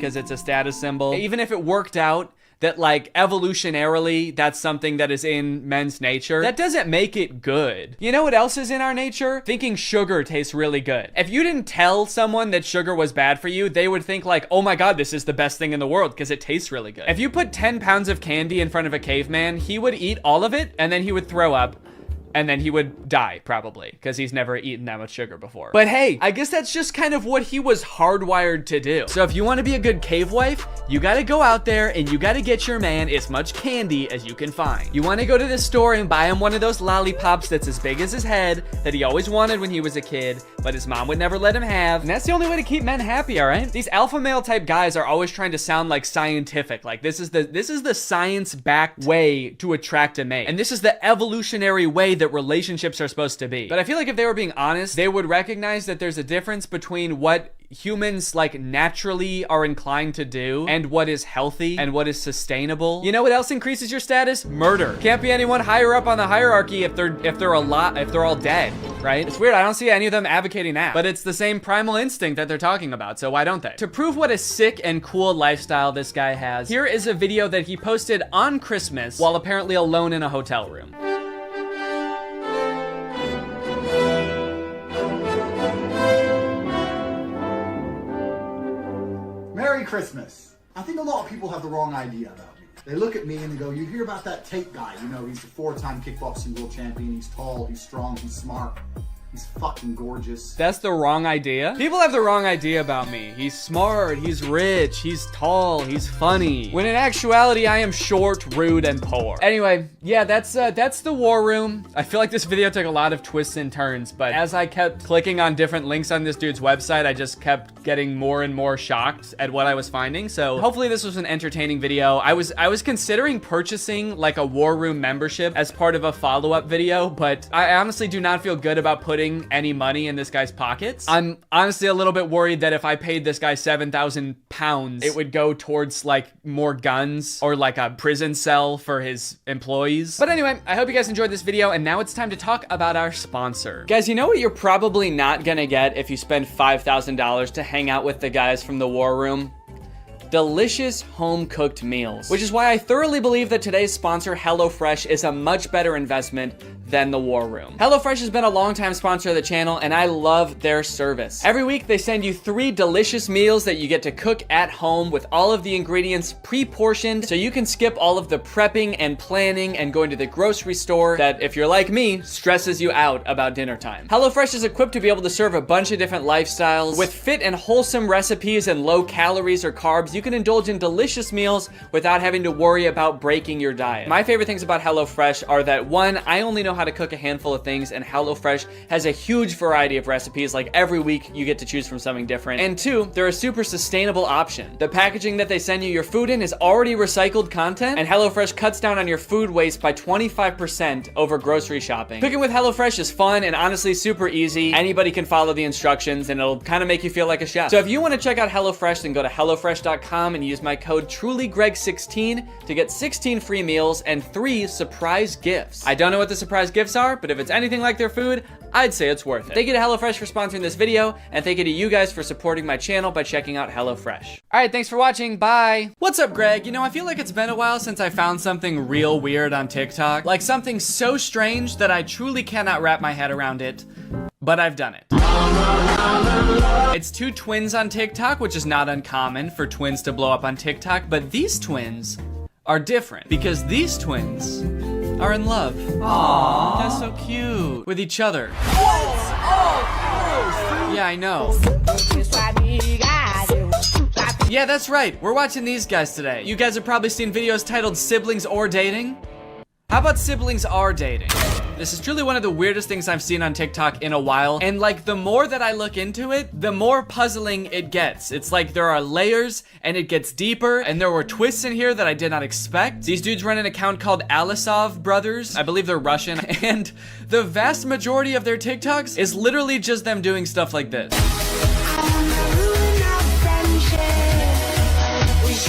because it's a status symbol. Even if it worked out that like evolutionarily that's something that is in men's nature, that doesn't make it good. You know what else is in our nature? Thinking sugar tastes really good. If you didn't tell someone that sugar was bad for you, they would think like, oh my god, this is the best thing in the world because it tastes really good. If you put 10 pounds of candy in front of a caveman, he would eat all of it and then he would throw up. And then he would die, probably, because he's never eaten that much sugar before. But hey, I guess that's just kind of what he was hardwired to do. So if you want to be a good cave wife, you gotta go out there and you gotta get your man as much candy as you can find. You want to go to the store and buy him one of those lollipops that's as big as his head that he always wanted when he was a kid, but his mom would never let him have. And that's the only way to keep men happy, all right? These alpha male type guys are always trying to sound like scientific. Like this is the science-backed way to attract a mate. And this is the evolutionary way that relationships are supposed to be. But I feel like if they were being honest, they would recognize that there's a difference between what humans like naturally are inclined to do and what is healthy and what is sustainable. You know what else increases your status? Murder. Can't be anyone higher up on the hierarchy if they're all dead, right? It's weird. I don't see any of them advocating that, but it's the same primal instinct that they're talking about, so why don't they? To prove what a sick and cool lifestyle this guy has, here is a video that he posted on Christmas while apparently alone in a hotel room. Merry Christmas. I think a lot of people have the wrong idea about me. They look at me and they go, you hear about that Tate guy, you know, he's the 4-time kickboxing world champion, he's tall, he's strong, he's smart. He's fucking gorgeous. That's the wrong idea? People have the wrong idea about me. He's smart, he's rich, he's tall, he's funny. When in actuality, I am short, rude, and poor. Anyway, yeah, that's the war room. I feel like this video took a lot of twists and turns, but as I kept clicking on different links on this dude's website, I just kept getting more and more shocked at what I was finding. So hopefully this was an entertaining video. I was considering purchasing like a war room membership as part of a follow-up video, but I honestly do not feel good about putting any money in this guy's pockets. I'm honestly a little bit worried that if I paid this guy 7,000 pounds, it would go towards like more guns or like a prison cell for his employees. But anyway, I hope you guys enjoyed this video, and now it's time to talk about our sponsor. Guys, you know what you're probably not gonna get if you spend $5,000 to hang out with the guys from the war room? Delicious home-cooked meals, which is why I thoroughly believe that today's sponsor, HelloFresh, is a much better investment than the war room. HelloFresh has been a longtime sponsor of the channel, and I love their service. Every week, they send you 3 delicious meals that you get to cook at home with all of the ingredients pre-portioned, so you can skip all of the prepping and planning and going to the grocery store that, if you're like me, stresses you out about dinner time. HelloFresh is equipped to be able to serve a bunch of different lifestyles. With fit and wholesome recipes and low calories or carbs, you can indulge in delicious meals without having to worry about breaking your diet. My favorite things about HelloFresh are that 1, I only know how to cook a handful of things, and HelloFresh has a huge variety of recipes. Like every week you get to choose from something different. And 2, they're a super sustainable option. The packaging that they send you your food in is already recycled content, and HelloFresh cuts down on your food waste by 25% over grocery shopping. Cooking with HelloFresh is fun and honestly super easy. Anybody can follow the instructions and it'll kind of make you feel like a chef. So if you want to check out HelloFresh, then go to HelloFresh.com and use my code TrulyGreg16 to get 16 free meals and 3 surprise gifts. I don't know what the surprise gifts are, but if it's anything like their food, I'd say it's worth it. Thank you to HelloFresh for sponsoring this video, and thank you to you guys for supporting my channel by checking out HelloFresh. All right, thanks for watching. Bye. What's up, Greg? You know, I feel like it's been a while since I found something real weird on TikTok. Like something so strange that I truly cannot wrap my head around it, but I've done it. It's 2 twins on TikTok, which is not uncommon for twins to blow up on TikTok, but these twins are different because these twins are in love. Aww. That's so cute. With each other. Yeah, I know. Yeah, that's right. We're watching these guys today. You guys have probably seen videos titled Siblings or Dating. How about Siblings Are Dating? This is truly one of the weirdest things I've seen on TikTok in a while, and like the more that I look into it, the more puzzling it gets. It's like there are layers and it gets deeper, and there were twists in here that I did not expect. These dudes run an account called Alisov Brothers. I believe they're Russian, and the vast majority of their TikToks is literally just them doing stuff like this.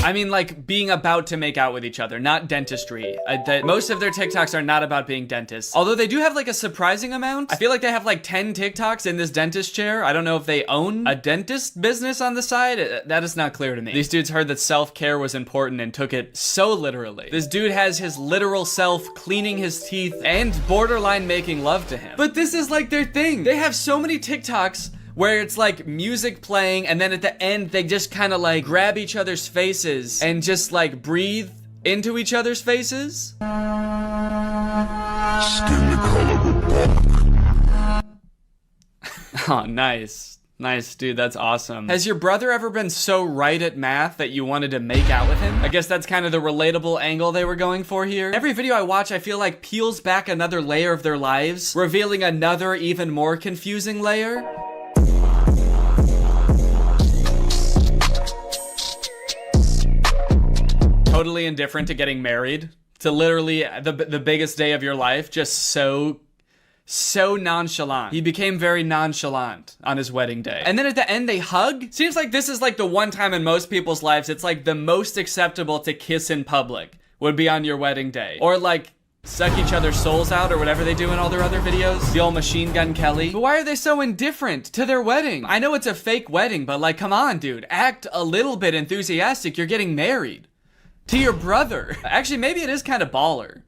I mean, like, being about to make out with each other, not dentistry. That most of their TikToks are not about being dentists. Although they do have, like, a surprising amount. I feel like they have, like, 10 TikToks in this dentist chair. I don't know if they own a dentist business on the side. That is not clear to me. These dudes heard that self-care was important and took it so literally. This dude has his literal self cleaning his teeth and borderline making love to him. But this is, like, their thing. They have so many TikToks where it's like music playing and then at the end they just kind of like grab each other's faces and just like breathe into each other's faces. Skin the color of bark. Oh, nice. Nice, dude, that's awesome. Has your brother ever been so right at math that you wanted to make out with him? I guess that's kind of the relatable angle they were going for here. Every video I watch, I feel like peels back another layer of their lives, revealing another even more confusing layer. Totally indifferent to getting married, to literally the biggest day of your life, just so nonchalant. He became very nonchalant on his wedding day. And then at the end they hug? Seems like this is like the one time in most people's lives it's like the most acceptable to kiss in public would be on your wedding day. Or like suck each other's souls out or whatever they do in all their other videos. The old Machine Gun Kelly. But why are they so indifferent to their wedding? I know it's a fake wedding, but like, come on, dude. Act a little bit enthusiastic. You're getting married. To your brother. Actually, maybe it is kind of baller.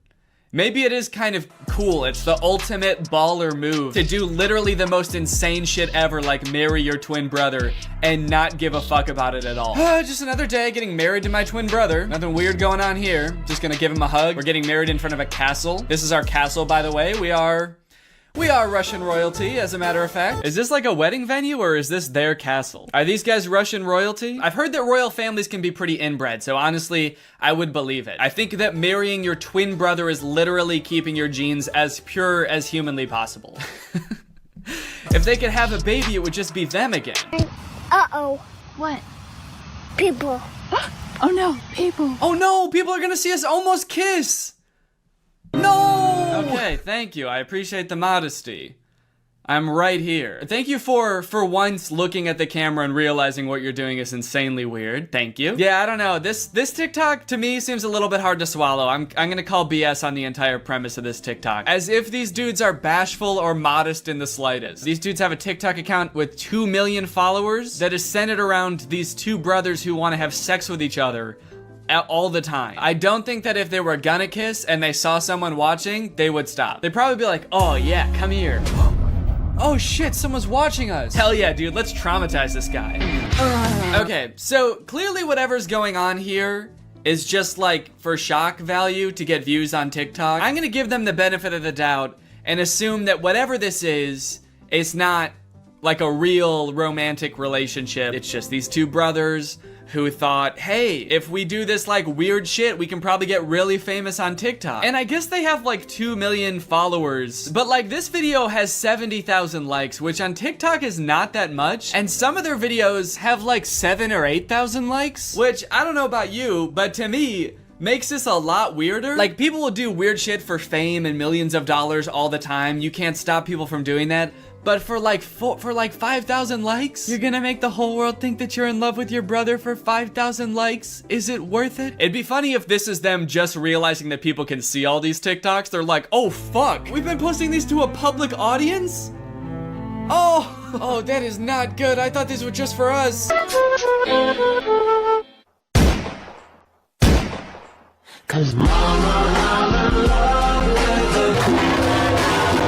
Maybe it is kind of cool. It's the ultimate baller move to do literally the most insane shit ever, like marry your twin brother and not give a fuck about it at all. Just another day getting married to my twin brother. Nothing weird going on here. Just gonna give him a hug. We're getting married in front of a castle. This is our castle, by the way. We are Russian royalty, as a matter of fact. Is this like a wedding venue or is this their castle? Are these guys Russian royalty? I've heard that royal families can be pretty inbred, so honestly, I would believe it. I think that marrying your twin brother is literally keeping your genes as pure as humanly possible. If they could have a baby, it would just be them again. Uh-oh. What? People. Oh no, people. Oh no, people are gonna see us almost kiss. No! Okay, thank you. I appreciate the modesty. I'm right here. Thank you for once looking at the camera and realizing what you're doing is insanely weird. Thank you. Yeah, I don't know. This TikTok to me seems a little bit hard to swallow. I'm gonna call BS on the entire premise of this TikTok. As if these dudes are bashful or modest in the slightest. These dudes have a TikTok account with 2 million followers that is centered around these two brothers who want to have sex with each other all the time. I don't think that if they were gonna kiss and they saw someone watching, they would stop. They'd probably be like, oh yeah, come here. Oh shit, someone's watching us. Hell yeah, dude, let's traumatize this guy. Okay, so clearly whatever's going on here is just like for shock value to get views on TikTok. I'm gonna give them the benefit of the doubt and assume that whatever this is, it's not like a real romantic relationship. It's just these two brothers who thought, hey, if we do this like weird shit, we can probably get really famous on TikTok. And I guess they have like 2 million followers, but like this video has 70,000 likes, which on TikTok is not that much. And some of their videos have like 7 or 8,000 likes, which I don't know about you, but to me, makes this a lot weirder. Like, people will do weird shit for fame and millions of dollars all the time. You can't stop people from doing that. But for like 5,000 likes, you're gonna make the whole world think that you're in love with your brother for 5,000 likes? Is it worth it? It'd be funny if this is them just realizing that people can see all these TikToks. They're like, oh fuck, we've been posting these to a public audience? Oh, that is not good. I thought these were just for us. Cause mama, I'm in love with the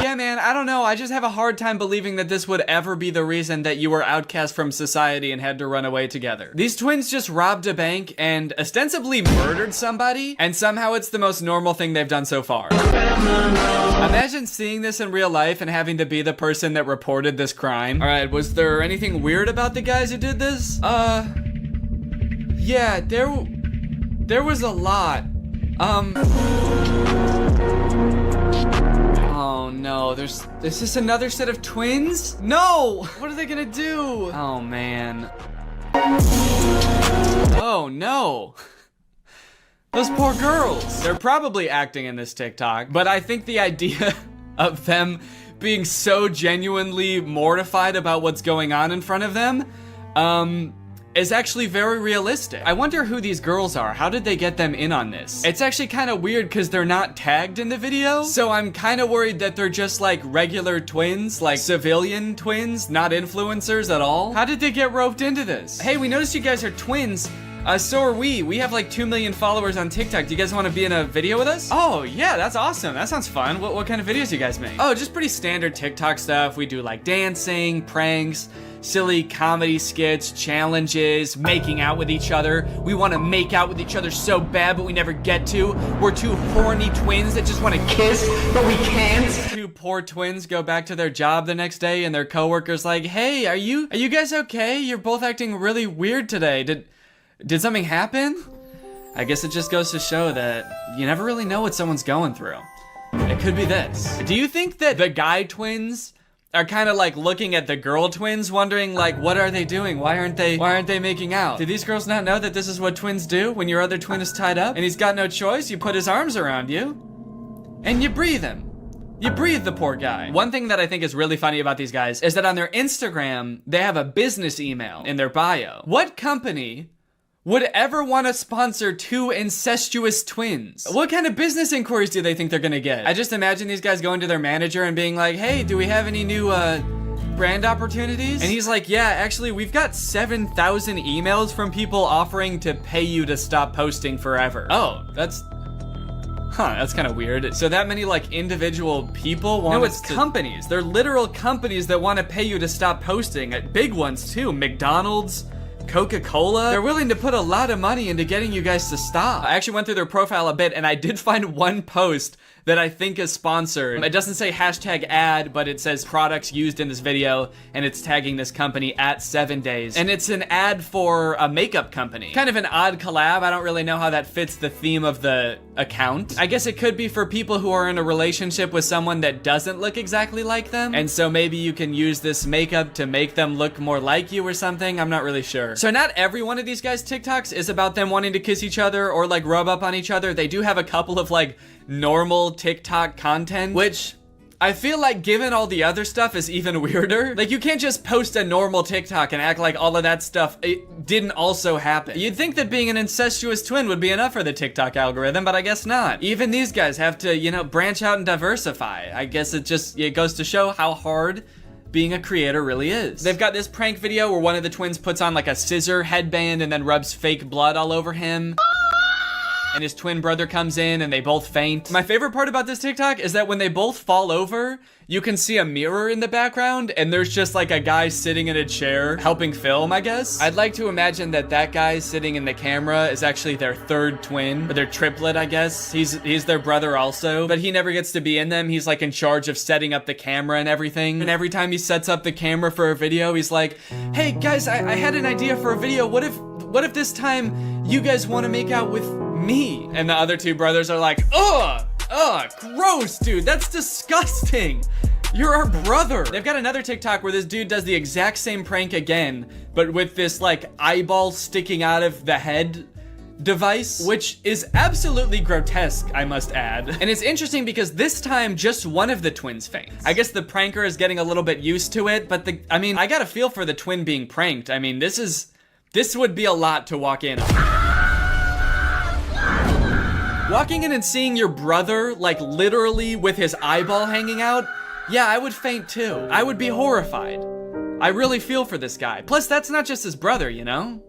Yeah, man, I don't know. I just have a hard time believing that this would ever be the reason that you were outcast from society and had to run away together. These twins just robbed a bank and ostensibly murdered somebody, and somehow it's the most normal thing they've done so far. Imagine seeing this in real life and having to be the person that reported this crime. All right, was there anything weird about the guys who did this? Yeah, there was a lot. Oh no, is this another set of twins? No! What are they gonna do? Oh man. Oh no. Those poor girls. They're probably acting in this TikTok, but I think the idea of them being so genuinely mortified about what's going on in front of them, is actually very realistic. I wonder who these girls are. How did they get them in on this? It's actually kind of weird because they're not tagged in the video. So I'm kind of worried that they're just like regular twins, like civilian twins, not influencers at all. How did they get roped into this? Hey, we noticed you guys are twins. So are we. We have like 2 million followers on TikTok. Do you guys want to be in a video with us? Oh, yeah, that's awesome. That sounds fun. What kind of videos do you guys make? Oh, just pretty standard TikTok stuff. We do like dancing, pranks, silly comedy skits, challenges, making out with each other. We want to make out with each other so bad, but we never get to. We're two horny twins that just want to kiss, but we can't. Two poor twins go back to their job the next day and their coworker's like, hey, are you guys okay? You're both acting really weird today. Did something happen? I guess it just goes to show that you never really know what someone's going through. It could be this. Do you think that the guy twins are kind of like looking at the girl twins wondering like, what are they doing? Why aren't they making out? Do these girls not know that this is what twins do when your other twin is tied up and he's got no choice? You put his arms around you and you breathe him. You breathe the poor guy. One thing that I think is really funny about these guys is that on their Instagram, they have a business email in their bio. What company would ever want to sponsor two incestuous twins? What kind of business inquiries do they think they're gonna get? I just imagine these guys going to their manager and being like, hey, do we have any new brand opportunities? And he's like, yeah, actually, we've got 7,000 emails from people offering to pay you to stop posting forever. Oh, that's kind of weird. So that many like individual people want. No, it's companies. They're literal companies that want to pay you to stop posting. Big ones too. McDonald's, Coca-Cola. They're willing to put a lot of money into getting you guys to stop. I actually went through their profile a bit and I did find one post that I think is sponsored. It doesn't say hashtag ad, but it says products used in this video, and it's tagging this company at 7 days. And it's an ad for a makeup company. Kind of an odd collab. I don't really know how that fits the theme of the account. I guess it could be for people who are in a relationship with someone that doesn't look exactly like them. And so maybe you can use this makeup to make them look more like you or something. I'm not really sure. So not every one of these guys' TikToks is about them wanting to kiss each other or like rub up on each other. They do have a couple of like normal TikTok content, which I feel like given all the other stuff is even weirder. Like you can't just post a normal TikTok and act like all of that stuff it didn't also happen. You'd think that being an incestuous twin would be enough for the TikTok algorithm, but I guess not. Even these guys have to, you know, branch out and diversify. I guess it goes to show how hard being a creator really is. They've got this prank video where one of the twins puts on like a scissor headband and then rubs fake blood all over him. And his twin brother comes in and they both faint. My favorite part about this TikTok is that when they both fall over, you can see a mirror in the background and there's just like a guy sitting in a chair helping film, I guess. I'd like to imagine that that guy sitting in the camera is actually their third twin, or their triplet, I guess. He's their brother also, but he never gets to be in them. He's like in charge of setting up the camera and everything. And every time he sets up the camera for a video, he's like, hey guys, I had an idea for a video. What if this time you guys want to make out with me? And the other two brothers are like, ugh, gross, dude, that's disgusting. You're our brother. They've got another TikTok where this dude does the exact same prank again, but with this like eyeball sticking out of the head device, which is absolutely grotesque, I must add. And it's interesting because this time just one of the twins faints. I guess the pranker is getting a little bit used to it, but I got a feel for the twin being pranked. I mean, this would be a lot to walk in on. Walking in and seeing your brother, like literally with his eyeball hanging out, yeah, I would faint too. I would be horrified. I really feel for this guy. Plus, that's not just his brother, you know?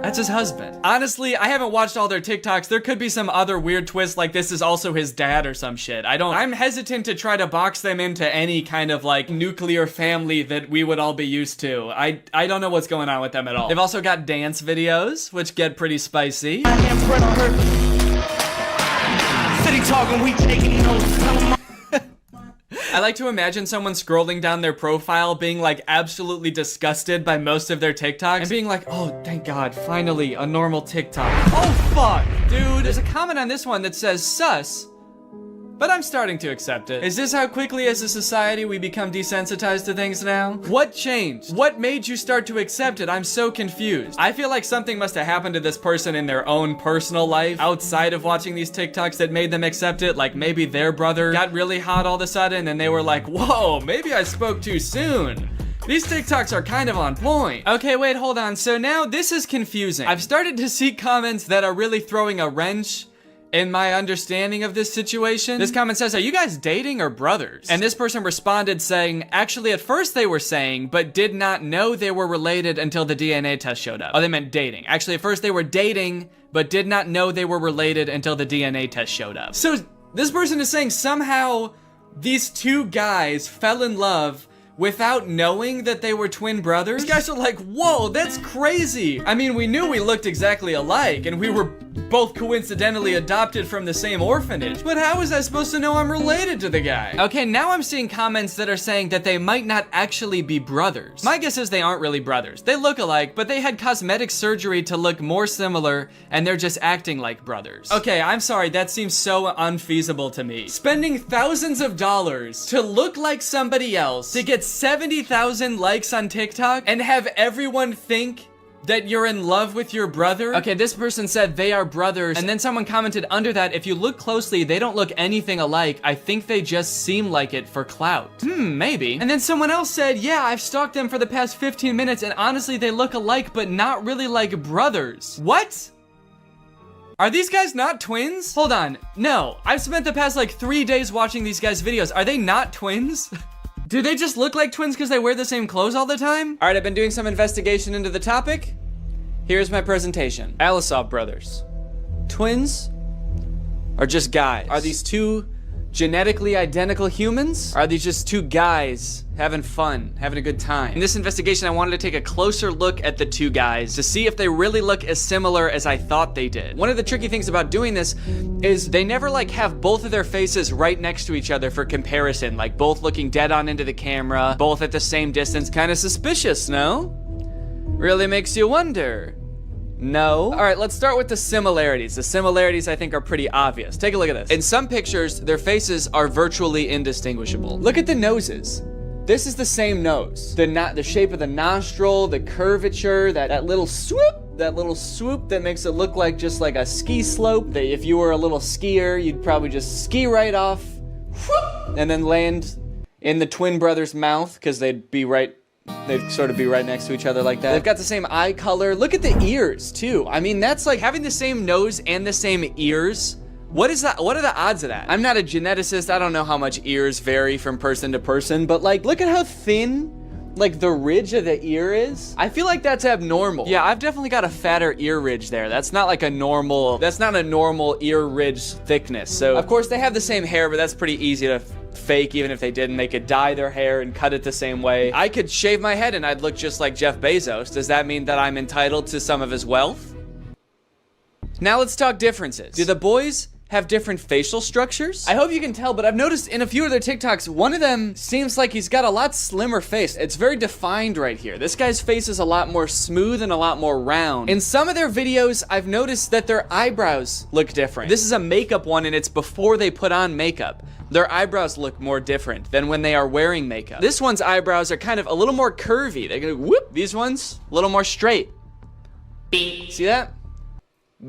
That's his husband. Honestly, I haven't watched all their TikToks. There could be some other weird twist like this is also his dad or some shit. I'm hesitant to try to box them into any kind of like nuclear family that we would all be used to. I don't know what's going on with them at all. They've also got dance videos, which get pretty spicy. City talking, we taking notes. I like to imagine someone scrolling down their profile being like absolutely disgusted by most of their TikToks and being like, oh, thank God, finally a normal TikTok. Oh, fuck, dude. There's a comment on this one that says sus, but I'm starting to accept it. Is this how quickly as a society we become desensitized to things now? What changed? What made you start to accept it? I'm so confused. I feel like something must have happened to this person in their own personal life outside of watching these TikToks that made them accept it. Like maybe their brother got really hot all of a sudden and they were like, whoa, maybe I spoke too soon. These TikToks are kind of on point. Okay, wait, hold on. So now this is confusing. I've started to see comments that are really throwing a wrench in my understanding of this situation. This comment says, are you guys dating or brothers? And this person responded saying, actually at first they were saying, but did not know they were related until the DNA test showed up. Oh, they meant dating. Actually, at first they were dating, but did not know they were related until the DNA test showed up. So this person is saying somehow these two guys fell in love without knowing that they were twin brothers. These guys are like, whoa, that's crazy. I mean, we knew we looked exactly alike and we were both coincidentally adopted from the same orphanage, but how was I supposed to know I'm related to the guy? Okay, now I'm seeing comments that are saying that they might not actually be brothers. My guess is they aren't really brothers. They look alike, but they had cosmetic surgery to look more similar and they're just acting like brothers. Okay, I'm sorry, that seems so unfeasible to me. Spending thousands of dollars to look like somebody else, to get 70,000 likes on TikTok and have everyone think that you're in love with your brother? Okay, this person said they are brothers, and then someone commented under that, if you look closely, they don't look anything alike. I think they just seem like it for clout. Maybe. And then someone else said, yeah, I've stalked them for the past 15 minutes, and honestly, they look alike, but not really like brothers. What? Are these guys not twins? Hold on, no. I've spent the past like 3 days watching these guys' videos. Are they not twins? Do they just look like twins because they wear the same clothes all the time? All right, I've been doing some investigation into the topic. Here's my presentation. Alisov brothers. Twins? Or just guys? Are these two genetically identical humans? Are these just two guys having fun, having a good time? In this investigation, I wanted to take a closer look at the two guys to see if they really look as similar as I thought they did. One of the tricky things about doing this is they never like have both of their faces right next to each other for comparison, like both looking dead on into the camera, both at the same distance. Kind of suspicious, no? Really makes you wonder. No. All right, let's start with the similarities. The similarities I think are pretty obvious. Take a look at this. In some pictures, their faces are virtually indistinguishable. Look at the noses. This is the same nose. The shape of the nostril, the curvature, that little swoop that makes it look like just like a ski slope. That if you were a little skier, you'd probably just ski right off, whoop, and then land in the twin brothers' mouth because they'd sort of be right next to each other like that. They've got the same eye color. Look at the ears too. I mean, that's like having the same nose and the same ears. What is that? What are the odds of that? I'm not a geneticist. I don't know how much ears vary from person to person, but like, look at how thin like the ridge of the ear is. I feel like that's abnormal. Yeah, I've definitely got a fatter ear ridge there. That's not a normal ear ridge thickness. So of course they have the same hair, but that's pretty easy to fake. Even if they didn't, they could dye their hair and cut it the same way. I could shave my head and I'd look just like Jeff Bezos. Does that mean that I'm entitled to some of his wealth? Now let's talk differences. Do the boys have different facial structures? I hope you can tell, but I've noticed in a few of their TikToks, one of them seems like he's got a lot slimmer face. It's very defined right here. This guy's face is a lot more smooth and a lot more round. In some of their videos, I've noticed that their eyebrows look different. This is a makeup one and it's before they put on makeup. Their eyebrows look more different than when they are wearing makeup. This one's eyebrows are kind of a little more curvy. They go whoop. These ones, a little more straight. Bing. See that?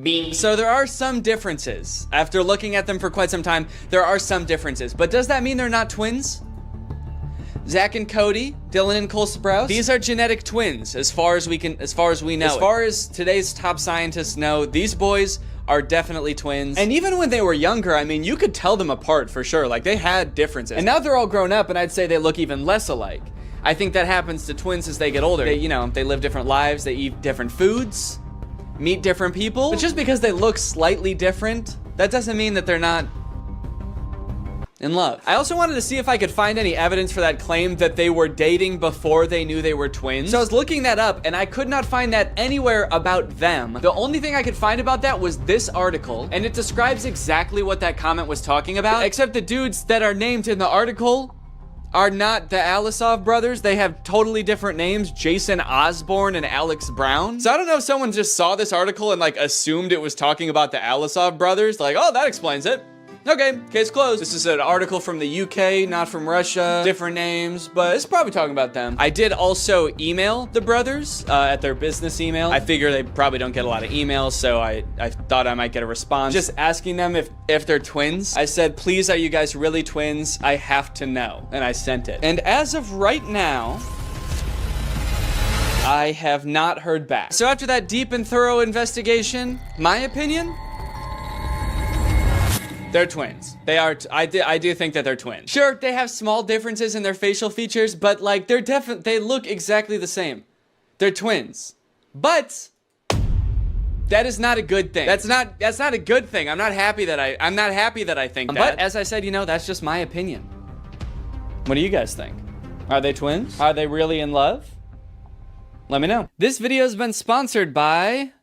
Bing. So there are some differences. After looking at them for quite some time, there are some differences. But does that mean they're not twins? Zach and Cody, Dylan and Cole Sprouse, these are genetic twins as far as we know. As far as today's top scientists know, these boys are definitely twins. And even when they were younger, I mean, you could tell them apart for sure. Like, they had differences. And now they're all grown up, and I'd say they look even less alike. I think that happens to twins as they get older. They live different lives, they eat different foods, meet different people. But just because they look slightly different, that doesn't mean that they're not in love. I also wanted to see if I could find any evidence for that claim that they were dating before they knew they were twins. So I was looking that up and I could not find that anywhere about them. The only thing I could find about that was this article, and it describes exactly what that comment was talking about, except the dudes that are named in the article are not the Alisov brothers. They have totally different names, Jason Osborne and Alex Brown. So I don't know if someone just saw this article and like assumed it was talking about the Alisov brothers. Like, oh, that explains it. Okay, case closed. This is an article from the UK, not from Russia. Different names, but it's probably talking about them. I did also email the brothers at their business email. I figure they probably don't get a lot of emails, so I thought I might get a response. Just asking them if they're twins. I said, please, are you guys really twins? I have to know. And I sent it. And as of right now, I have not heard back. So after that deep and thorough investigation, my opinion, they're twins. They are, I do think that they're twins. Sure, they have small differences in their facial features, but like they look exactly the same. They're twins. But that is not a good thing. That's not a good thing. I'm not happy that I think that. But as I said, you know, that's just my opinion. What do you guys think? Are they twins? Are they really in love? Let me know. This video has been sponsored by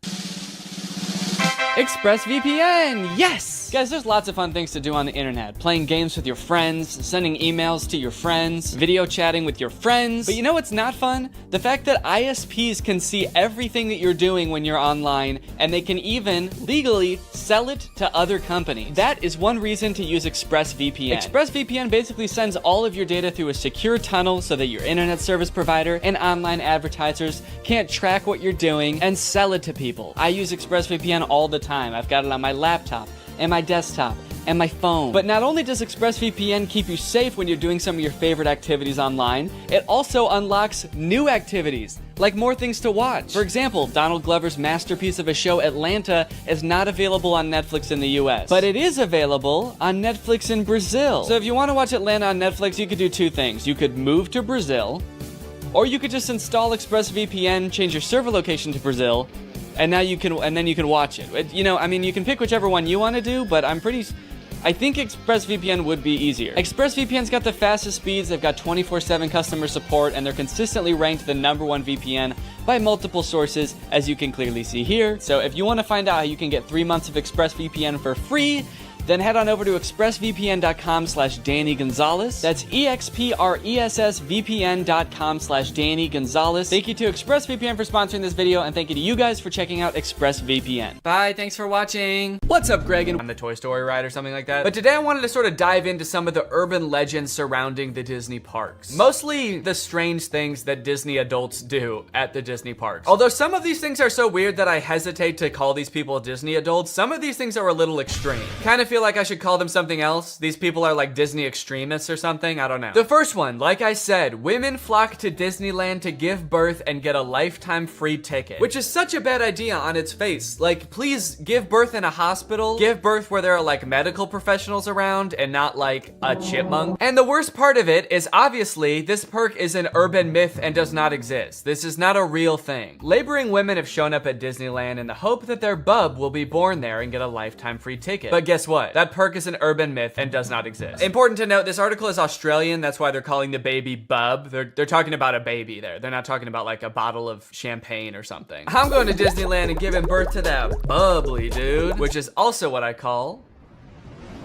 ExpressVPN. Yes! Guys, there's lots of fun things to do on the internet. Playing games with your friends, sending emails to your friends, video chatting with your friends. But you know what's not fun? The fact that ISPs can see everything that you're doing when you're online, and they can even legally sell it to other companies. That is one reason to use ExpressVPN. ExpressVPN basically sends all of your data through a secure tunnel so that your internet service provider and online advertisers can't track what you're doing and sell it to people. I use ExpressVPN all the time. I've got it on my laptop and my desktop and my phone. But not only does ExpressVPN keep you safe when you're doing some of your favorite activities online, it also unlocks new activities, like more things to watch. For example, Donald Glover's masterpiece of a show, Atlanta, is not available on Netflix in the US, but it is available on Netflix in Brazil. So if you want to watch Atlanta on Netflix, you could do two things. You could move to Brazil, or you could just install ExpressVPN, change your server location to Brazil, and now you can, and then you can watch it. You know, I mean, you can pick whichever one you want to do, but I think ExpressVPN would be easier. ExpressVPN's got the fastest speeds, they've got 24/7 customer support, and they're consistently ranked the #1 VPN by multiple sources, as you can clearly see here. So if you want to find out how you can get 3 months of ExpressVPN for free, then head on over to expressvpn.com/Danny Gonzalez. That's expressvpn.com/Danny Gonzalez. Thank you to ExpressVPN for sponsoring this video, and thank you to you guys for checking out ExpressVPN. Bye, thanks for watching. What's up, Greg? And I'm the Toy Story ride or something like that. But today I wanted to sort of dive into some of the urban legends surrounding the Disney parks. Mostly the strange things that Disney adults do at the Disney parks. Although some of these things are so weird that I hesitate to call these people Disney adults, some of these things are a little extreme. Kind of feel like I should call them something else. These people are like Disney extremists or something. I don't know. The first one, like I said, women flock to Disneyland to give birth and get a lifetime free ticket, which is such a bad idea on its face. Like, please give birth in a hospital, give birth where there are like medical professionals around and not like a chipmunk. And the worst part of it is obviously this perk is an urban myth and does not exist. This is not a real thing. Laboring women have shown up at Disneyland in the hope that their bub will be born there and get a lifetime free ticket. But guess what? That perk is an urban myth and does not exist. Important to note, this article is Australian. That's why they're calling the baby bub. They're talking about a baby there. They're not talking about like a bottle of champagne or something. I'm going to Disneyland and giving birth to that bubbly dude, which is also what I call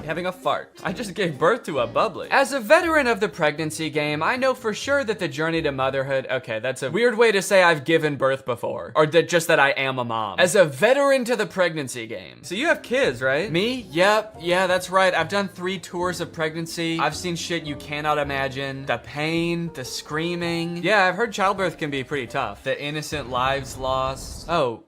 having a fart. I just gave birth to a bubbly. As a veteran of the pregnancy game, I know for sure that the journey to motherhood, okay, that's a weird way to say I've given birth before, or just that I am a mom. As a veteran to the pregnancy game. So you have kids, right? Me? Yep, yeah, that's right. I've done 3 tours of pregnancy. I've seen shit you cannot imagine. The pain, the screaming. Yeah, I've heard childbirth can be pretty tough. The innocent lives lost. Oh.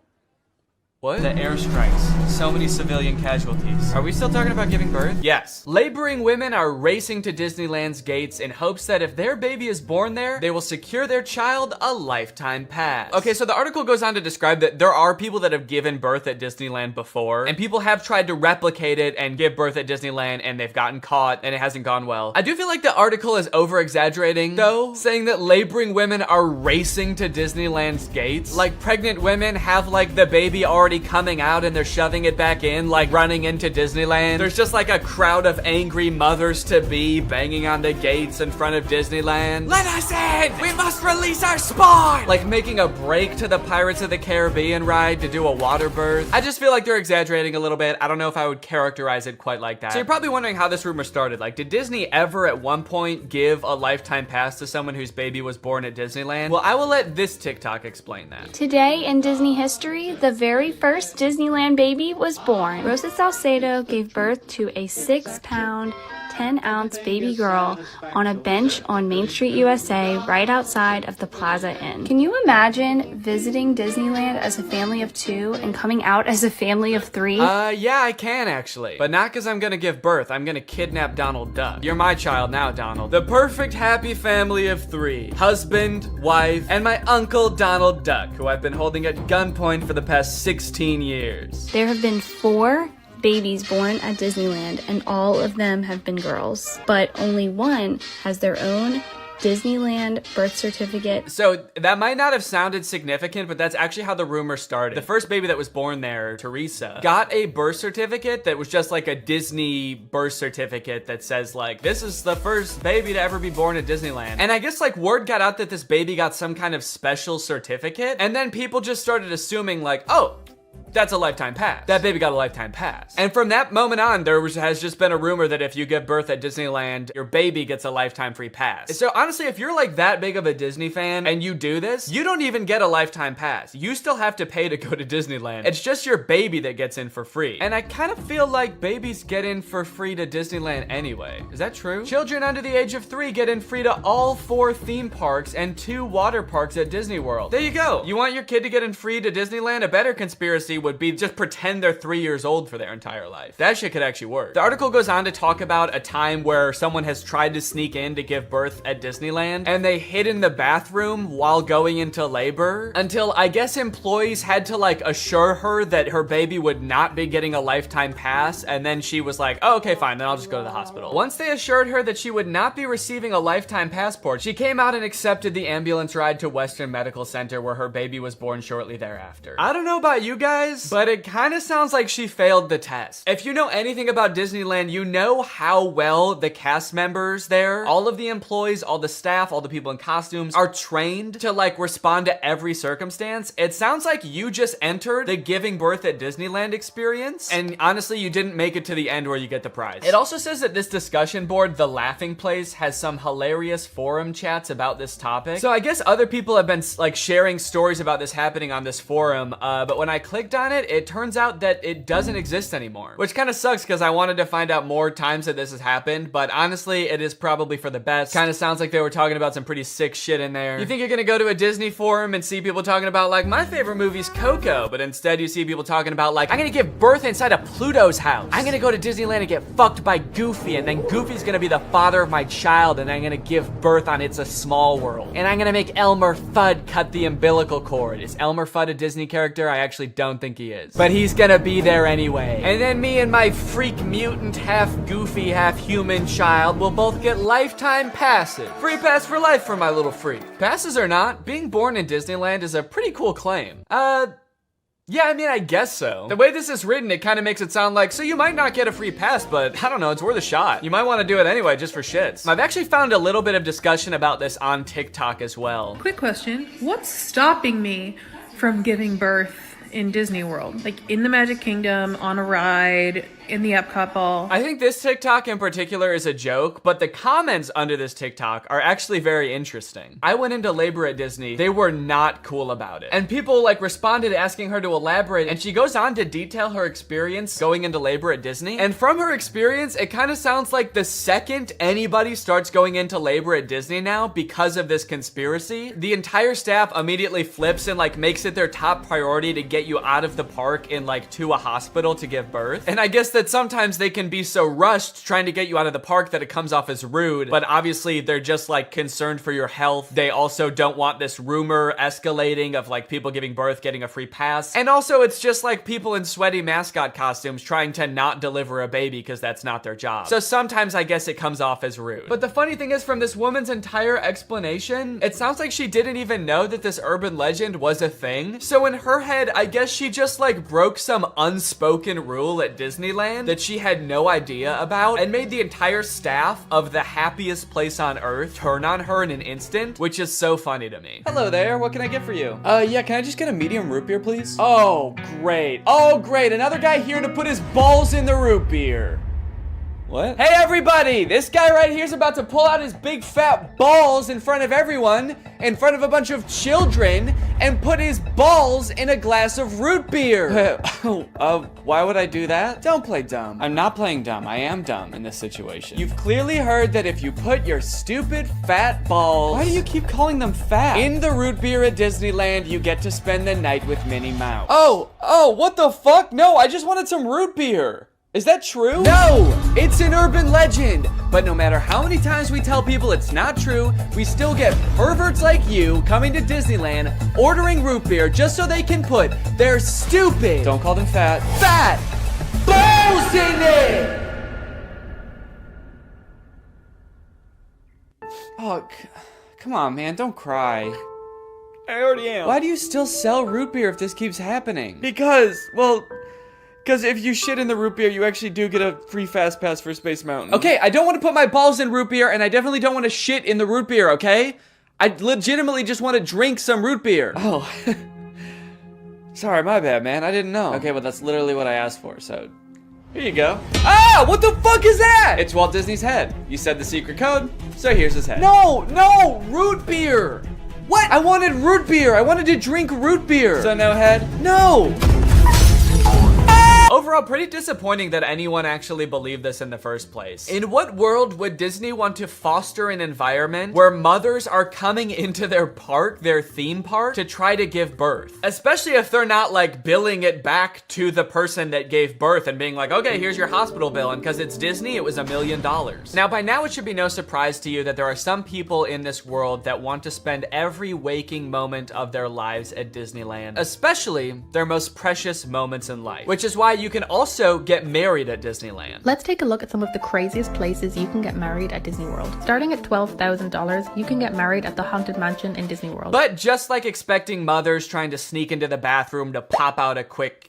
What? The airstrikes. So many civilian casualties. Are we still talking about giving birth? Yes. Laboring women are racing to Disneyland's gates in hopes that if their baby is born there, they will secure their child a lifetime pass. Okay, so the article goes on to describe that there are people that have given birth at Disneyland before, and people have tried to replicate it and give birth at Disneyland, and they've gotten caught, and it hasn't gone well. I do feel like the article is over-exaggerating, though, saying that laboring women are racing to Disneyland's gates. Like, pregnant women have, like, the baby already coming out and they're shoving it back in, like running into Disneyland. There's just like a crowd of angry mothers-to-be banging on the gates in front of Disneyland. Let us in! We must release our spawn! Like making a break to the Pirates of the Caribbean ride to do a water birth. I just feel like they're exaggerating a little bit. I don't know if I would characterize it quite like that. So you're probably wondering how this rumor started. Like, did Disney ever at one point give a lifetime pass to someone whose baby was born at Disneyland? Well, I will let this TikTok explain that. Today in Disney history, the very first Disneyland baby was born. Rosa Salcedo gave birth to a 6-pound, 10-ounce baby girl on a bench on Main Street, USA, right outside of the Plaza Inn. Can you imagine visiting Disneyland as a family of 2 and coming out as a family of 3? Yeah, I can actually. But not because I'm gonna give birth. I'm gonna kidnap Donald Duck. You're my child now, Donald. The perfect happy family of 3. Husband, wife, and my uncle Donald Duck, who I've been holding at gunpoint for the past 16 years. There have been 4 babies born at Disneyland, and all of them have been girls. But only one has their own Disneyland birth certificate. So that might not have sounded significant, but that's actually how the rumor started. The first baby that was born there, Teresa, got a birth certificate that was just like a Disney birth certificate that says like, this is the first baby to ever be born at Disneyland. And I guess like word got out that this baby got some kind of special certificate, and then people just started assuming like, oh, that's a lifetime pass. That baby got a lifetime pass. And from that moment on, has just been a rumor that if you give birth at Disneyland, your baby gets a lifetime free pass. So honestly, if you're like that big of a Disney fan and you do this, you don't even get a lifetime pass. You still have to pay to go to Disneyland. It's just your baby that gets in for free. And I kind of feel like babies get in for free to Disneyland anyway. Is that true? Children under the age of 3 get in free to all 4 theme parks and 2 water parks at Disney World. There you go. You want your kid to get in free to Disneyland? A better conspiracy would be just pretend they're 3 years old for their entire life. That shit could actually work. The article goes on to talk about a time where someone has tried to sneak in to give birth at Disneyland, and they hid in the bathroom while going into labor until I guess employees had to like assure her that her baby would not be getting a lifetime pass, and then she was like, oh, okay, fine, then I'll just go to the hospital. Once they assured her that she would not be receiving a lifetime passport, she came out and accepted the ambulance ride to Western Medical Center, where her baby was born shortly thereafter. I don't know about you guys, but it kind of sounds like she failed the test. If you know anything about Disneyland, you know how well the cast members there, all of the employees, all the staff, all the people in costumes are trained to like respond to every circumstance. It sounds like you just entered the giving birth at Disneyland experience, and honestly, you didn't make it to the end where you get the prize. It also says that this discussion board, The Laughing Place, has some hilarious forum chats about this topic. So I guess other people have been like sharing stories about this happening on this forum, but when I clicked on it, it turns out that it doesn't exist anymore, which kind of sucks because I wanted to find out more times that this has happened, but honestly, it is probably for the best. Kind of sounds like they were talking about some pretty sick shit in there. You think you're gonna go to a Disney forum and see people talking about like, my favorite movie's Coco, but instead you see people talking about like, I'm gonna give birth inside of Pluto's house. I'm gonna go to Disneyland and get fucked by Goofy, and then Goofy's gonna be the father of my child, and I'm gonna give birth on It's a Small World. And I'm gonna make Elmer Fudd cut the umbilical cord. Is Elmer Fudd a Disney character? I actually don't think he is. But he's gonna be there anyway. And then me and my freak mutant, half goofy, half human child will both get lifetime passes. Free pass for life for my little freak. Passes or not, being born in Disneyland is a pretty cool claim. Yeah, I mean, I guess so. The way this is written, it kind of makes it sound like, so you might not get a free pass, but I don't know, it's worth a shot. You might want to do it anyway, just for shits. I've actually found a little bit of discussion about this on TikTok as well. Quick question, what's stopping me from giving birth in Disney World? Like in the Magic Kingdom, on a ride, in the Epcot ball? I think this TikTok in particular is a joke, but the comments under this TikTok are actually very interesting. I went into labor at Disney. They were not cool about it. And people like responded asking her to elaborate, and she goes on to detail her experience going into labor at Disney. And from her experience, it kind of sounds like the second anybody starts going into labor at Disney now because of this conspiracy, the entire staff immediately flips and like makes it their top priority to get you out of the park and like to a hospital to give birth. And I guess that sometimes they can be so rushed trying to get you out of the park that it comes off as rude, but obviously they're just like concerned for your health. They also don't want this rumor escalating of like people giving birth getting a free pass. And also it's just like people in sweaty mascot costumes trying to not deliver a baby because that's not their job. So sometimes I guess it comes off as rude. But the funny thing is, from this woman's entire explanation, it sounds like she didn't even know that this urban legend was a thing. So in her head, I guess she just like broke some unspoken rule at Disneyland that she had no idea about and made the entire staff of the happiest place on earth turn on her in an instant, which is so funny to me. Hello there, what can I get for you? Yeah, can I just get a medium root beer, please? Oh, great. Oh, great, another guy here to put his balls in the root beer. What? Hey everybody! This guy right here's about to pull out his big fat balls in front of everyone, in front of a bunch of children, and put his balls in a glass of root beer. Why would I do that? Don't play dumb. I'm not playing dumb. I am dumb in this situation. You've clearly heard that if you put your stupid fat balls— why do you keep calling them fat— in the root beer at Disneyland, you get to spend the night with Minnie Mouse. Oh, what the fuck? No, I just wanted some root beer. Is that true? No! It's an urban legend! But no matter how many times we tell people it's not true, we still get perverts like you coming to Disneyland, ordering root beer just so they can put their stupid— don't call them fat— fat balls in it! Oh, come on, man, don't cry. I already am. Why do you still sell root beer if this keeps happening? Because if you shit in the root beer, you actually do get a free fast pass for Space Mountain. Okay, I don't want to put my balls in root beer, and I definitely don't want to shit in the root beer, okay? I legitimately just want to drink some root beer. Oh. Sorry, my bad, man. I didn't know. Okay, well, that's literally what I asked for, so here you go. Ah, what the fuck is that? It's Walt Disney's head. You said the secret code, so here's his head. No, root beer. What? I wanted root beer. I wanted to drink root beer. So no head? No. Overall, pretty disappointing that anyone actually believed this in the first place. In what world would Disney want to foster an environment where mothers are coming into their park, their theme park, to try to give birth? Especially if they're not like billing it back to the person that gave birth and being like, okay, here's your hospital bill, and because it's Disney, it was $1 million. Now, by now, it should be no surprise to you that there are some people in this world that want to spend every waking moment of their lives at Disneyland, especially their most precious moments in life, which is why you can also get married at Disneyland. Let's take a look at some of the craziest places you can get married at Disney World. Starting at $12,000, you can get married at the Haunted Mansion in Disney World. But just like expecting mothers trying to sneak into the bathroom to pop out a quick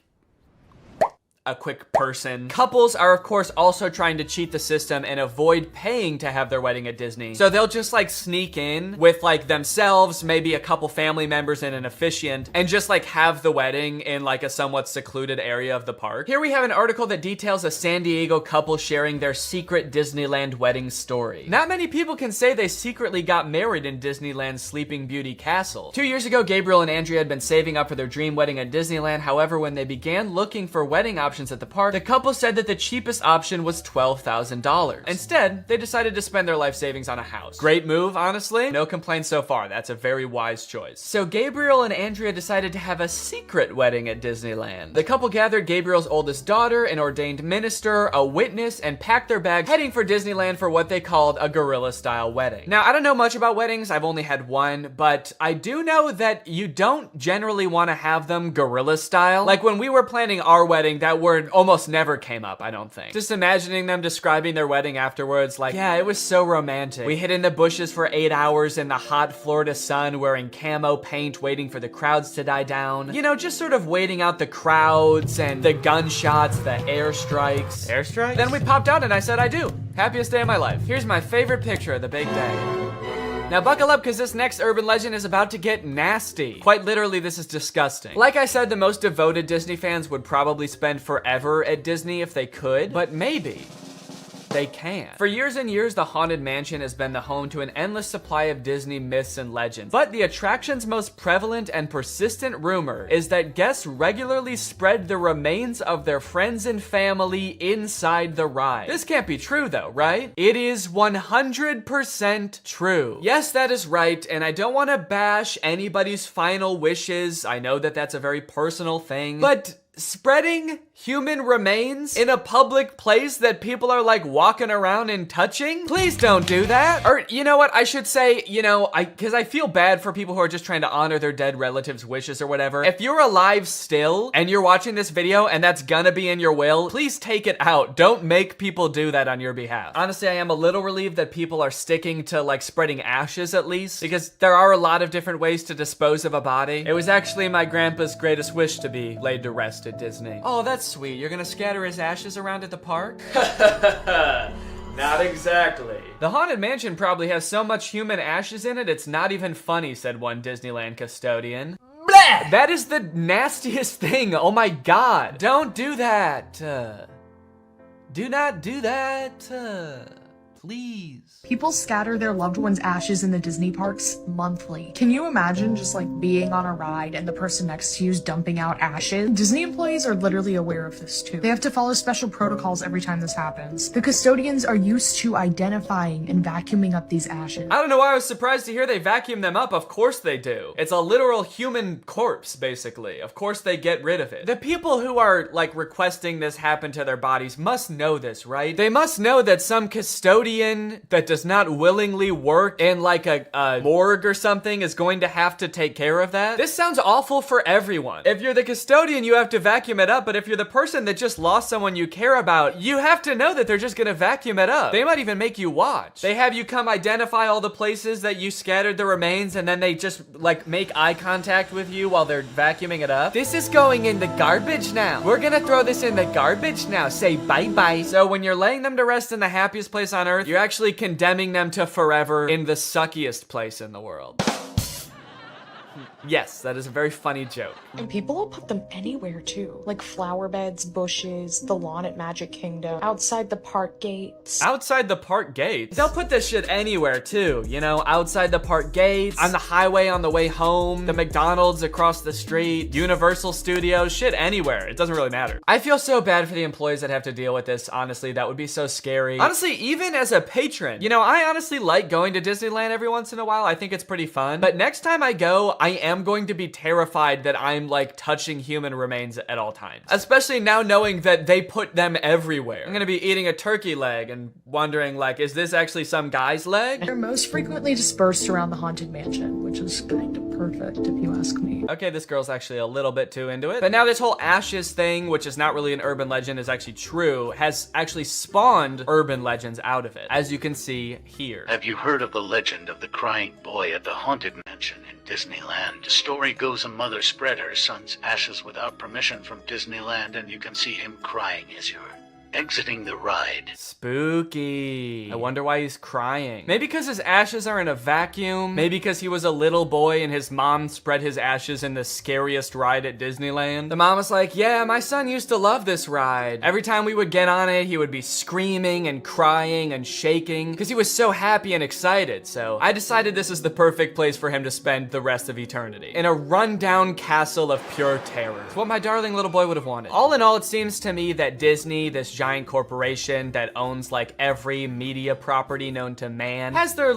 person, couples are of course also trying to cheat the system and avoid paying to have their wedding at Disney. So they'll just like sneak in with like themselves, maybe a couple family members and an officiant, and just like have the wedding in like a somewhat secluded area of the park. Here we have an article that details a San Diego couple sharing their secret Disneyland wedding story. Not many people can say they secretly got married in Disneyland's Sleeping Beauty Castle. 2 years ago, Gabriel and Andrea had been saving up for their dream wedding at Disneyland. However, when they began looking for wedding options at the park, the couple said that the cheapest option was $12,000. Instead, they decided to spend their life savings on a house. Great move, honestly. No complaints so far. That's a very wise choice. So Gabriel and Andrea decided to have a secret wedding at Disneyland. The couple gathered Gabriel's oldest daughter, an ordained minister, a witness, and packed their bags, heading for Disneyland for what they called a guerrilla-style wedding. Now, I don't know much about weddings. I've only had one, but I do know that you don't generally want to have them guerrilla-style. Like when we were planning our wedding, that word almost never came up, I don't think. Just imagining them describing their wedding afterwards, like, yeah, it was so romantic. We hid in the bushes for 8 hours in the hot Florida sun wearing camo paint, waiting for the crowds to die down. You know, just sort of waiting out the crowds and the gunshots, the airstrikes. Airstrikes? Then we popped out and I said I do. Happiest day of my life. Here's my favorite picture of the big day. Now buckle up, because this next urban legend is about to get nasty. Quite literally, this is disgusting. Like I said, the most devoted Disney fans would probably spend forever at Disney if they could, but maybe they can. For years and years, the Haunted Mansion has been the home to an endless supply of Disney myths and legends. But the attraction's most prevalent and persistent rumor is that guests regularly spread the remains of their friends and family inside the ride. This can't be true though, right? It is 100% true. Yes, that is right, and I don't want to bash anybody's final wishes. I know that that's a very personal thing, but spreading human remains in a public place that people are like walking around and touching? Please don't do that. Or you know what, I should say, you know, because I feel bad for people who are just trying to honor their dead relatives' wishes or whatever. If you're alive still and you're watching this video and that's gonna be in your will, please take it out. Don't make people do that on your behalf. Honestly, I am a little relieved that people are sticking to like spreading ashes at least, because there are a lot of different ways to dispose of a body. It was actually my grandpa's greatest wish to be laid to rest at Disney. Oh, that's sweet. You're gonna scatter his ashes around at the park? Not exactly. The Haunted Mansion probably has so much human ashes in it, it's not even funny, said one Disneyland custodian. Blah! That is the nastiest thing. Oh my god. Don't do that. Do not do that. Please. People scatter their loved ones' ashes in the Disney parks monthly. Can you imagine just like being on a ride and the person next to you is dumping out ashes? Disney employees are literally aware of this too. They have to follow special protocols every time this happens. The custodians are used to identifying and vacuuming up these ashes. I don't know why I was surprised to hear they vacuum them up. Of course they do. It's a literal human corpse, basically. Of course they get rid of it. The people who are like requesting this happen to their bodies must know this, right? They must know that some custodian that does not willingly work in like a morgue or something is going to have to take care of that. This sounds awful for everyone. If you're the custodian, you have to vacuum it up, but if you're the person that just lost someone you care about, you have to know that they're just gonna vacuum it up. They might even make you watch. They have you come identify all the places that you scattered the remains, and then they just like make eye contact with you while they're vacuuming it up. This is going in the garbage now. We're gonna throw this in the garbage now. Say bye-bye. So when you're laying them to rest in the happiest place on earth, you're actually condemning them to forever in the suckiest place in the world. Yes, that is a very funny joke. And people will put them anywhere too. Like flower beds, bushes, the lawn at Magic Kingdom, outside the park gates. Outside the park gates? They'll put this shit anywhere too, you know, outside the park gates, on the highway on the way home, the McDonald's across the street, Universal Studios, shit anywhere. It doesn't really matter. I feel so bad for the employees that have to deal with this, honestly. That would be so scary. Honestly, even as a patron, you know, I honestly like going to Disneyland every once in a while. I think it's pretty fun. But next time I go, I am going to be terrified that I'm like touching human remains at all times. Especially now knowing that they put them everywhere. I'm gonna be eating a turkey leg and wondering like, is this actually some guy's leg? They're most frequently dispersed around the Haunted Mansion, which is kind of perfect if you ask me. Okay, this girl's actually a little bit too into it. But now this whole ashes thing, which is not really an urban legend, is actually true, has actually spawned urban legends out of it, as you can see here. Have you heard of the legend of the crying boy at the Haunted Mansion in Disneyland? The story goes a mother spread her son's ashes without permission from Disneyland, and you can see him crying as you're exiting the ride. Spooky. I wonder why he's crying. Maybe because his ashes are in a vacuum. Maybe because he was a little boy and his mom spread his ashes in the scariest ride at Disneyland. The mom was like, yeah, my son used to love this ride. Every time we would get on it, he would be screaming and crying and shaking because he was so happy and excited. So I decided this is the perfect place for him to spend the rest of eternity. In a rundown castle of pure terror. It's what my darling little boy would have wanted. All in all, it seems to me that Disney, this giant corporation that owns like every media property known to man, has their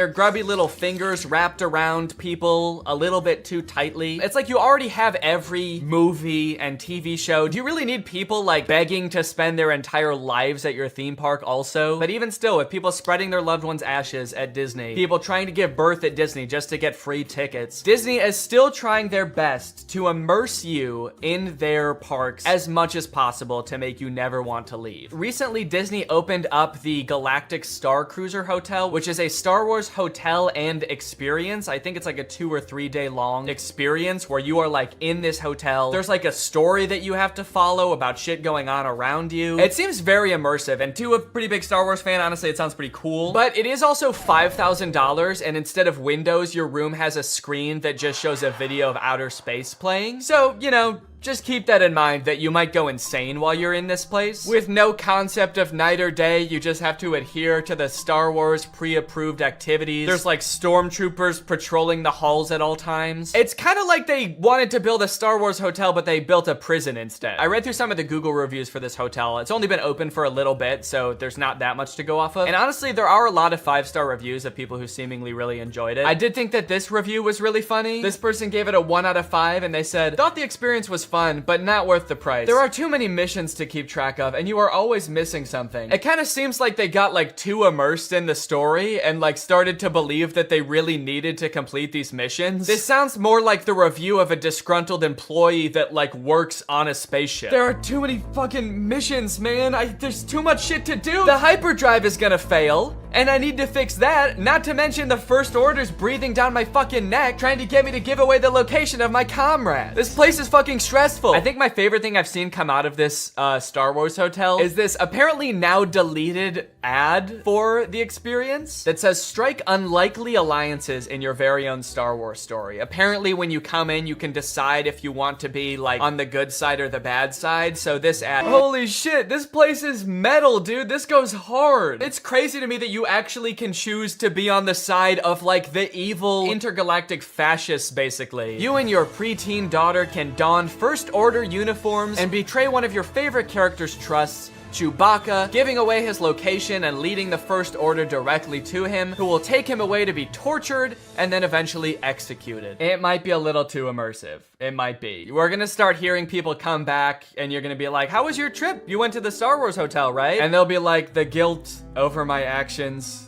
grubby little fingers wrapped around people a little bit too tightly. It's like you already have every movie and TV show. Do you really need people like begging to spend their entire lives at your theme park also? But even still, with people spreading their loved ones' ashes at Disney, people trying to give birth at Disney just to get free tickets, Disney is still trying their best to immerse you in their parks as much as possible to make you never want to leave. Recently, Disney opened up the Galactic Star Cruiser Hotel, which is a Star Wars hotel and experience. I think it's like a 2 or 3 day long experience where you are like in this hotel. There's like a story that you have to follow about shit going on around you. It seems very immersive, and to a pretty big Star Wars fan, honestly, it sounds pretty cool. But it is also $5,000, and instead of windows, your room has a screen that just shows a video of outer space playing. So, you know, just keep that in mind that you might go insane while you're in this place. With no concept of night or day, you just have to adhere to the Star Wars pre-approved activities. There's like stormtroopers patrolling the halls at all times. It's kind of like they wanted to build a Star Wars hotel, but they built a prison instead. I read through some of the Google reviews for this hotel. It's only been open for a little bit, so there's not that much to go off of. And honestly, there are a lot of 5-star reviews of people who seemingly really enjoyed it. I did think that this review was really funny. This person gave it a 1 out of 5, and they said, thought the experience was fun, but not worth the price. There are too many missions to keep track of, and you are always missing something. It kind of seems like they got like too immersed in the story and like started to believe that they really needed to complete these missions. This sounds more like the review of a disgruntled employee that like works on a spaceship. There are too many fucking missions, man. There's too much shit to do. The hyperdrive is gonna fail, And I need to fix that, not to mention the First Order's breathing down my fucking neck, trying to get me to give away the location of my comrade. This place is fucking stressful. I think my favorite thing I've seen come out of this Star Wars hotel is this apparently now deleted ad for the experience that says strike unlikely alliances in your very own Star Wars story. Apparently when you come in, you can decide if you want to be like on the good side or the bad side. So this ad, holy shit, this place is metal, dude. This goes hard. It's crazy to me that you actually can choose to be on the side of like the evil intergalactic fascists, basically. You and your preteen daughter can don First Order uniforms and betray one of your favorite character's trusts, Chewbacca, giving away his location and leading the First Order directly to him, who will take him away to be tortured and then eventually executed. It might be a little too immersive. It might be. We're gonna start hearing people come back and you're gonna be like, how was your trip? You went to the Star Wars hotel, right? And they'll be like, the guilt over my actions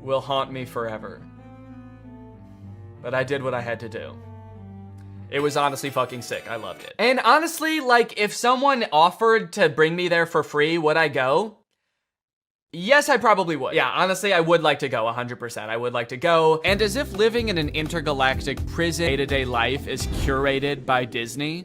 will haunt me forever. But I did what I had to do. It was honestly fucking sick. I loved it. And honestly, like, if someone offered to bring me there for free, would I go? Yes, I probably would. Yeah, honestly, I would like to go 100%. I would like to go. And as if living in an intergalactic prison day-to-day life is curated by Disney.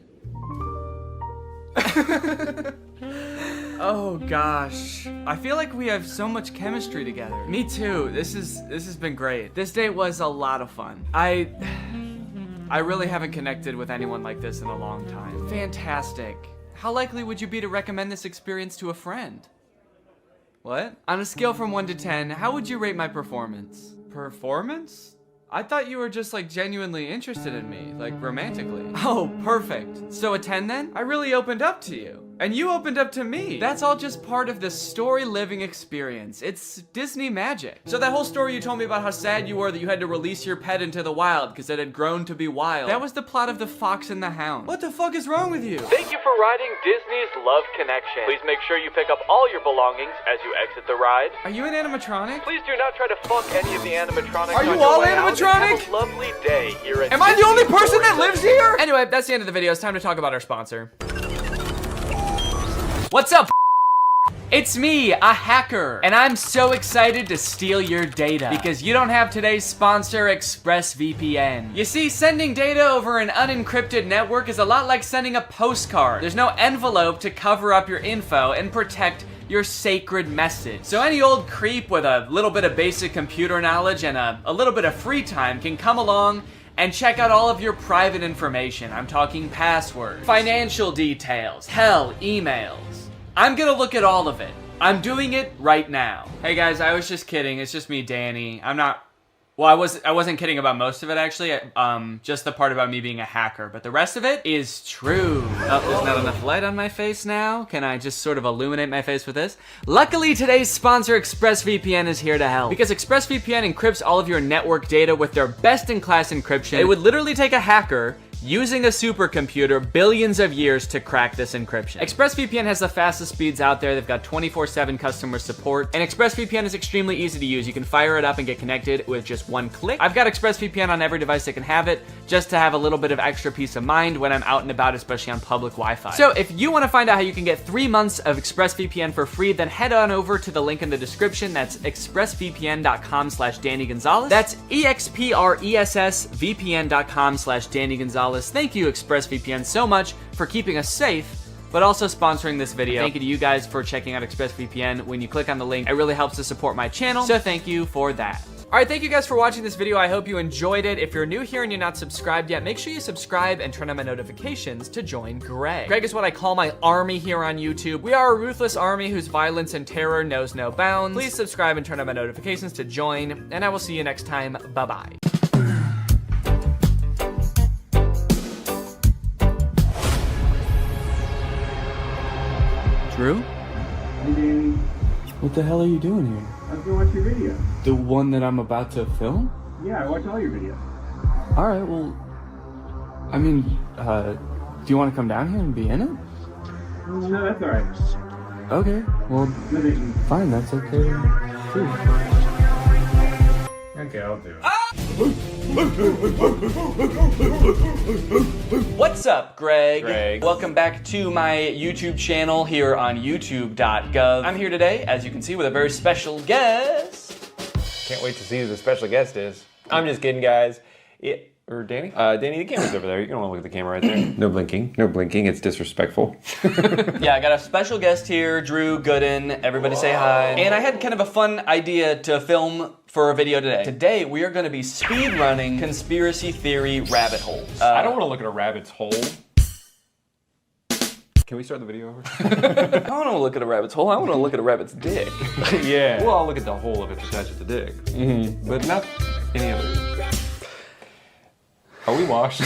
Oh gosh. I feel like we have so much chemistry together. Me too. This has been great. This date was a lot of fun. I really haven't connected with anyone like this in a long time. Fantastic. How likely would you be to recommend this experience to a friend? What? On a scale from 1 to 10, how would you rate my performance? Performance? I thought you were just like genuinely interested in me, like romantically. Oh, perfect. So a 10 then? I really opened up to you. And you opened up to me. That's all just part of the story living experience. It's Disney magic. So that whole story you told me about how sad you were that you had to release your pet into the wild because it had grown to be wild. That was the plot of The Fox and the Hound. What the fuck is wrong with you? Thank you for riding Disney's Love Connection. Please make sure you pick up all your belongings as you exit the ride. Are you an animatronic? Please do not try to fuck any of the animatronics. Are you all animatronic? Have a lovely day here at Am I the only person that lives here? Anyway, that's the end of the video. It's time to talk about our sponsor. What's up? It's me, a hacker, and I'm so excited to steal your data because you don't have today's sponsor, ExpressVPN. You see, sending data over an unencrypted network is a lot like sending a postcard. There's no envelope to cover up your info and protect your sacred message. So any old creep with a little bit of basic computer knowledge and a little bit of free time can come along and check out all of your private information. I'm talking passwords, financial details, hell, emails. I'm gonna look at all of it. I'm doing it right now. Hey guys, I was just kidding. It's just me, Danny. I wasn't kidding about most of it actually. Just the part about me being a hacker, but the rest of it is true. Oh, there's not enough light on my face now. Can I just sort of illuminate my face with this? Luckily, today's sponsor, ExpressVPN, is here to help. Because ExpressVPN encrypts all of your network data with their best-in-class encryption. It would literally take a hacker using a supercomputer billions of years to crack this encryption. ExpressVPN has the fastest speeds out there. They've got 24/7 customer support, and ExpressVPN is extremely easy to use. You can fire it up and get connected with just one click. I've got ExpressVPN on every device that can have it, just to have a little bit of extra peace of mind when I'm out and about, especially on public Wi-Fi. So if you want to find out how you can get 3 months of ExpressVPN for free, then head on over to the link in the description. That's expressvpn.com/Danny Gonzalez. That's expressvpn.com/Danny Gonzalez. Thank you, ExpressVPN, so much for keeping us safe, but also sponsoring this video. Thank you to you guys for checking out ExpressVPN. When you click on the link, it really helps to support my channel, so thank you for that. All right, thank you guys for watching this video. I hope you enjoyed it. If you're new here and you're not subscribed yet, make sure you subscribe and turn on my notifications to join Greg. Greg is what I call my army here on YouTube. We are a ruthless army whose violence and terror knows no bounds. Please subscribe and turn on my notifications to join, and I will see you next time. Bye-bye. Drew? Hey, Danny. What the hell are you doing here? I was gonna watch your video. The one that I'm about to film? Yeah, I watch all your videos. Alright, well, I mean, do you want to come down here and be in it? No, that's alright. Okay, well, fine, that's okay too. Okay, I'll do it. What's up, Greg? Welcome back to my YouTube channel here on youtube.gov. I'm here today, as you can see, with a very special guest. Can't wait to see who the special guest is. I'm just kidding, guys. Or Danny? Danny, the camera's over there. You don't want to look at the camera right there. No blinking. No blinking. It's disrespectful. Yeah, I got a special guest here, Drew Gooden. Everybody say hi. And I had kind of a fun idea to film for a video today. Today, we are going to be speed running conspiracy theory rabbit holes. I don't want to look at a rabbit's hole. Can we start the video over? I don't want to look at a rabbit's hole. I want to look at a rabbit's dick. Yeah. Well, I'll look at the hole if it's attached to the dick. Mm-hmm. But not any other. Are we washed?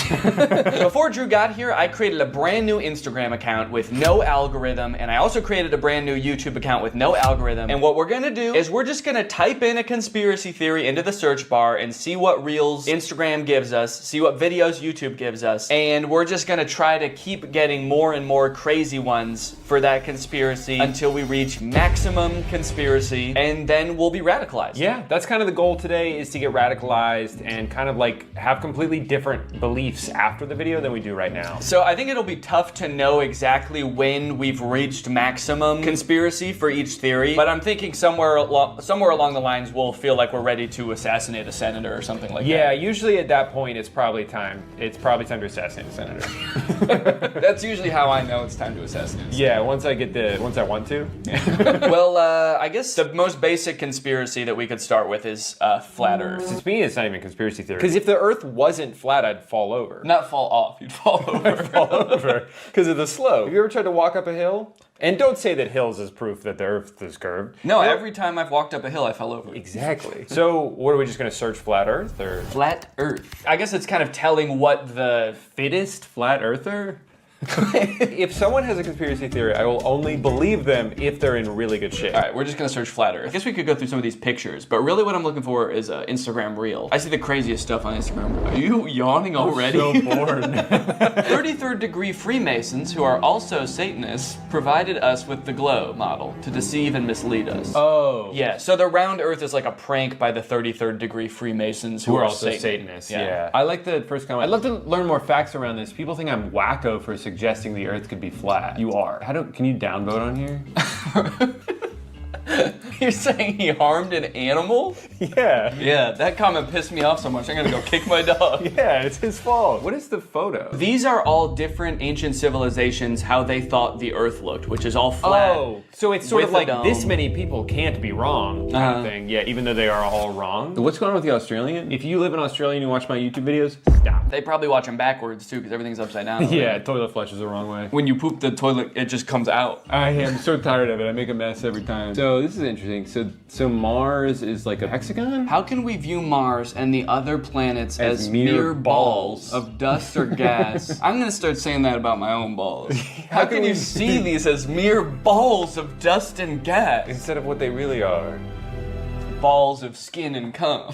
Before Drew got here, I created a brand new Instagram account with no algorithm, and I also created a brand new YouTube account with no algorithm. And what we're gonna do is we're just gonna type in a conspiracy theory into the search bar and see what reels Instagram gives us, see what videos YouTube gives us, and we're just gonna try to keep getting more and more crazy ones for that conspiracy until we reach maximum conspiracy, and then we'll be radicalized. Yeah, that's kind of the goal today, is to get radicalized and kind of like have completely different beliefs after the video than we do right now. So I think it'll be tough to know exactly when we've reached maximum conspiracy for each theory, but I'm thinking somewhere along the lines we'll feel like we're ready to assassinate a senator or something like that. Yeah, usually at that point it's probably time to assassinate a senator. That's usually how I know it's time to assassinate a senator. Yeah, once I want to. Well, I guess the most basic conspiracy that we could start with is flat Earth. To me, it's not even a conspiracy theory. Because if the Earth wasn't flat, I'd fall over. Not fall off, you'd fall over. I'd fall over because of the slope. Have you ever tried to walk up a hill? And don't say that hills is proof that the Earth is curved. No, every time I've walked up a hill, I fell over. Exactly. So, what are we just going to search flat Earth or flat Earth? I guess it's kind of telling what the fittest flat earther. If someone has a conspiracy theory, I will only believe them if they're in really good shape. All right, we're just gonna search flat Earth. I guess we could go through some of these pictures, but really what I'm looking for is an Instagram reel. I see the craziest stuff on Instagram. Are you yawning already? I'm so bored. 33rd degree Freemasons, who are also Satanists, provided us with the glow model to deceive and mislead us. Oh. Yeah, so the round Earth is like a prank by the 33rd degree Freemasons who are also Satanists. Yeah. I like the first comment. I'd love to learn more facts around this. People think I'm wacko for suggesting the Earth could be flat. You are. Can you downvote on here? You're saying he harmed an animal? Yeah. Yeah, that comment pissed me off so much, I'm gonna go kick my dog. Yeah, it's his fault. What is the photo? These are all different ancient civilizations, how they thought the Earth looked, which is all flat. Oh, so it's sort of like this many people can't be wrong kind of thing. Yeah, even though they are all wrong. What's going on with the Australian? If you live in Australia and you watch my YouTube videos, stop. They probably watch them backwards too, because everything's upside down. Yeah, toilet flushes the wrong way. When you poop the toilet, it just comes out. I am so tired of it. I make a mess every time. So this is interesting. So Mars is like a hexagon? How can we view Mars and the other planets as mere balls of dust or gas? I'm gonna start saying that about my own balls. How can you see these as mere balls of dust and gas? Instead of what they really are. Balls of skin and cum.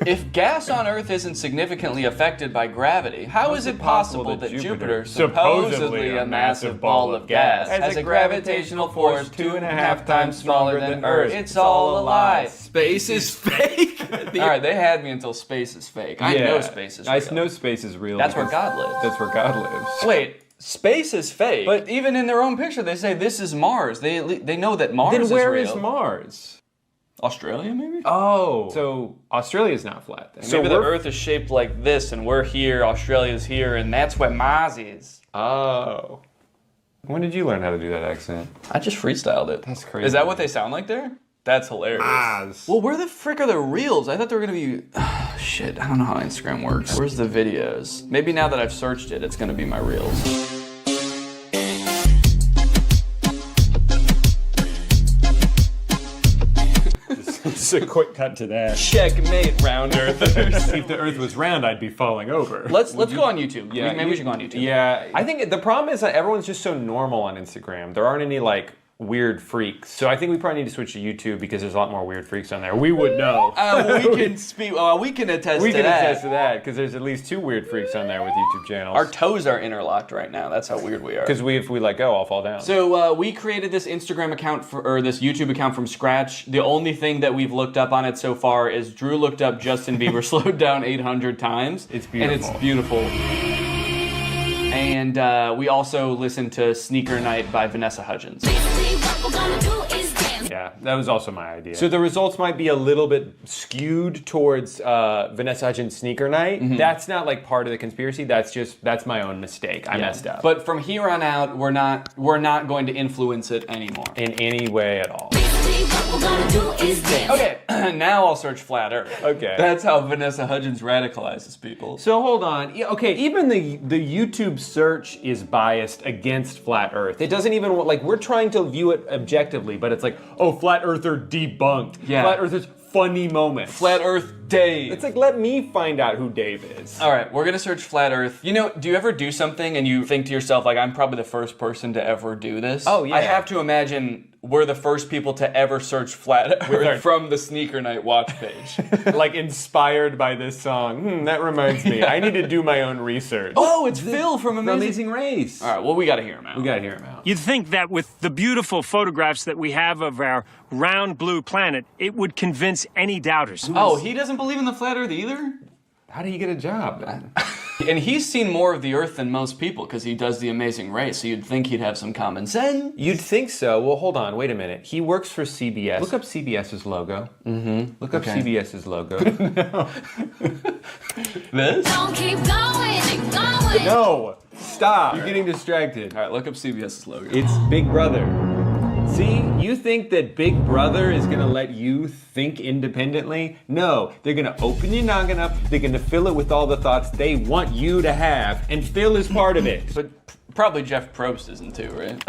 If gas on Earth isn't significantly affected by gravity, how is it possible that Jupiter, supposedly a massive ball of gas, has a gravitational force 2.5 times smaller than Earth? It's all a lie. Space is fake. Alright, they had me until space is fake. I know space is real. I know space is real. That's where God lives. That's where God lives. Wait. Space is fake, but even in their own picture, they say this is Mars. They know that Mars is real. Then where is Mars? Australia, maybe? Oh. So Australia's not flat then. So maybe the Earth is shaped like this, and we're here, Australia's here, and that's where Mars is. Oh. When did you learn how to do that accent? I just freestyled it. That's crazy. Is that what they sound like there? That's hilarious. Oz. Well, where the frick are the reels? I thought they were gonna be... shit, I don't know how Instagram works. Where's the videos? Maybe now that I've searched it, it's gonna be my reels. Just a quick cut to that. Checkmate, round earthers. If the Earth was round, I'd be falling over. Let's go on YouTube. Yeah, maybe we should go on YouTube. Yeah, I think the problem is that everyone's just so normal on Instagram. There aren't any like weird freaks. So I think we probably need to switch to YouTube because there's a lot more weird freaks on there. We would know. We can speak. We can attest to that. We can attest to that because there's at least 2 weird freaks on there with YouTube channels. Our toes are interlocked right now. That's how weird we are. Because if we let go, I'll fall down. So we created this Instagram account or this YouTube account from scratch. The only thing that we've looked up on it so far is Drew looked up Justin Bieber slowed down 800 times. It's beautiful. And it's beautiful. And we also listened to Sneaker Night by Vanessa Hudgens. Yeah, that was also my idea. So the results might be a little bit skewed towards Vanessa Hudgens' Sneaker Night. That's not like part of the conspiracy. That's my own mistake. I messed up. But from here on out, we're not going to influence it anymore in any way at all. Okay, now I'll search flat Earth. Okay. That's how Vanessa Hudgens radicalizes people. So hold on. Yeah, okay, even the YouTube search is biased against flat Earth. It doesn't even, like, we're trying to view it objectively, but it's like, oh, flat Earther debunked. Yeah. Flat Earthers funny moments. Flat Earth Dave. It's like, let me find out who Dave is. All right, we're gonna search flat Earth. You know, do you ever do something and you think to yourself, like, I'm probably the first person to ever do this? Oh, yeah. I have to imagine we're the first people to ever search flat Earth from the Sneaker Night watch page. Like, inspired by this song. That reminds me. I need to do my own research. Oh, it's Phil from Amazing Race. All right, well, we gotta hear him out. We gotta hear him out. You'd think that with the beautiful photographs that we have of our round blue planet, it would convince any doubters. Oh, he doesn't believe in the flat Earth either? How did he get a job? And he's seen more of the Earth than most people because he does the Amazing Race, so you'd think he'd have some common sense. You'd think so. Well, hold on. Wait a minute. He works for CBS. Look up CBS's logo. Look up CBS's logo. No. This? Don't keep going and going. No. Stop. You're getting distracted. All right, look up CBS's logo. It's Big Brother. See, you think that Big Brother is gonna let you think independently? No, they're gonna open your noggin up, they're gonna fill it with all the thoughts they want you to have, and Phil is part of it. But probably Jeff Probst isn't too, right?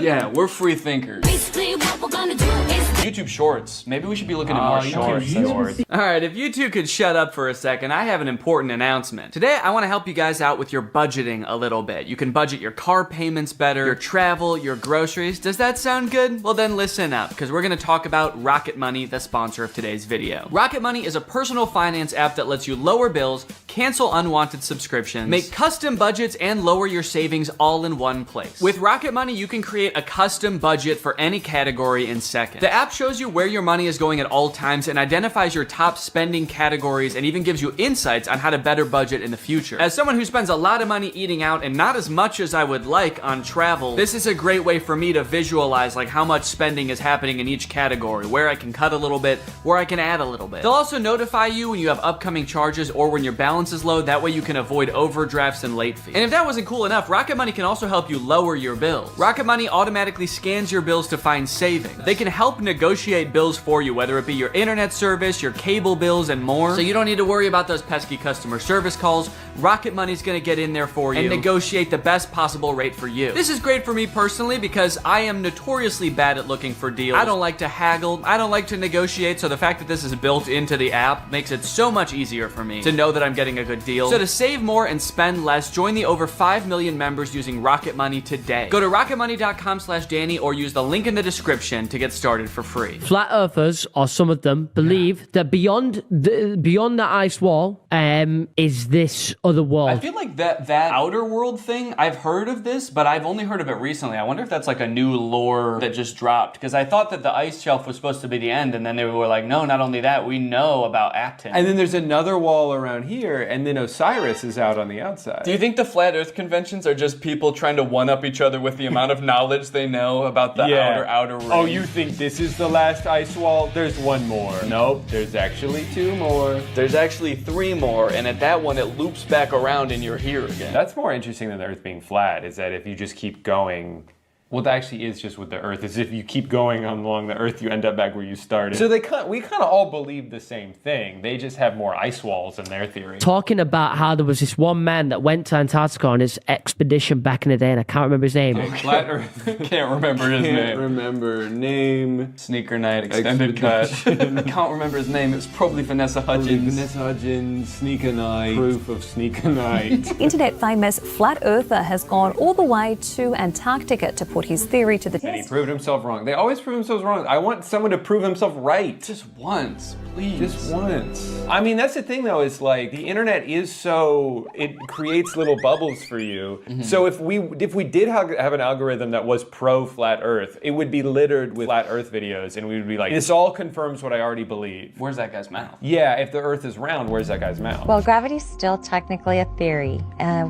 Yeah, we're free thinkers. Basically, what we're gonna do is YouTube Shorts. Maybe we should be looking at more shorts. All right, if you two could shut up for a second, I have an important announcement. Today, I want to help you guys out with your budgeting a little bit. You can budget your car payments better, your travel, your groceries. Does that sound good? Well, then listen up, because we're going to talk about Rocket Money, the sponsor of today's video. Rocket Money is a personal finance app that lets you lower bills, cancel unwanted subscriptions, make custom budgets, and lower your savings all in one place. With Rocket Money, you can create a custom budget for any category in seconds. The app shows you where your money is going at all times and identifies your top spending categories and even gives you insights on how to better budget in the future. As someone who spends a lot of money eating out and not as much as I would like on travel, this is a great way for me to visualize like how much spending is happening in each category, where I can cut a little bit, where I can add a little bit. They'll also notify you when you have upcoming charges or when your balance is low. That way you can avoid overdrafts and late fees. And if that wasn't cool enough, Rocket Money can also help you lower your bills. Rocket Money automatically scans your bills to find savings. They can help negotiate bills for you, whether it be your internet service, your cable bills, and more. So you don't need to worry about those pesky customer service calls. Rocket Money's gonna get in there for you and negotiate the best possible rate for you. This is great for me personally because I am notoriously bad at looking for deals. I don't like to haggle. I don't like to negotiate, so the fact that this is built into the app makes it so much easier for me to know that I'm getting a good deal. So to save more and spend less, join the over 5 million members using Rocket Money today. Go to rocketmoney.com/Danny or use the link in the description to get started for free. Flat Earthers, or some of them, believe that beyond the ice wall is this other world. I feel like that outer world thing, I've heard of this, but I've only heard of it recently. I wonder if that's like a new lore that just dropped, because I thought that the ice shelf was supposed to be the end, and then they were like, no, not only that, we know about Acton. And then there's another wall around here, and then Osiris is out on the outside. Do you think the Flat Earth conventions are just people trying to one-up each other with the amount of knowledge they know about the outer ring? Oh, you think this is the last ice wall? There's one more. Nope, there's actually 2 more. There's actually 3 more, and at that one, it loops back around and you're here again. That's more interesting than the Earth being flat, is that if you just keep going, well, that actually is just with the Earth, is if you keep going along the Earth, you end up back where you started. So we kind of all believe the same thing. They just have more ice walls in their theory. Talking about how there was this one man that went to Antarctica on his expedition back in the day, and I can't remember his name. Flat Earth. Can't remember his name. Can't remember name. Sneaker Night extended cut. I can't remember his name. It's probably Vanessa Hudgens. Vanessa Hudgens, Sneaker Night. Proof of Sneaker Night. Internet famous Flat Earther has gone all the way to Antarctica to put his theory to the And he test. proved himself wrong. They always prove themselves wrong. I want someone to prove himself right. Just once, please. Just once. I mean, that's the thing though, is like the internet is so, it creates little bubbles for you. So if we did have an algorithm that was pro flat earth, it would be littered with flat earth videos and we would be like, this all confirms what I already believe. Where's that guy's mouth? Yeah, if the earth is round, where's that guy's mouth? Well, gravity's still technically a theory.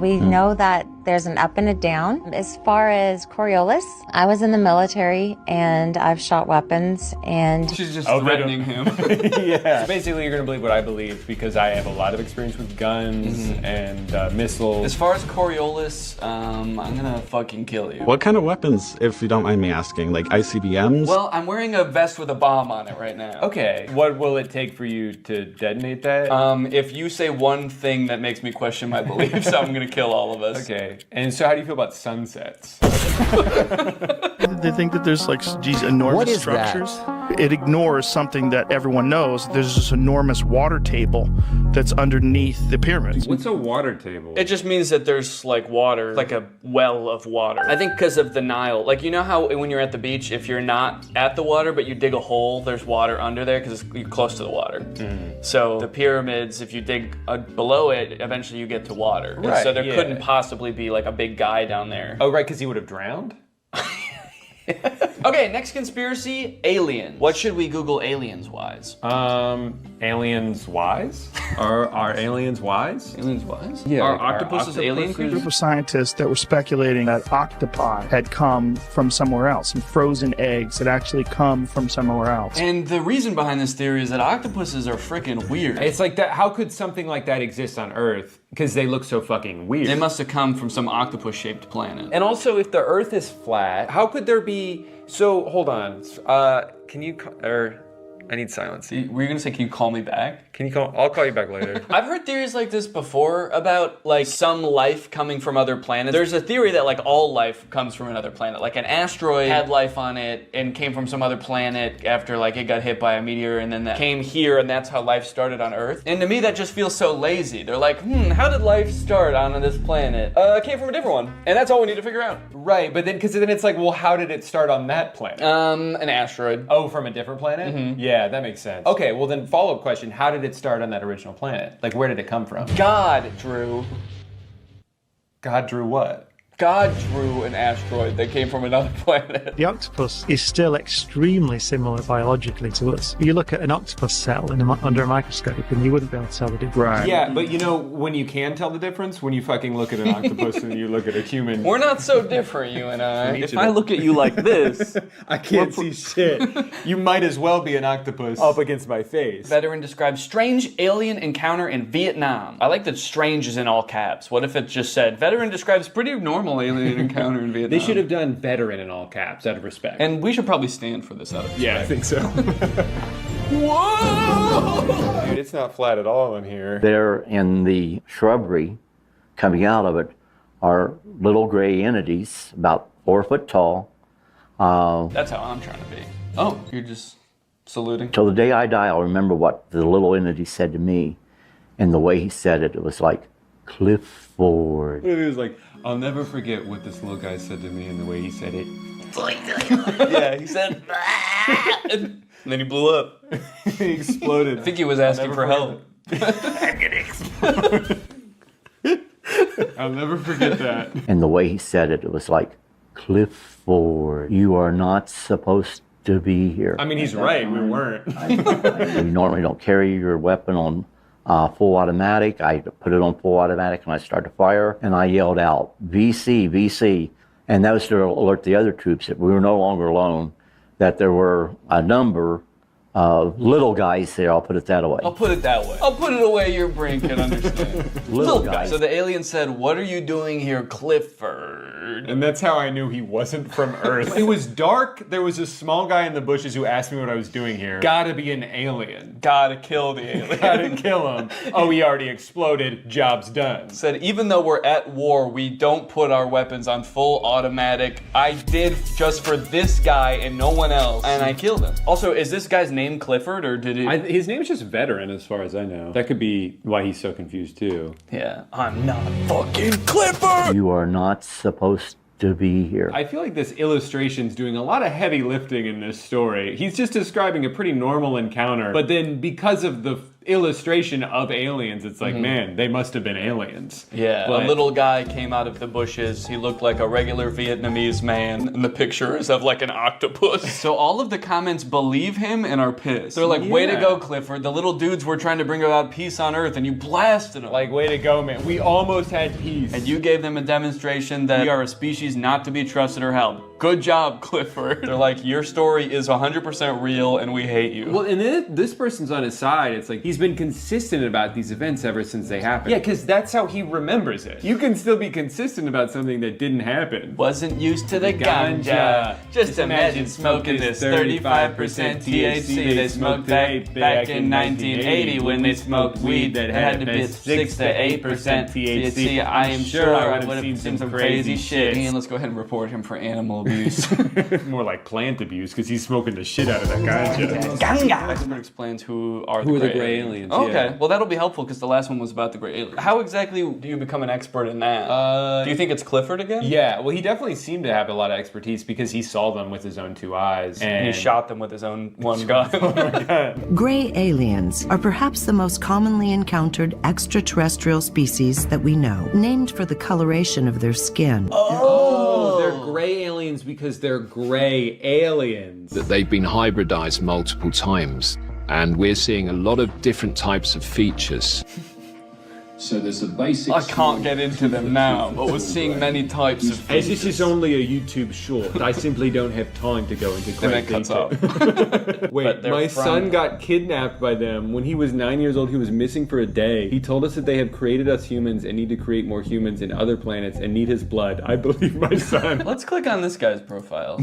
We know that there's an up and a down. As far as Coriolis, I was in the military and I've shot weapons and... She's just threatening him. Yeah. So basically, you're going to believe what I believe because I have a lot of experience with guns and missiles. As far as Coriolis, I'm gonna fucking kill you. What kind of weapons, if you don't mind me asking? Like ICBMs? Well, I'm wearing a vest with a bomb on it right now. Okay. What will it take for you to detonate that? If you say one thing that makes me question my beliefs, I'm gonna kill all of us. Okay. And so how do you feel about sunsets? They think that there's like these enormous structures. It ignores something that everyone knows. There's this enormous water table that's underneath the pyramids. What's a water table? It just means that there's like water, like a well of water. I think because of the Nile. Like, you know how when you're at the beach, if you're not at the water, but you dig a hole, there's water under there because you're close to the water. So the pyramids, if you dig below it, eventually you get to water. And Right, so there yeah. couldn't possibly be like a big guy down there. Oh, right, because he would have drowned? Okay, next conspiracy, alien. What should we Google aliens wise? Aliens wise? Are aliens wise? Aliens wise? Yeah. Are like, octopuses alien A group creatures? of scientists that were speculating that octopi had come from somewhere else, and frozen eggs had actually come from somewhere else. And the reason behind this theory is that octopuses are freaking weird. It's like that. How could something like that exist on Earth? Because they look so fucking weird. They must have come from some octopus-shaped planet. And also, if the Earth is flat, how could there be? So hold on. Can you? I need silence. Were you gonna say, can you call me back? Can you call? I'll call you back later. I've heard theories like this before about like some life coming from other planets. There's a theory that like all life comes from another planet. Like an asteroid had life on it and came from some other planet after like it got hit by a meteor, and then that came here and that's how life started on Earth. And to me that just feels so lazy. They're like, how did life start on this planet? It came from a different one. And that's all we need to figure out. Right, but then because then it's like, well, how did it start on that planet? An asteroid. Oh, from a different planet? Yeah, that makes sense. Okay, well then follow-up question, how did it start on that original planet? Like, where did it come from? God drew what? God drew an asteroid that came from another planet. The octopus is still extremely similar biologically to us. You look at an octopus cell under a microscope and you wouldn't be able to tell the difference. Right. Yeah, but you know, when you can tell the difference, when you fucking look at an octopus and you look at a human. We're not so different, you and I. If I look at you like this, I can't see shit. You might as well be an octopus up against my face. Veteran describes strange alien encounter in Vietnam. I like that strange is in all caps. What if it just said, veteran describes pretty normal alien encounter in Vietnam? They should have done veteran in all caps, out of respect. And we should probably stand for this out of respect. Yeah, I think so. Whoa! Dude, it's not flat at all in here. There in the shrubbery, coming out of it, are little gray entities, about 4 foot tall. That's how I'm trying to be. Oh, you're just saluting? Till the day I die, I'll remember what the little entity said to me. And the way he said it, it was like, Clifford. He was like, I'll never forget what this little guy said to me and the way he said it. Yeah, he said, and then he blew up. He exploded. I think he was asking for help. I'm gonna explode. I'll never forget that. And the way he said it, it was like, Clifford, you are not supposed to be here. I mean, he's right, we weren't. You normally don't carry your weapon on full automatic. I put it on full automatic and I started to fire, and I yelled out, VC, VC. And that was to alert the other troops that we were no longer alone, that there were a number of little guys there, I'll put it that way. I'll put it that way. I'll put it away your brain can understand. Little guys. So the alien said, what are you doing here, Clifford? And that's how I knew he wasn't from Earth. It was dark. There was a small guy in the bushes who asked me what I was doing here. Gotta be an alien. Gotta kill the alien. Gotta kill him. Oh, he already exploded. Job's done. Said, even though we're at war, we don't put our weapons on full automatic. I did just for this guy and no one else. And I killed him. Also, is this guy's name Clifford, or did he... His name's just Veteran, as far as I know. That could be why he's so confused, too. Yeah. I'm not fucking Clifford! You are not supposed to be here. I feel like this illustration's doing a lot of heavy lifting in this story. He's just describing a pretty normal encounter, but then because of the illustration of aliens, it's like, man, they must have been aliens. Yeah, But- a little guy came out of the bushes. He looked like a regular Vietnamese man, and the picture is of like an octopus. So all of the comments believe him and are pissed. They're like, way to Yeah. go, Clifford. The little dudes were trying to bring about peace on Earth, and you blasted them. Like, way to go, man. We almost had peace. And you gave them a demonstration that we are a species not to be trusted or held. Good job, Clifford. They're like, your story is 100% real, and we hate you. Well, and then this person's on his side. It's like he's been consistent about these events ever since they happened. Yeah, because that's how he remembers it. You can still be consistent about something that didn't happen. Wasn't used to the ganja. Just imagine smoking this 35% THC they smoked back in 1980 when they smoked weed that had to be 6 to 8% THC. I am sure I would have seen some crazy shit. And let's go ahead and report him for animal abuse. More like plant abuse, because he's smoking the shit out of that ganja. Ganja! Someone explains who are the gray aliens. Okay, yeah. well that'll be helpful because the last one was about the gray aliens. How exactly do you become an expert in that? Do you think it's Clifford again? Yeah, well, he definitely seemed to have a lot of expertise because he saw them with his own 2 eyes. And he shot them with his own one gun. Gray aliens are perhaps the most commonly encountered extraterrestrial species that we know, named for the coloration of their skin. Oh, they're gray aliens because they're gray aliens. That they've been hybridized multiple times, and we're seeing a lot of different types of features. So there's a basic... I can't get into them now, but we're seeing many types of As this is only a YouTube short, I simply don't have time to go into great detail. Wait, my son got kidnapped by them when he was 9 years old. He was missing for a day. He told us that they have created us humans and need to create more humans in other planets and need his blood. I believe my son. Let's click on this guy's profile.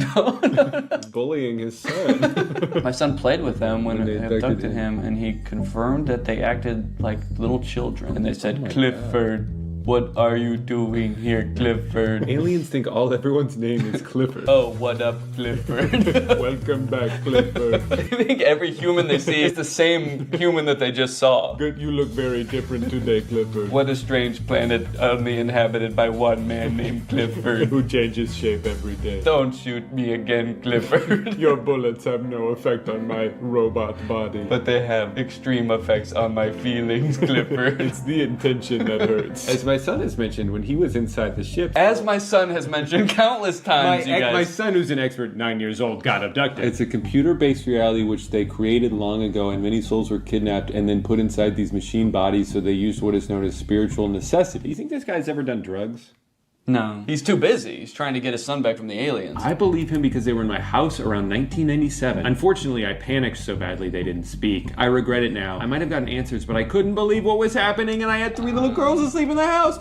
Bullying his son. My son played with them when they abducted him, and he confirmed that they acted like little children. And they said, Clifford, what are you doing here, Clifford? Aliens think everyone's name is Clifford. Oh, what up, Clifford? Welcome back, Clifford. I think every human they see is the same human that they just saw. Good, you look very different today, Clifford. What a strange planet only inhabited by one man named Clifford. Who changes shape every day. Don't shoot me again, Clifford. Your bullets have no effect on my robot body. But they have extreme effects on my feelings, Clifford. It's the intention that hurts. As my son has mentioned, when he was inside the ship... As my son has mentioned countless times, you guys. My son, who's an expert, 9 years old, got abducted. It's a computer-based reality which they created long ago, and many souls were kidnapped and then put inside these machine bodies, so they used what is known as spiritual necessity. Do you think this guy's ever done drugs? No. He's too busy. He's trying to get his son back from the aliens. I believe him because they were in my house around 1997. Unfortunately, I panicked so badly they didn't speak. I regret it now. I might have gotten answers, but I couldn't believe what was happening, and I had 3 little girls asleep in the house.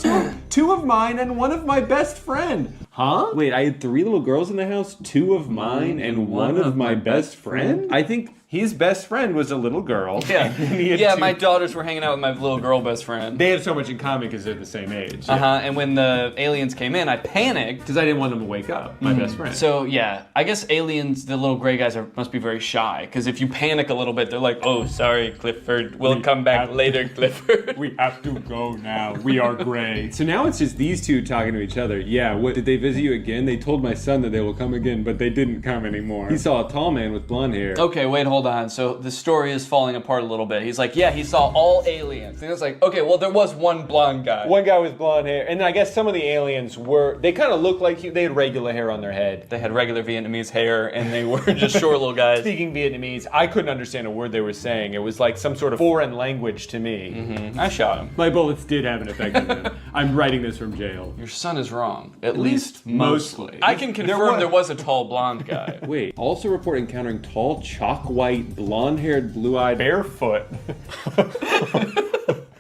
Two of mine and one of my best friend. Huh? Wait, I had 3 little girls in the house, 2 of mine and one of my best friend? I think his best friend was a little girl. Yeah, my daughters were hanging out with my little girl best friend. They have so much in common because they're the same age. And when the aliens came in, I panicked. Because I didn't want them to wake up, my best friend. So, yeah, I guess aliens, the little gray guys, must be very shy. Because if you panic a little bit, they're like, oh, sorry, Clifford. We'll come back later, Clifford. We have to go now. We are gray. So now it's just these two talking to each other. Yeah, what, did they visit you again? They told my son that they will come again, but they didn't come anymore. He saw a tall man with blonde hair. Okay, wait, hold on. So the story is falling apart a little bit. He's like, yeah, he saw all aliens. And it's like, okay, well, there was one blonde guy. One guy with blonde hair. And I guess some of the aliens they kind of looked like they had regular hair on their head. They had regular Vietnamese hair, and they were just short little guys. Speaking Vietnamese, I couldn't understand a word they were saying. It was like some sort of foreign language to me. I shot him. My bullets did have an effect on them. I'm writing this from jail. Your son is wrong. At least mostly. I can confirm there was a tall blonde guy. Wait, also report encountering tall, chalk white, blonde-haired, blue-eyed, barefoot.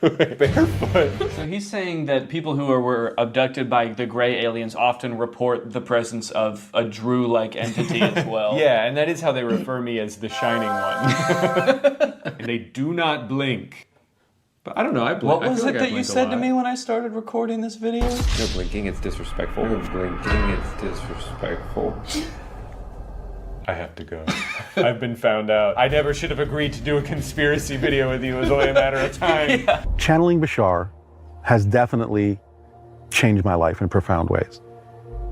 Barefoot. So he's saying that people who were abducted by the gray aliens often report the presence of a Drew-like entity as well. Yeah, and that is how they refer me as the Shining One. And they do not blink. But I don't know, I blink. What was it that you said to me when I started recording this video? No blinking, it's disrespectful. No blinking, it's disrespectful. I have to go. I've been found out. I never should have agreed to do a conspiracy video with you. It was only a matter of time. Yeah. Channeling Bashar has definitely changed my life in profound ways.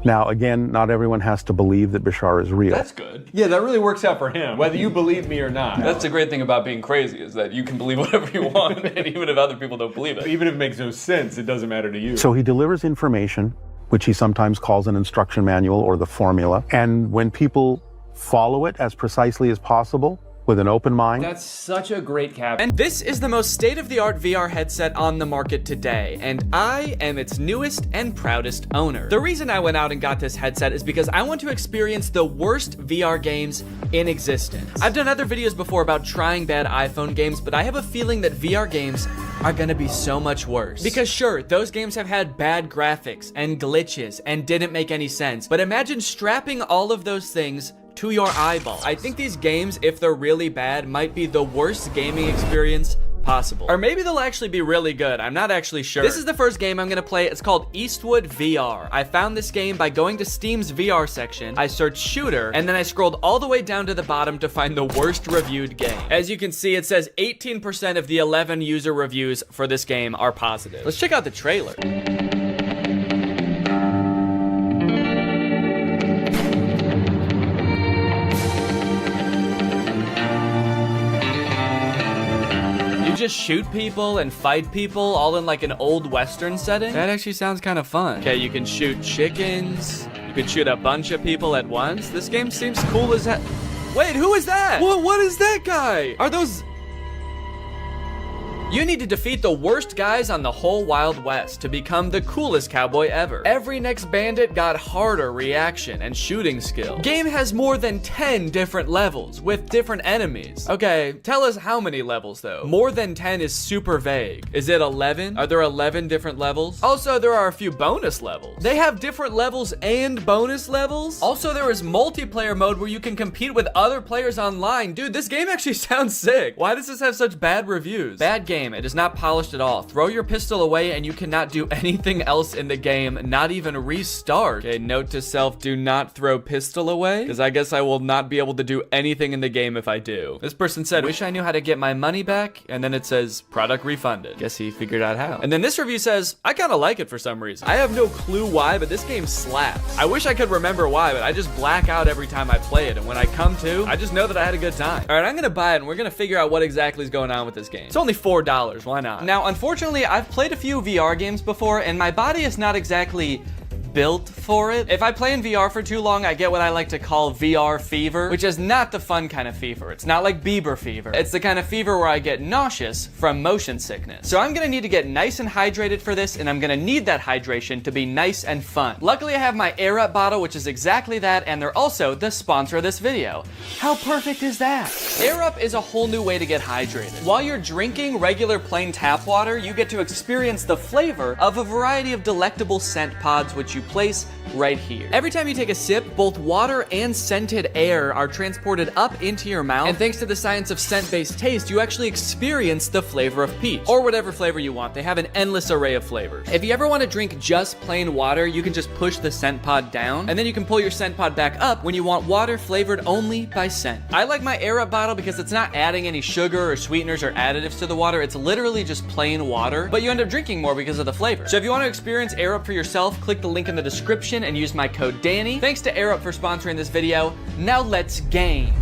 Now, again, not everyone has to believe that Bashar is real. That's good. Yeah, that really works out for him, whether you believe me or not. That's the great thing about being crazy, is that you can believe whatever you want, and even if other people don't believe it. Even if it makes no sense, it doesn't matter to you. So he delivers information, which he sometimes calls an instruction manual or the formula. And when people follow it as precisely as possible, with an open mind. That's such a great cap. And this is the most state-of-the-art VR headset on the market today, and I am its newest and proudest owner. The reason I went out and got this headset is because I want to experience the worst VR games in existence. I've done other videos before about trying bad iPhone games, but I have a feeling that VR games are gonna be so much worse. Because sure, those games have had bad graphics and glitches and didn't make any sense, but imagine strapping all of those things to your eyeballs. I think these games, if they're really bad, might be the worst gaming experience possible. Or maybe they'll actually be really good. I'm not actually sure. This is the first game I'm gonna play. It's called Eastwood VR. I found this game by going to Steam's VR section. I searched shooter, and then I scrolled all the way down to the bottom to find the worst reviewed game. As you can see, it says 18% of the 11 user reviews for this game are positive. Let's check out the trailer. Just shoot people and fight people all in like an old Western setting? That actually sounds kind of fun. Okay, you can shoot chickens. You can shoot a bunch of people at once. This game seems cool as heck. Wait, who is that? What is that guy? Are those... You need to defeat the worst guys on the whole Wild West to become the coolest cowboy ever. Every next bandit got harder reaction and shooting skill. Game has more than 10 different levels with different enemies. Okay, tell us how many levels though. More than 10 is super vague. Is it 11? Are there 11 different levels? Also, there are a few bonus levels. They have different levels and bonus levels. Also, there is multiplayer mode where you can compete with other players online. Dude, this game actually sounds sick. Why does this have such bad reviews? Bad game. It is not polished at all. Throw your pistol away and you cannot do anything else in the game, not even restart. Okay, note to self, do not throw pistol away, because I guess I will not be able to do anything in the game if I do. This person said, wish I knew how to get my money back, and then it says, product refunded. Guess he figured out how. And then this review says, I kind of like it for some reason. I have no clue why, but this game slaps. I wish I could remember why, but I just black out every time I play it, and when I come to, I just know that I had a good time. All right, I'm gonna buy it, and we're gonna figure out what exactly is going on with this game. It's only $4. Why not? Now, unfortunately, I've played a few VR games before, and my body is not exactly built for it. If I play in VR for too long, I get what I like to call VR fever, which is not the fun kind of fever. It's not like Bieber fever. It's the kind of fever where I get nauseous from motion sickness. So I'm gonna need to get nice and hydrated for this, and I'm gonna need that hydration to be nice and fun. Luckily, I have my Air Up bottle, which is exactly that, and they're also the sponsor of this video. How perfect is that? Air Up is a whole new way to get hydrated. While you're drinking regular plain tap water, you get to experience the flavor of a variety of delectable scent pods, which you place right here. Every time you take a sip, both water and scented air are transported up into your mouth, and thanks to the science of scent-based taste, you actually experience the flavor of peach, or whatever flavor you want. They have an endless array of flavors. If you ever want to drink just plain water, you can just push the scent pod down, and then you can pull your scent pod back up when you want water flavored only by scent. I like my Air Up bottle because it's not adding any sugar or sweeteners or additives to the water. It's literally just plain water, but you end up drinking more because of the flavor. So if you want to experience Air Up for yourself, click the link in the description and use my code Danny. Thanks to Air Up for sponsoring this video. Now let's game.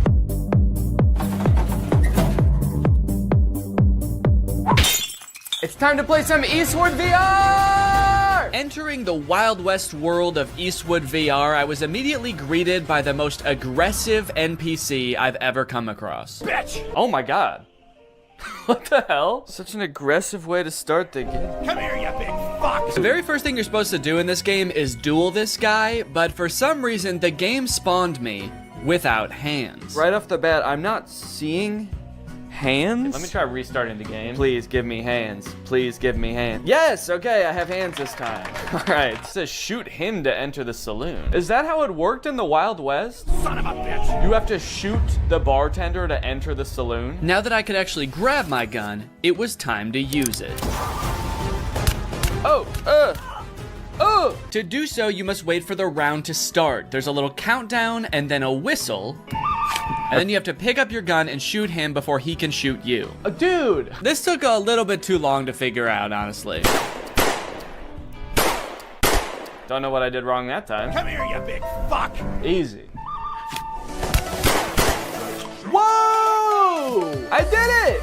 It's time to play some Eastwood VR! Entering the Wild West world of Eastwood VR, I was immediately greeted by the most aggressive NPC I've ever come across. Bitch! Oh my god. What the hell? Such an aggressive way to start the game. Come here, you big fuck! The very first thing you're supposed to do in this game is duel this guy, but for some reason, the game spawned me without hands. Right off the bat, I'm not seeing hands. Let me try restarting the game. Please give me hands. Please give me hands. Yes, okay, I have hands this time. All right, it says shoot him to enter the saloon. Is that how it worked in the Wild West? Son of a bitch. You have to shoot the bartender to enter the saloon? Now that I could actually grab my gun, it was time to use it. To do so, you must wait for the round to start. There's a little countdown and then a whistle. And then you have to pick up your gun and shoot him before he can shoot you. Dude! This took a little bit too long to figure out, honestly. Don't know what I did wrong that time. Come here, you big fuck! Easy. Whoa! I did it!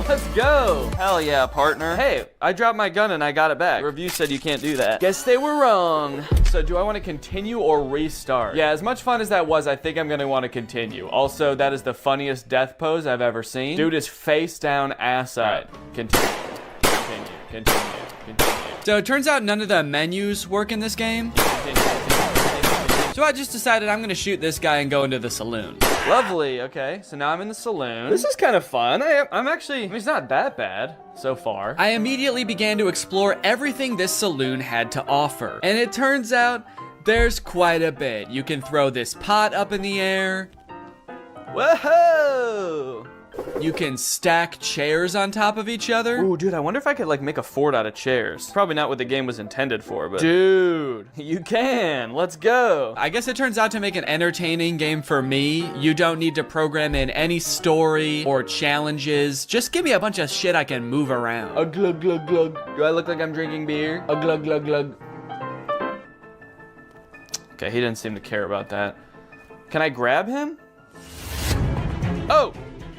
Let's go. Hell yeah, partner. Hey, I dropped my gun and I got it back. The review said you can't do that. Guess they were wrong. So do I want to continue or restart? Yeah, as much fun as that was, I think I'm going to want to continue. Also, that is the funniest death pose I've ever seen. Dude is face down, ass up. Right. Continue. So it turns out none of the menus work in this game. So I just decided I'm gonna shoot this guy and go into the saloon. Lovely, okay. So now I'm in the saloon. This is kind of fun. I'm actually, it's not that bad so far. I immediately began to explore everything this saloon had to offer. And it turns out there's quite a bit. You can throw this pot up in the air. Whoa! You can stack chairs on top of each other. Ooh, dude, I wonder if I could like make a fort out of chairs. Probably not what the game was intended for, but dude, you can. Let's go. I guess it turns out to make an entertaining game for me, you don't need to program in any story or challenges. Just give me a bunch of shit I can move around. A glug glug glug. Do I look like I'm drinking beer? A glug glug glug. Okay, he didn't seem to care about that. Can I grab him?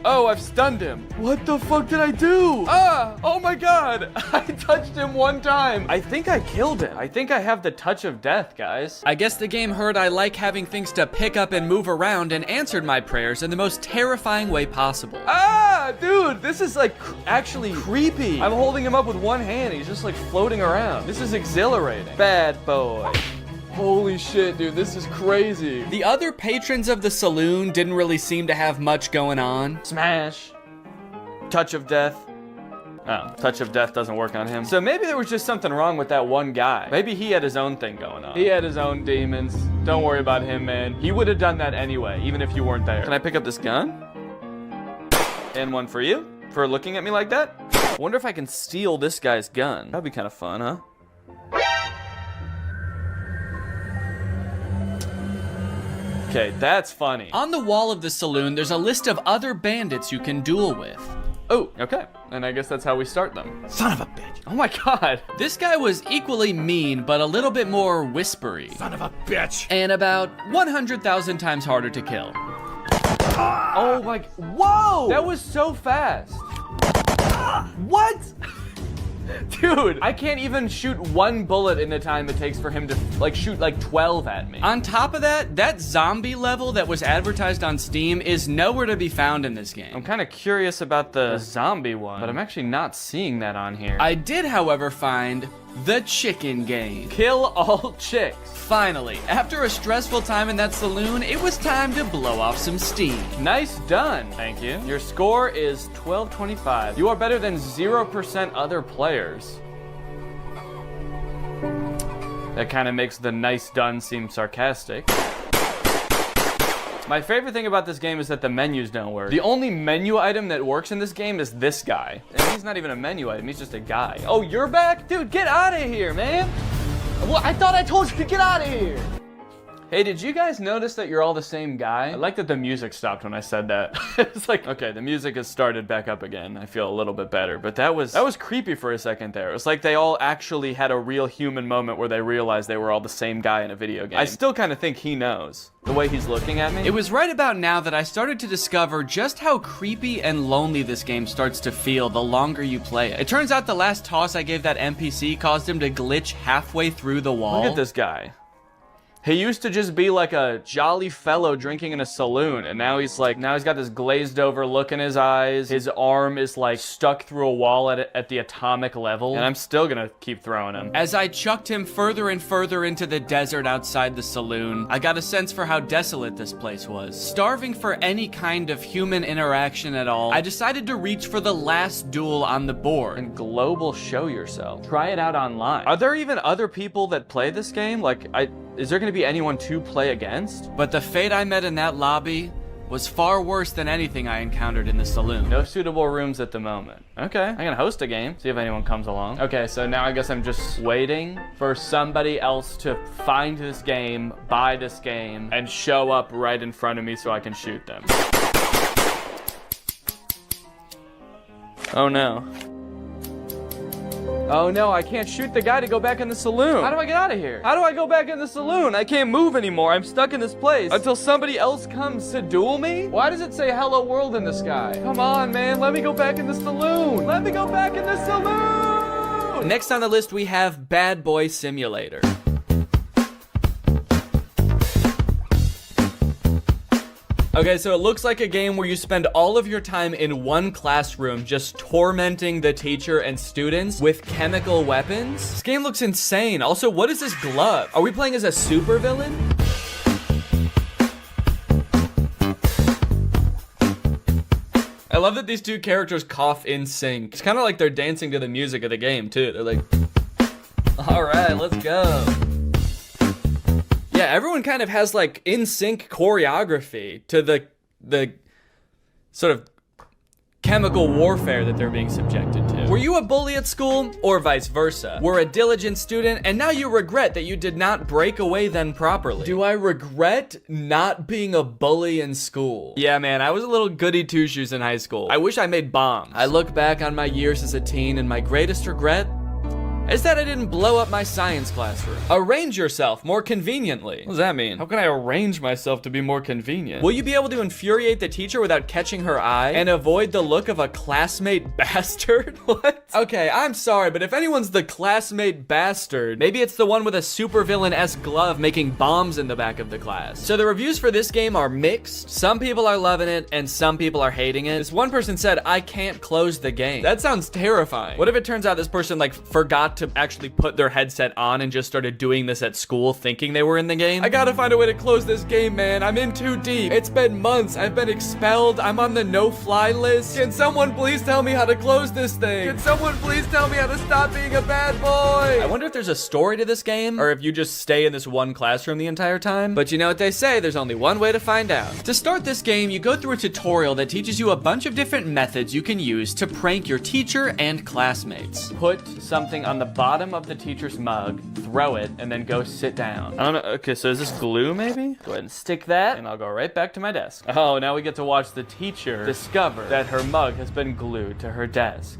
Oh, I've stunned him. What the fuck did I do? Ah, oh my God. I touched him one time. I think I killed it. I think I have the touch of death, guys. I guess the game heard I like having things to pick up and move around and answered my prayers in the most terrifying way possible. Ah, dude, this is like actually creepy. I'm holding him up with one hand. He's just like floating around. This is exhilarating. Bad boy. Holy shit, dude, this is crazy. The other patrons of the saloon didn't really seem to have much going on. Smash. Touch of death. Oh, touch of death doesn't work on him. So maybe there was just something wrong with that one guy. Maybe he had his own thing going on. He had his own demons. Don't worry about him, man. He would have done that anyway, even if you weren't there. Can I pick up this gun? And one for you, for looking at me like that. I wonder if I can steal this guy's gun. That'd be kind of fun, huh? Okay, that's funny. On the wall of the saloon, there's a list of other bandits you can duel with. Oh, okay. And I guess that's how we start them. Son of a bitch. Oh my God. This guy was equally mean, but a little bit more whispery. Son of a bitch. And about 100,000 times harder to kill. Oh my, whoa! That was so fast. What? Dude, I can't even shoot one bullet in the time it takes for him to like shoot like 12 at me. On top of that, that zombie level that was advertised on Steam is nowhere to be found in this game. I'm kind of curious about the zombie one, but I'm actually not seeing that on here. I did, however, find the chicken game. Kill all chicks. Finally, after a stressful time in that saloon, it was time to blow off some steam. Nice done. Thank you. Your score is 1225. You are better than 0% other players. That kind of makes the nice done seem sarcastic. My favorite thing about this game is that the menus don't work. The only menu item that works in this game is this guy. And he's not even a menu item, he's just a guy. Oh, you're back? Dude, get out of here, man. Well, I thought I told you to get out of here. Hey, did you guys notice that you're all the same guy? I like that the music stopped when I said that. It's like, okay, the music has started back up again. I feel a little bit better, but that was creepy for a second there. It was like they all actually had a real human moment where they realized they were all the same guy in a video game. I still kind of think he knows. The way he's looking at me. It was right about now that I started to discover just how creepy and lonely this game starts to feel the longer you play it. It turns out the last toss I gave that NPC caused him to glitch halfway through the wall. Look at this guy. He used to just be like a jolly fellow drinking in a saloon, and now he's got this glazed over look in his eyes. His arm is like stuck through a wall at the atomic level, and I'm still gonna keep throwing him. As I chucked him further and further into the desert outside the saloon, I got a sense for how desolate this place was. Starving for any kind of human interaction at all, I decided to reach for the last duel on the board. And global show yourself. Try it out online. Are there even other people that play this game? Is there going to be anyone to play against? But the fate I met in that lobby was far worse than anything I encountered in the saloon. No suitable rooms at the moment. Okay, I'm gonna host a game, see if anyone comes along. Okay, so now I guess I'm just waiting for somebody else to find this game, buy this game, and show up right in front of me so I can shoot them. Oh no. Oh no, I can't shoot the guy to go back in the saloon. How do I get out of here? How do I go back in the saloon? I can't move anymore. I'm stuck in this place until somebody else comes to duel me? Why does it say hello world in the sky? Come on, man. Let me go back in the saloon. Let me go back in the saloon. Next on the list, we have Bad Boy Simulator. Okay, so it looks like a game where you spend all of your time in one classroom just tormenting the teacher and students with chemical weapons. This game looks insane. Also, what is this glove? Are we playing as a supervillain? I love that these two characters cough in sync. It's kind of like they're dancing to the music of the game, too. They're like, all right, let's go. Yeah, everyone kind of has like in sync choreography to the sort of chemical warfare that they're being subjected to. Were you a bully at school or vice versa? Were a diligent student and now you regret that you did not break away then properly? Do I regret not being a bully in school? Yeah, man, I was a little goody two-shoes in high school. I wish I made bombs. I look back on my years as a teen and my greatest regret is that I didn't blow up my science classroom. Arrange yourself more conveniently. What does that mean? How can I arrange myself to be more convenient? Will you be able to infuriate the teacher without catching her eye and avoid the look of a classmate bastard? What? Okay, I'm sorry, but if anyone's the classmate bastard, maybe it's the one with a supervillain-esque glove making bombs in the back of the class. So the reviews for this game are mixed. Some people are loving it and some people are hating it. This one person said, I can't close the game. That sounds terrifying. What if it turns out this person like forgot to actually put their headset on and just started doing this at school thinking they were in the game? I gotta find a way to close this game, man. I'm in too deep. It's been months. I've been expelled. I'm on the no-fly list. Can someone please tell me how to close this thing? Can someone please tell me how to stop being a bad boy? I wonder if there's a story to this game or if you just stay in this one classroom the entire time. But you know what they say, there's only one way to find out. To start this game, you go through a tutorial that teaches you a bunch of different methods you can use to prank your teacher and classmates. Put something on the bottom of the teacher's mug, throw it, and then go sit down. I don't know. Okay, so is this glue maybe? Go ahead and stick that, and I'll go right back to my desk. Oh, now we get to watch the teacher discover that her mug has been glued to her desk.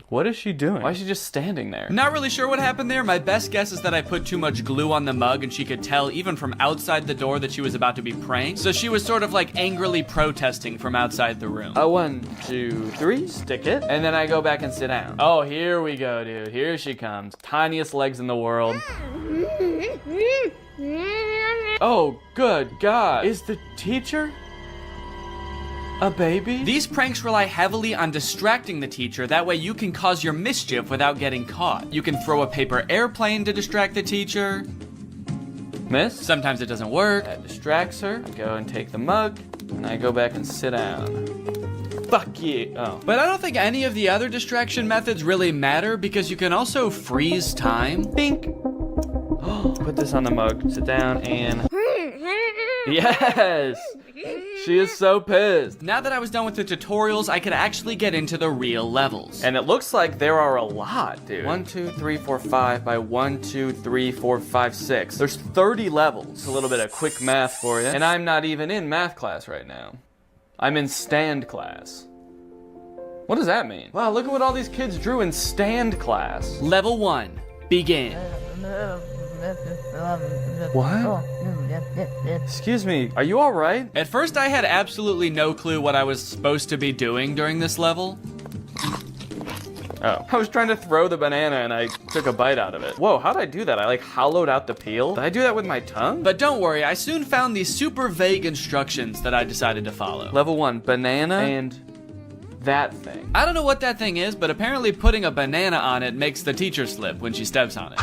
What is she doing? Why is she just standing there? Not really sure what happened there. My best guess is that I put too much glue on the mug and she could tell even from outside the door that she was about to be pranked. So she was sort of like angrily protesting from outside the room. 1, 2, 3, stick it. And then I go back and sit down. Oh, here we go, dude. Here she comes. Tiniest legs in the world. Oh, good God. Is the teacher a baby? These pranks rely heavily on distracting the teacher, that way you can cause your mischief without getting caught. You can throw a paper airplane to distract the teacher. Miss? Sometimes it doesn't work. That distracts her. I go and take the mug, and I go back and sit down. Fuck you. Oh. But I don't think any of the other distraction methods really matter because you can also freeze time. Bink. Put this on the mug, sit down, and... Yes! She is so pissed. Now that I was done with the tutorials, I could actually get into the real levels. And it looks like there are a lot, dude. 1, 2, 3, 4, 5 by 1, 2, 3, 4, 5, 6. There's 30 levels. A little bit of quick math for you. And I'm not even in math class right now. I'm in stand class. What does that mean? Wow, look at what all these kids drew in stand class. Level 1, begin. What? Excuse me, are you all right? At first I had absolutely no clue what I was supposed to be doing during this level. Oh, I was trying to throw the banana and I took a bite out of it. Whoa, how'd I do that? I like hollowed out the peel? Did I do that with my tongue? But don't worry, I soon found these super vague instructions that I decided to follow. Level 1, banana and that thing. I don't know what that thing is, but apparently putting a banana on it makes the teacher slip when she steps on it.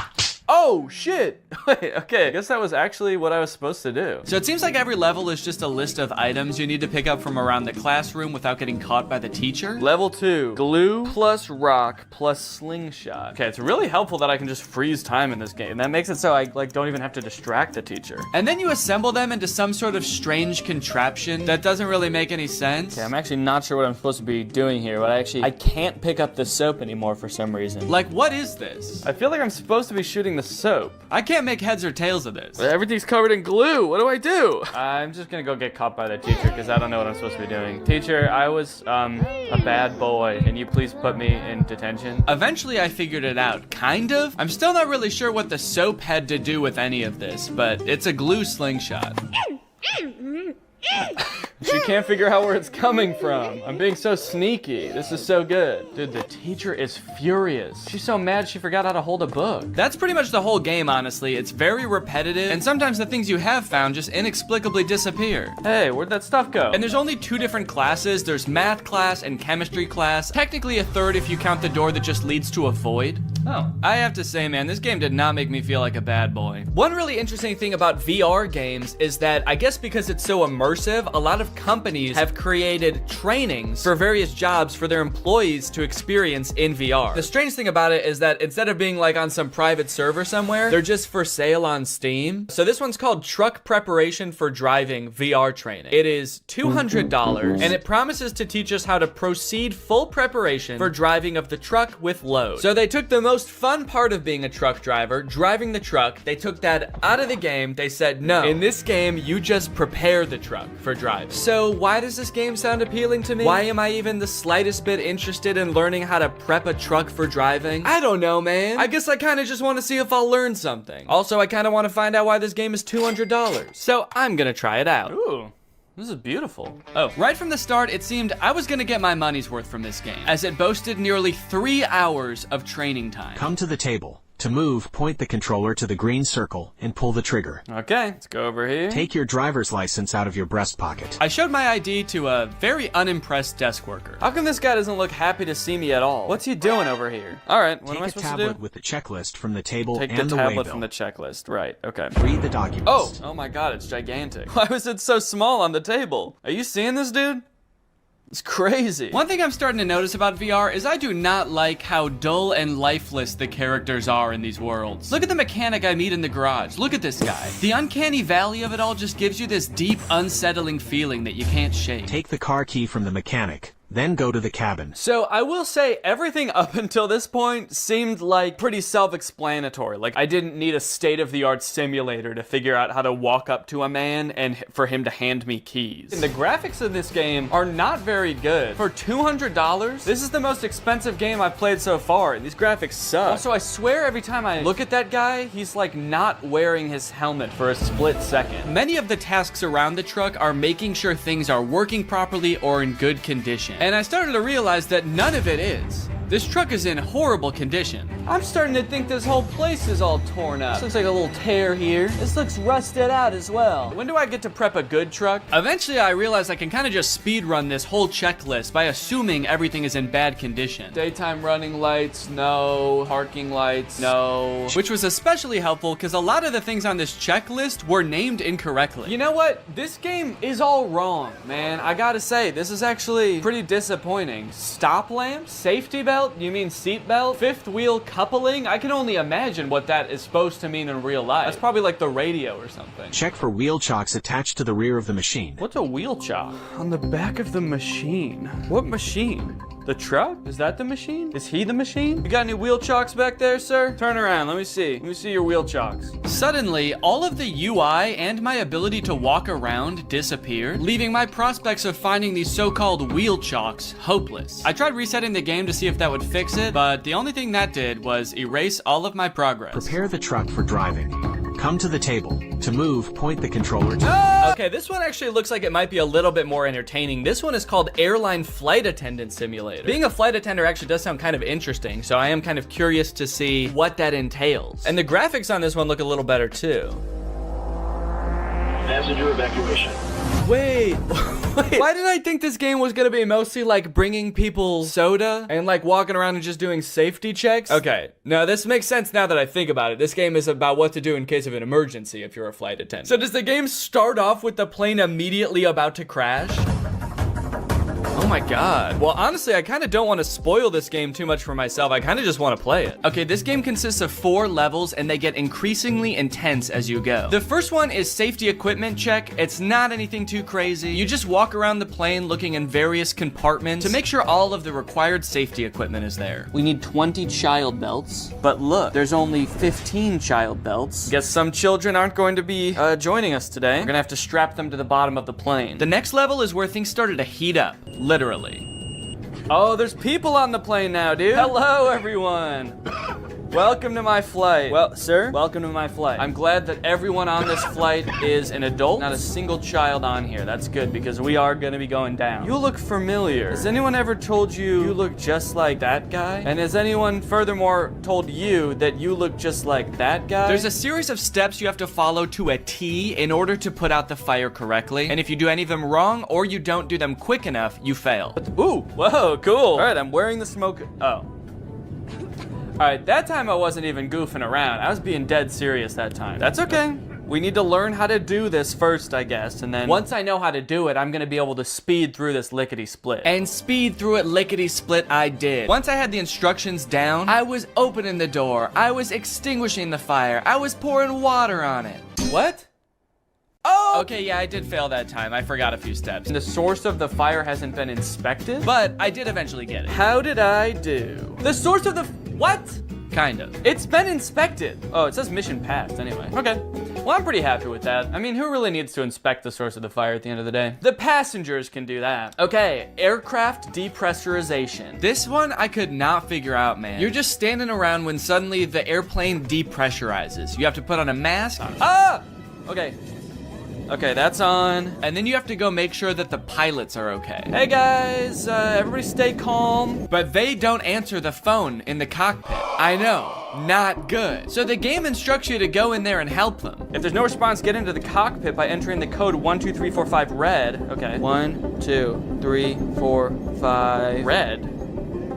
Oh, shit. Wait, okay, I guess that was actually what I was supposed to do. So it seems like every level is just a list of items you need to pick up from around the classroom without getting caught by the teacher. Level 2, glue plus rock plus slingshot. Okay, it's really helpful that I can just freeze time in this game. That makes it so I don't even have to distract the teacher. And then you assemble them into some sort of strange contraption that doesn't really make any sense. Okay, I'm actually not sure what I'm supposed to be doing here, but I can't pick up the soap anymore for some reason. Like, what is this? I feel like I'm supposed to be shooting the soap? I can't make heads or tails of this. Everything's covered in glue. What do I do? I'm just gonna go get caught by the teacher because I don't know what I'm supposed to be doing. Teacher, I was a bad boy. Can you please put me in detention? Eventually I figured it out, kind of. I'm still not really sure what the soap had to do with any of this, but it's a glue slingshot. She can't figure out where it's coming from. I'm being so sneaky. This is so good. Dude, the teacher is furious. She's so mad she forgot how to hold a book. That's pretty much the whole game, honestly. It's very repetitive, and sometimes the things you have found just inexplicably disappear. Hey, where'd that stuff go? And there's only 2 different classes. There's math class and chemistry class. Technically a third if you count the door that just leads to a void. Oh. I have to say, man, this game did not make me feel like a bad boy. One really interesting thing about VR games is that I guess because it's so immersive, a lot of companies have created trainings for various jobs for their employees to experience in VR. The strange thing about it is that instead of being like on some private server somewhere, they're just for sale on Steam. So this one's called Truck Preparation for Driving VR Training. It is $200 and it promises to teach us how to proceed full preparation for driving of the truck with load. So they took the most fun part of being a truck driver, driving the truck, they took that out of the game. They said, no, in this game, you just prepare the truck for driving. So why does this game sound appealing to me? Why am I even the slightest bit interested in learning how to prep a truck for driving? I don't know, man. I guess I kind of just want to see if I'll learn something. Also, I kind of want to find out why this game is $200. So I'm gonna try it out. Ooh. This is beautiful. Oh, right from the start, it seemed I was gonna get my money's worth from this game, as it boasted nearly 3 hours of training time. Come to the table. To move, point the controller to the green circle and pull the trigger. Okay, let's go over here. Take your driver's license out of your breast pocket. I showed my ID to a very unimpressed desk worker. How come this guy doesn't look happy to see me at all? What's he doing over here? All right, what am I supposed to do? Take a tablet with the checklist from the table and the waybill. Take the tablet from the checklist, right, okay. Read the documents. Oh my god, it's gigantic. Why was it so small on the table? Are you seeing this, dude? It's crazy. One thing I'm starting to notice about VR is I do not like how dull and lifeless the characters are in these worlds. Look at the mechanic I meet in the garage. Look at this guy. The uncanny valley of it all just gives you this deep, unsettling feeling that you can't shake. Take the car key from the mechanic. Then go to the cabin. So I will say everything up until this point seemed like pretty self-explanatory. Like I didn't need a state-of-the-art simulator to figure out how to walk up to a man and for him to hand me keys. And the graphics of this game are not very good. For $200, this is the most expensive game I've played so far, and these graphics suck. Also, I swear every time I look at that guy, he's like not wearing his helmet for a split second. Many of the tasks around the truck are making sure things are working properly or in good condition. And I started to realize that none of it is. This truck is in horrible condition. I'm starting to think this whole place is all torn up. This looks like a little tear here. This looks rusted out as well. When do I get to prep a good truck? Eventually I realized I can kind of just speed run this whole checklist by assuming everything is in bad condition. Daytime running lights, no. Parking lights, no. Which was especially helpful because a lot of the things on this checklist were named incorrectly. You know what? This game is all wrong, man. I gotta say, this is actually pretty disappointing. Stop lamp? Safety belt? You mean seat belt? Fifth wheel coupling? I can only imagine what that is supposed to mean in real life. That's probably like the radio or something. Check for wheel chocks attached to the rear of the machine. What's a wheel chock? On the back of the machine. What machine? The truck? Is that the machine? Is he the machine? You got any wheel chocks back there, sir? Turn around, let me see. Let me see your wheel chocks. Suddenly, all of the UI and my ability to walk around disappeared, leaving my prospects of finding these so-called wheel chocks hopeless. I tried resetting the game to see if that would fix it, but the only thing that did was erase all of my progress. Prepare the truck for driving. Come to the table. To move, point the controller to... Okay, this one actually looks like it might be a little bit more entertaining. This one is called Airline Flight Attendant Simulator. Being a flight attendant actually does sound kind of interesting, so I am kind of curious to see what that entails. And the graphics on this one look a little better too. Passenger evacuation. Wait, why did I think this game was gonna be mostly like bringing people soda and like walking around and just doing safety checks? Okay, no, this makes sense now that I think about it. This game is about what to do in case of an emergency if you're a flight attendant. So does the game start off with the plane immediately about to crash? Oh Oh my god. Well, honestly, I kind of don't want to spoil this game too much for myself. I kind of just want to play it. Okay, this game consists of 4 levels and they get increasingly intense as you go. The first one is safety equipment check. It's not anything too crazy. You just walk around the plane looking in various compartments to make sure all of the required safety equipment is there. We need 20 child belts, but look, there's only 15 child belts. Guess some children aren't going to be joining us today. We're gonna have to strap them to the bottom of the plane. The next level is where things started to heat up, literally. Oh, there's people on the plane now, dude. Hello, everyone. Welcome to my flight. Well, sir, welcome to my flight. I'm glad that everyone on this flight is an adult, not a single child on here. That's good because we are gonna be going down. You look familiar. Has anyone ever told you you look just like that guy? And has anyone furthermore told you that you look just like that guy? There's a series of steps you have to follow to a T in order to put out the fire correctly. And if you do any of them wrong or you don't do them quick enough, you fail. Ooh, whoa, cool. All right, I'm wearing the smoke. Oh. All right, that time I wasn't even goofing around. I was being dead serious that time. That's okay. We need to learn how to do this first, I guess, and then once I know how to do it, I'm gonna be able to speed through this lickety-split. And speed through it lickety-split I did. Once I had the instructions down, I was opening the door, I was extinguishing the fire, I was pouring water on it. What? Oh! Okay, yeah, I did fail that time. I forgot a few steps. The source of the fire hasn't been inspected, but I did eventually get it. How did I do? The source of the... What? Kind of. It's been inspected. Oh, it says mission passed anyway. Okay. Well, I'm pretty happy with that. I mean, who really needs to inspect the source of the fire at the end of the day? The passengers can do that. Okay, aircraft depressurization. This one I could not figure out, man. You're just standing around when suddenly the airplane depressurizes. You have to put on a mask. Ah! Okay. Okay, that's on. And then you have to go make sure that the pilots are okay. Hey guys, everybody stay calm. But they don't answer the phone in the cockpit. I know, not good. So the game instructs you to go in there and help them. If there's no response, get into the cockpit by entering the code 12345 red. Okay, 1, 2, 3, 4, 5. Red?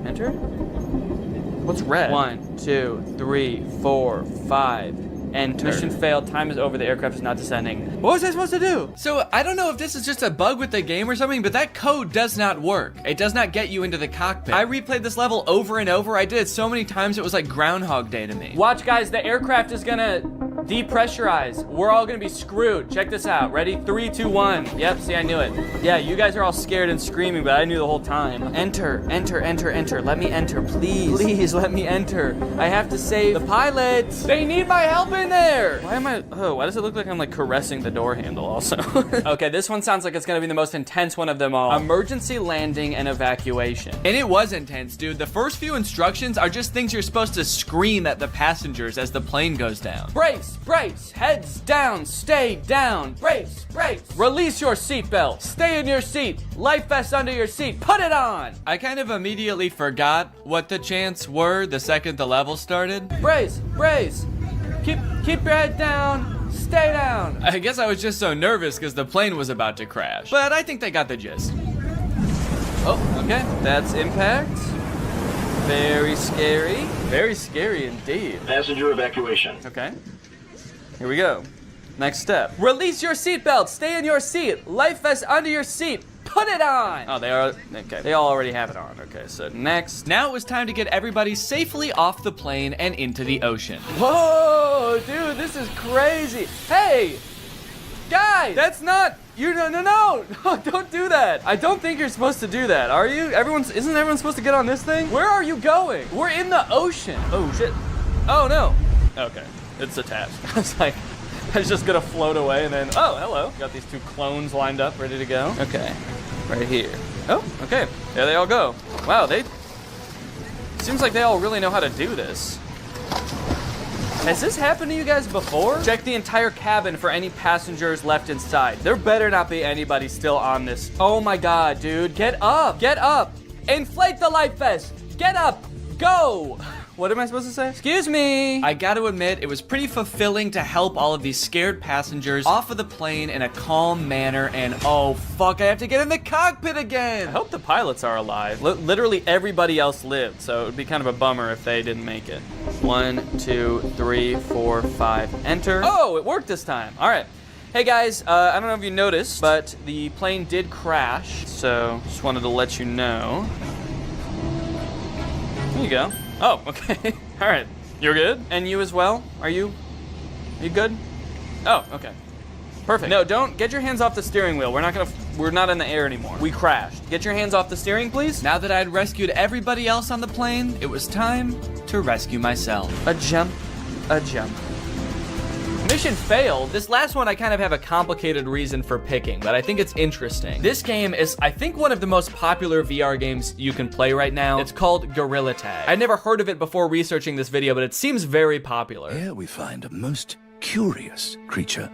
Enter? What's red? 1, 2, 3, 4, 5. Enter. Mission failed. Time is over. The aircraft is not descending. What was I supposed to do? So I don't know if this is just a bug with the game or something, but that code does not work. It does not get you into the cockpit. I replayed this level over and over. I did it so many times it was like Groundhog Day to me. Watch, guys. The aircraft is gonna depressurize. We're all gonna be screwed. Check this out. Ready? 3, 2, 1. Yep. See, I knew it. Yeah, you guys are all scared and screaming, but I knew the whole time. Enter. Enter. Enter. Enter. Let me enter, please. Please let me enter. I have to save the pilots. They need my help in there. Why does it look like I'm like caressing the door handle also? Okay, this one sounds like it's gonna be the most intense one of them all. Emergency landing and evacuation. And it was intense, dude. The first few instructions are just things you're supposed to scream at the passengers as the plane goes down. Brace, brace, heads down, stay down. Brace, brace. Release your seatbelt. Stay in your seat. Life vest under your seat. Put it on. I kind of immediately forgot what the chants were the second the level started. Brace, brace. Keep your head down, stay down. I guess I was just so nervous because the plane was about to crash, but I think they got the gist. Oh, okay, that's impact. Very scary. Very scary indeed. Passenger evacuation. Okay, here we go. Next step. Release your seatbelt, stay in your seat. Life vest under your seat. Put it on! Oh, they are, okay. They all already have it on. Okay, so next. Now it was time to get everybody safely off the plane and into the ocean. Whoa, dude, this is crazy. Hey, guys, that's not, no, don't do that. I don't think you're supposed to do that, are you? Isn't everyone supposed to get on this thing? Where are you going? We're in the ocean. Oh, shit. Oh, no. Okay, it's attached. I was like, I was just gonna float away and then, oh, hello. Got these 2 clones lined up, ready to go. Okay, right here. Oh, okay, there they all go. Wow, seems like they all really know how to do this. Has this happened to you guys before? Check the entire cabin for any passengers left inside. There better not be anybody still on this. Oh my God, dude, get up, get up. Inflate the life vest, get up, go. What am I supposed to say? Excuse me. I gotta admit, it was pretty fulfilling to help all of these scared passengers off of the plane in a calm manner, and oh fuck, I have to get in the cockpit again. I hope the pilots are alive. Literally everybody else lived, so it would be kind of a bummer if they didn't make it. 1, 2, 3, 4, 5, enter. Oh, it worked this time. All right. Hey guys, I don't know if you noticed, but the plane did crash, so just wanted to let you know. There you go. Oh, okay. All right. You're good? And you as well? Are you good? Oh, okay. Perfect. No, don't get your hands off the steering wheel. We're not in the air anymore. We crashed. Get your hands off the steering, please. Now that I'd rescued everybody else on the plane, it was time to rescue myself. A jump, a jump. Mission failed. This last one I kind of have a complicated reason for picking, but I think it's interesting. This game is, I think, one of the most popular VR games you can play right now. It's called Gorilla Tag. I'd never heard of it before researching this video, but it seems very popular. Here we find a most curious creature,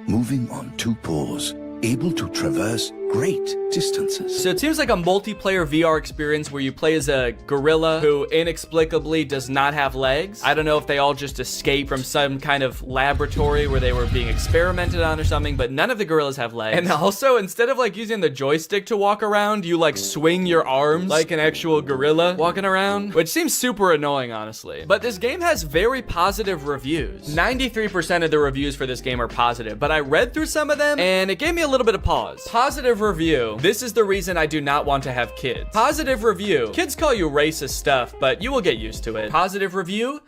moving on two paws, able to traverse great distances. So it seems like a multiplayer VR experience where you play as a gorilla who inexplicably does not have legs. I don't know if they all just escaped from some kind of laboratory where they were being experimented on or something, but none of the gorillas have legs. And also, instead of like using the joystick to walk around, you like swing your arms like an actual gorilla walking around, which seems super annoying, honestly. But this game has very positive reviews. 93% of the reviews for this game are positive, but I read through some of them and it gave me a little bit of pause. Positive review. This is the reason I do not want to have kids. Positive review. Kids call you racist stuff, but you will get used to it. Positive review.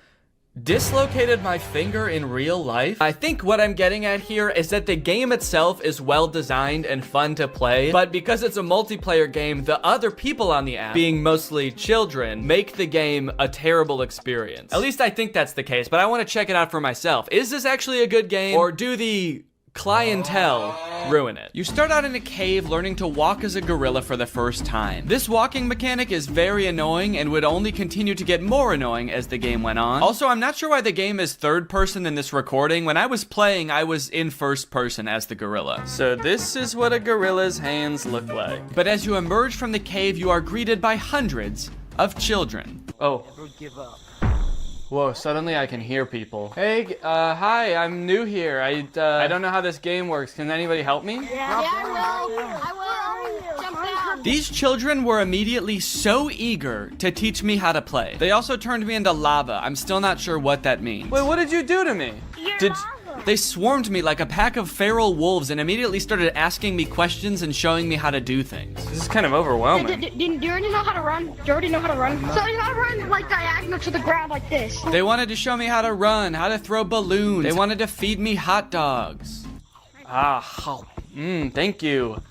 Dislocated my finger in real life. I think what I'm getting at here is that the game itself is well designed and fun to play, but because it's a multiplayer game, the other people on the app, being mostly children, make the game a terrible experience. At least I think that's the case, but I want to check it out for myself. Is this actually a good game, or do the clientele ruin it? You start out in a cave learning to walk as a gorilla for the first time. This walking mechanic is very annoying and would only continue to get more annoying as the game went on. Also, I'm not sure why the game is third person in this recording. When I was playing, I was in first person as the gorilla. So this is what a gorilla's hands look like. But as you emerge from the cave, you are greeted by hundreds of children. Oh. Never give up. Whoa, suddenly I can hear people. Hey, hi, I'm new here. I don't know how this game works. Can anybody help me? Yeah, I will. Jump down. These children were immediately so eager to teach me how to play. They also turned me into lava. I'm still not sure what that means. Wait, what did you do to me? They swarmed me like a pack of feral wolves and immediately started asking me questions and showing me how to do things. This is kind of overwhelming. Do you already know how to run? Do you already know how to run? So you gotta run like diagonal to the ground like this. They wanted to show me how to run, how to throw balloons. They wanted to feed me hot dogs. Thank you.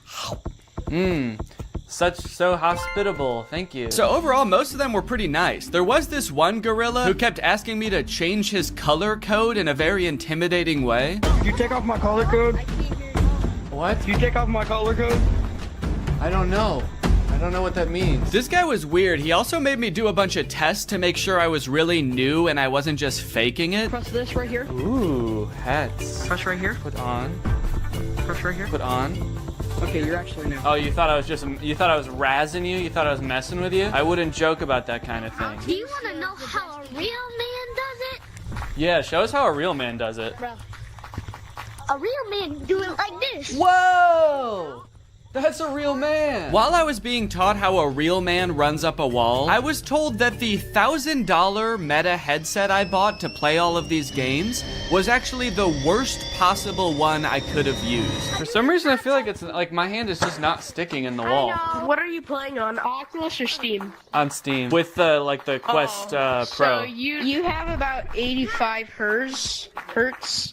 So hospitable, thank you. So overall, most of them were pretty nice. There was this one gorilla who kept asking me to change his color code in a very intimidating way. Did you take off my color code? What? Did you take off my color code? I don't know. I don't know what that means. This guy was weird. He also made me do a bunch of tests to make sure I was really new and I wasn't just faking it. Press this right here. Ooh, hats. Press right here. Put on. Press right here. Put on. Okay, you're actually new. Oh, you thought I was razzing you? You thought I was messing with you? I wouldn't joke about that kind of thing. Do you want to know how a real man does it? Yeah, show us how a real man does it. Bro, a real man do it like this. Whoa! That's a real man. While I was being taught how a real man runs up a wall, I was told that the $1,000 Meta headset I bought to play all of these games was actually the worst possible one I could have used. For some reason, I feel like it's like my hand is just not sticking in the wall. What are you playing on, Oculus or Steam? On Steam with the Quest Pro. So you have about 85 hertz.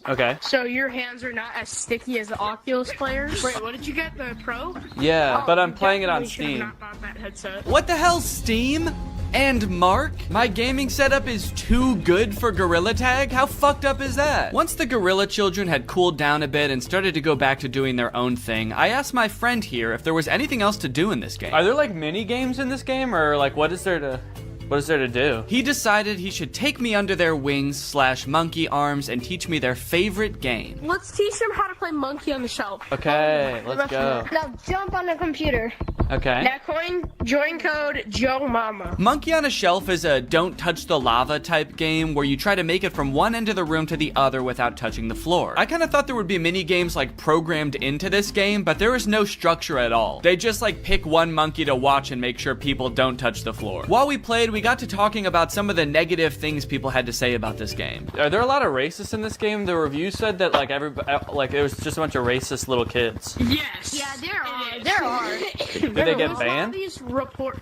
Okay. So your hands are not as sticky as the Oculus players. Wait, what did you get? The Pro? Yeah, but I'm playing it on Steam. Not bought that headset. What the hell, Steam? And Mark? My gaming setup is too good for Gorilla Tag? How fucked up is that? Once the gorilla children had cooled down a bit and started to go back to doing their own thing, I asked my friend here if there was anything else to do in this game. Are there like mini games in this game, or like what is there to do? He decided he should take me under their wings / monkey arms and teach me their favorite game. Let's teach them how to play Monkey on the Shelf. Okay, let's go. Now jump on the computer. Okay. Now join code Joe Mama. Monkey on a Shelf is a don't touch the lava type game where you try to make it from one end of the room to the other without touching the floor. I kind of thought there would be mini games like programmed into this game, but there is no structure at all. They just like pick one monkey to watch and make sure people don't touch the floor. While we played, we we got to talking about some of the negative things people had to say about this game. Are there a lot of racists in this game? The review said that like it was just a bunch of racist little kids. Yes. Yeah, there are. Did they get banned? These report.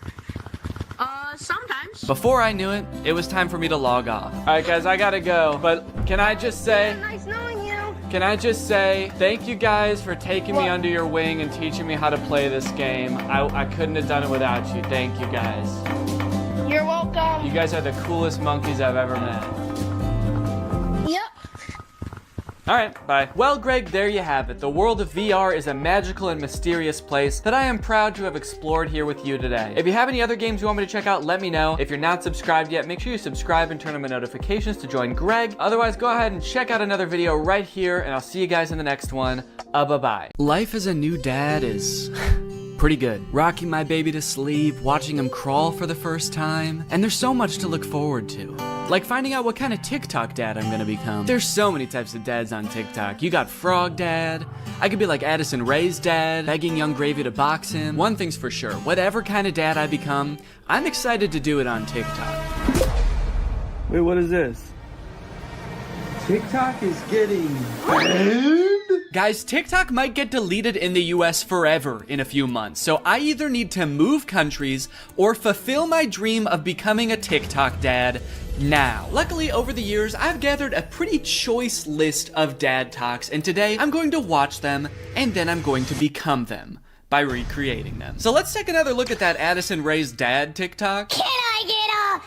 Sometimes. Before I knew it, it was time for me to log off. All right, guys, I gotta go. But can I just say? Nice knowing you. Can I just say thank you guys for taking me under your wing and teaching me how to play this game. I couldn't have done it without you. Thank you guys. You're welcome. You guys are the coolest monkeys I've ever met. Yep. All right, bye. Well, Greg, there you have it. The world of VR is a magical and mysterious place that I am proud to have explored here with you today. If you have any other games you want me to check out, let me know. If you're not subscribed yet, make sure you subscribe and turn on my notifications to join Greg. Otherwise, go ahead and check out another video right here, and I'll see you guys in the next one. Bye-bye. Life as a new dad is pretty good. Rocking my baby to sleep, watching him crawl for the first time, and there's so much to look forward to. Like finding out what kind of TikTok dad I'm gonna become. There's so many types of dads on TikTok. You got Frog Dad. I could be like Addison Rae's dad, begging Young Gravy to box him. One thing's for sure, whatever kind of dad I become, I'm excited to do it on TikTok. Wait, what is this? TikTok is getting banned? Guys, TikTok might get deleted in the US forever in a few months, so I either need to move countries or fulfill my dream of becoming a TikTok dad now. Luckily, over the years, I've gathered a pretty choice list of dad talks, and today I'm going to watch them, and then I'm going to become them by recreating them. So let's take another look at that Addison Rae's dad TikTok. Can I get a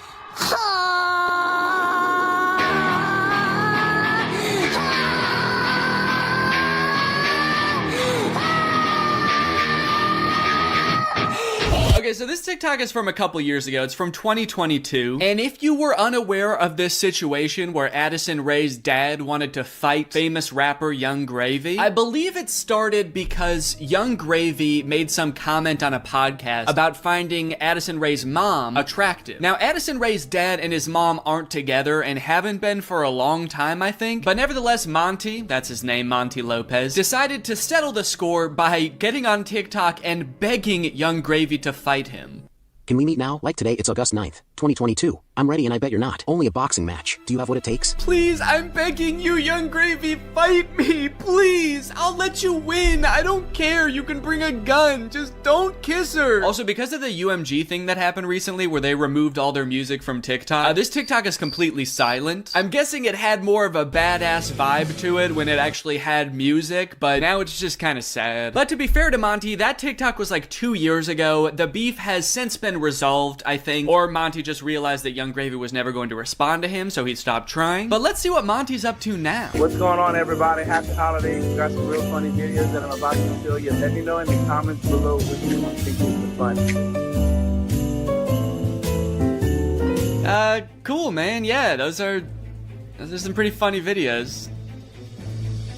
Okay, so this TikTok is from a couple years ago. It's from 2022. And if you were unaware of this situation where Addison Rae's dad wanted to fight famous rapper Young Gravy, I believe it started because Young Gravy made some comment on a podcast about finding Addison Rae's mom attractive. Now, Addison Rae's dad and his mom aren't together and haven't been for a long time, I think. But nevertheless, Monty, that's his name, Monty Lopez, decided to settle the score by getting on TikTok and begging Young Gravy to fight him. Can we meet now? Like today, it's August 9th, 2022. I'm ready and I bet you're not. Only a boxing match. Do you have what it takes? Please, I'm begging you, Young Gravy, fight me, please. I'll let you win. I don't care. You can bring a gun. Just don't kiss her. Also, because of the UMG thing that happened recently where they removed all their music from TikTok, this TikTok is completely silent. I'm guessing it had more of a badass vibe to it when it actually had music, but now it's just kind of sad. But to be fair to Monty, that TikTok was like 2 years ago. The beef has since been resolved, I think, or Monty just realized that Young Gravy was never going to respond to him, so he stopped trying. But let's see what Monty's up to now. What's going on, everybody? Happy holidays. We got some real funny videos that I'm about to show you. Let me know in the comments below which one you think is the funny. Cool, man. Yeah, those are some pretty funny videos.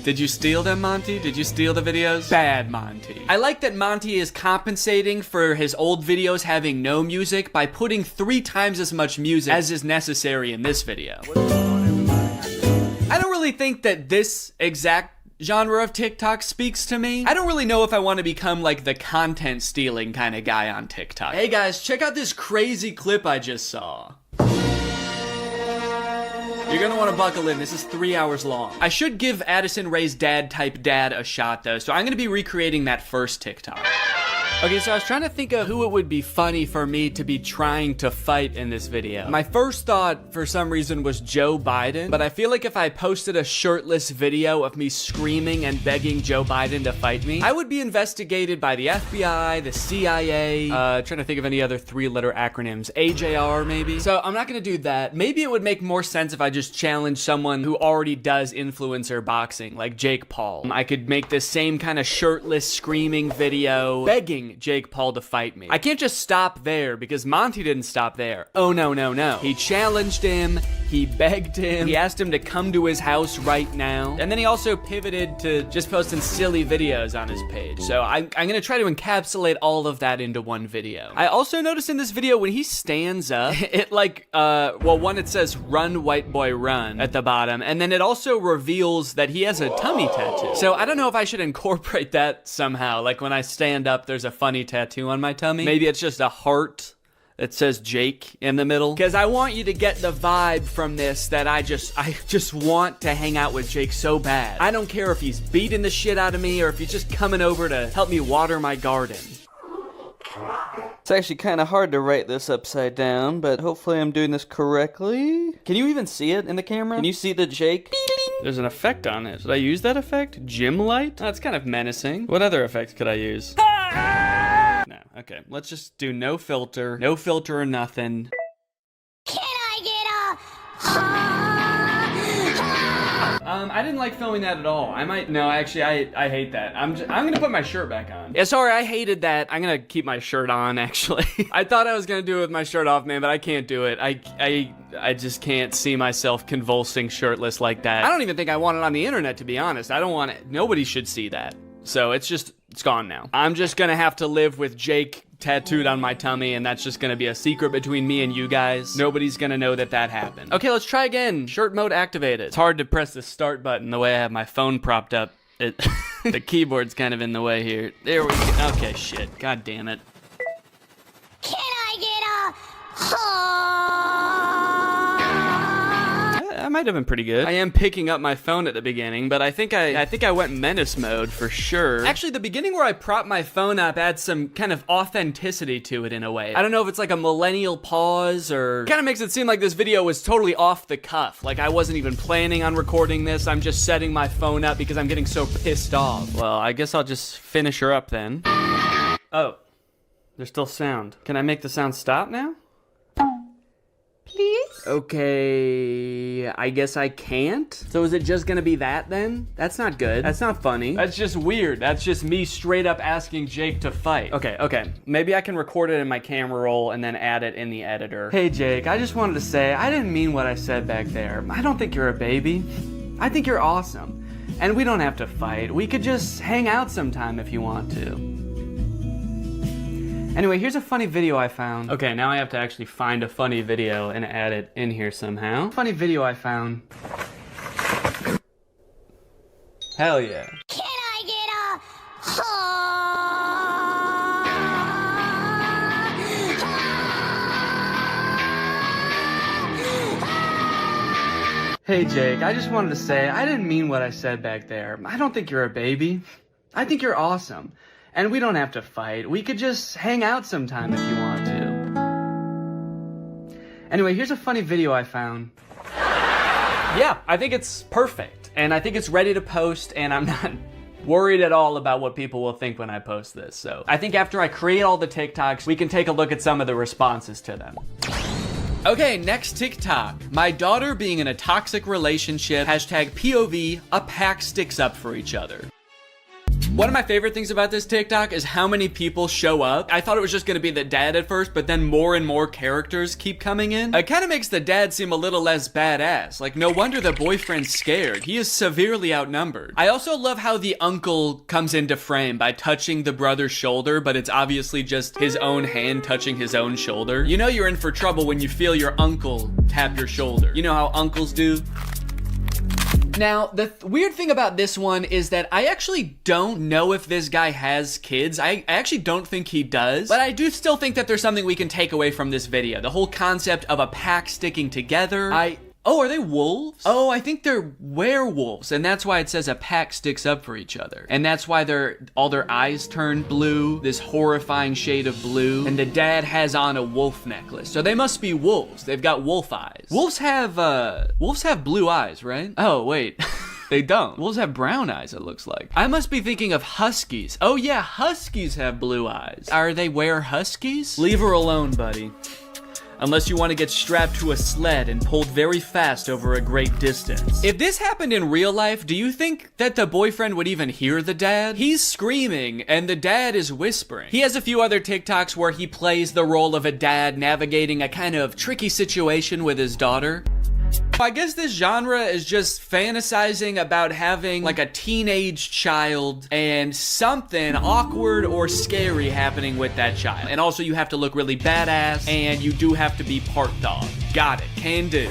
Did you steal them, Monty? Did you steal the videos? Bad, Monty. I like that Monty is compensating for his old videos having no music by putting 3 times as much music as is necessary in this video. I don't really think that this exact genre of TikTok speaks to me. I don't really know if I want to become like the content stealing kind of guy on TikTok. Hey guys, check out this crazy clip I just saw. You're gonna want to buckle in. This is 3 hours long. I should give Addison Rae's dad type dad a shot though, so I'm gonna be recreating that first TikTok. Okay, so I was trying to think of who it would be funny for me to be trying to fight in this video. My first thought, for some reason, was Joe Biden, but I feel like if I posted a shirtless video of me screaming and begging Joe Biden to fight me, I would be investigated by the FBI, the CIA, trying to think of any other 3-letter acronyms, AJR maybe. So I'm not gonna do that. Maybe it would make more sense if I just challenged someone who already does influencer boxing, like Jake Paul. I could make this same kind of shirtless screaming video, begging Jake Paul to fight me. I can't just stop there because Monty didn't stop there. Oh no, no, no. He challenged him, he begged him, he asked him to come to his house right now, and then he also pivoted to just posting silly videos on his page. So I'm gonna try to encapsulate all of that into one video. I also noticed in this video when he stands up, it like, well, one, it says run white boy run at the bottom, and then it also reveals that he has a tummy tattoo. So I don't know if I should incorporate that somehow, like when I stand up there's a funny tattoo on my tummy. Maybe it's just a heart that says Jake in the middle, because I want you to get the vibe from this that I just want to hang out with Jake so bad. I don't care if he's beating the shit out of me or if he's just coming over to help me water my garden. It's actually kind of hard to write this upside down, but hopefully I'm doing this correctly. Can you even see it in the camera? Can you see the Jake? There's an effect on it. Should I use that effect? Gym light? That's kind of menacing. What other effects could I use? No, okay. Let's just do no filter. No filter or nothing. I didn't like filming that at all. Actually, I hate that. I'm gonna put my shirt back on. Yeah, sorry, I hated that. I'm gonna keep my shirt on, actually. I thought I was gonna do it with my shirt off, man, but I can't do it. I just can't see myself convulsing shirtless like that. I don't even think I want it on the internet, to be honest. I don't want it. Nobody should see that. So it's gone now. I'm just gonna have to live with Jake tattooed on my tummy, and that's just gonna be a secret between me and you guys. Nobody's gonna know that happened. Okay, let's try again. Shirt mode activated. It's hard to press the start button the way I have my phone propped up. The keyboard's kind of in the way here. There we go. Okay, shit. God damn it. Can I get a I might have been pretty good. I am picking up my phone at the beginning, but I think I went menace mode for sure. Actually, the beginning where I propped my phone up adds some kind of authenticity to it in a way. I don't know if it's like a millennial pause or kind of makes it seem like this video was totally off the cuff. Like I wasn't even planning on recording this. I'm just setting my phone up because I'm getting so pissed off. Well, I guess I'll just finish her up then. Oh, there's still sound. Can I make the sound stop now? Please? Okay, I guess I can't. So is it just gonna be that then? That's not good. That's not funny. That's just weird. That's just me straight up asking Jake to fight. Okay. Maybe I can record it in my camera roll and then add it in the editor. Hey Jake, I just wanted to say, I didn't mean what I said back there. I don't think you're a baby. I think you're awesome. And we don't have to fight. We could just hang out sometime if you want to. Anyway, here's a funny video I found. Okay, now I have to actually find a funny video and add it in here somehow. Funny video I found. Hell yeah. Can I get Hey Jake, I just wanted to say, I didn't mean what I said back there. I don't think you're a baby. I think you're awesome. And we don't have to fight. We could just hang out sometime if you want to. Anyway, here's a funny video I found. Yeah, I think it's perfect. And I think it's ready to post, and I'm not worried at all about what people will think when I post this. So I think after I create all the TikToks, we can take a look at some of the responses to them. Okay, next TikTok. My daughter being in a toxic relationship. Hashtag POV, a pack sticks up for each other. One of my favorite things about this TikTok is how many people show up. I thought it was just gonna be the dad at first, but then more and more characters keep coming in. It kind of makes the dad seem a little less badass. Like, no wonder the boyfriend's scared. He is severely outnumbered. I also love how the uncle comes into frame by touching the brother's shoulder, but it's obviously just his own hand touching his own shoulder. You know you're in for trouble when you feel your uncle tap your shoulder. You know how uncles do? Now, the weird thing about this one is that I actually don't know if this guy has kids. I actually don't think he does, but I do still think that there's something we can take away from this video. The whole concept of a pack sticking together. Oh, are they wolves? Oh, I think they're werewolves, and that's why it says a pack sticks up for each other. And that's why all their eyes turn blue, this horrifying shade of blue, and the dad has on a wolf necklace. So they must be wolves. They've got wolf eyes. Wolves have blue eyes, right? Oh, wait. They don't. Wolves have brown eyes, it looks like. I must be thinking of huskies. Oh yeah, huskies have blue eyes. Are they huskies? Leave her alone, buddy. Unless you want to get strapped to a sled and pulled very fast over a great distance. If this happened in real life, do you think that the boyfriend would even hear the dad? He's screaming and the dad is whispering. He has a few other TikToks where he plays the role of a dad navigating a kind of tricky situation with his daughter. I guess this genre is just fantasizing about having like a teenage child and something awkward or scary happening with that child. And also you have to look really badass and you do have to be part dog. Got it, can do.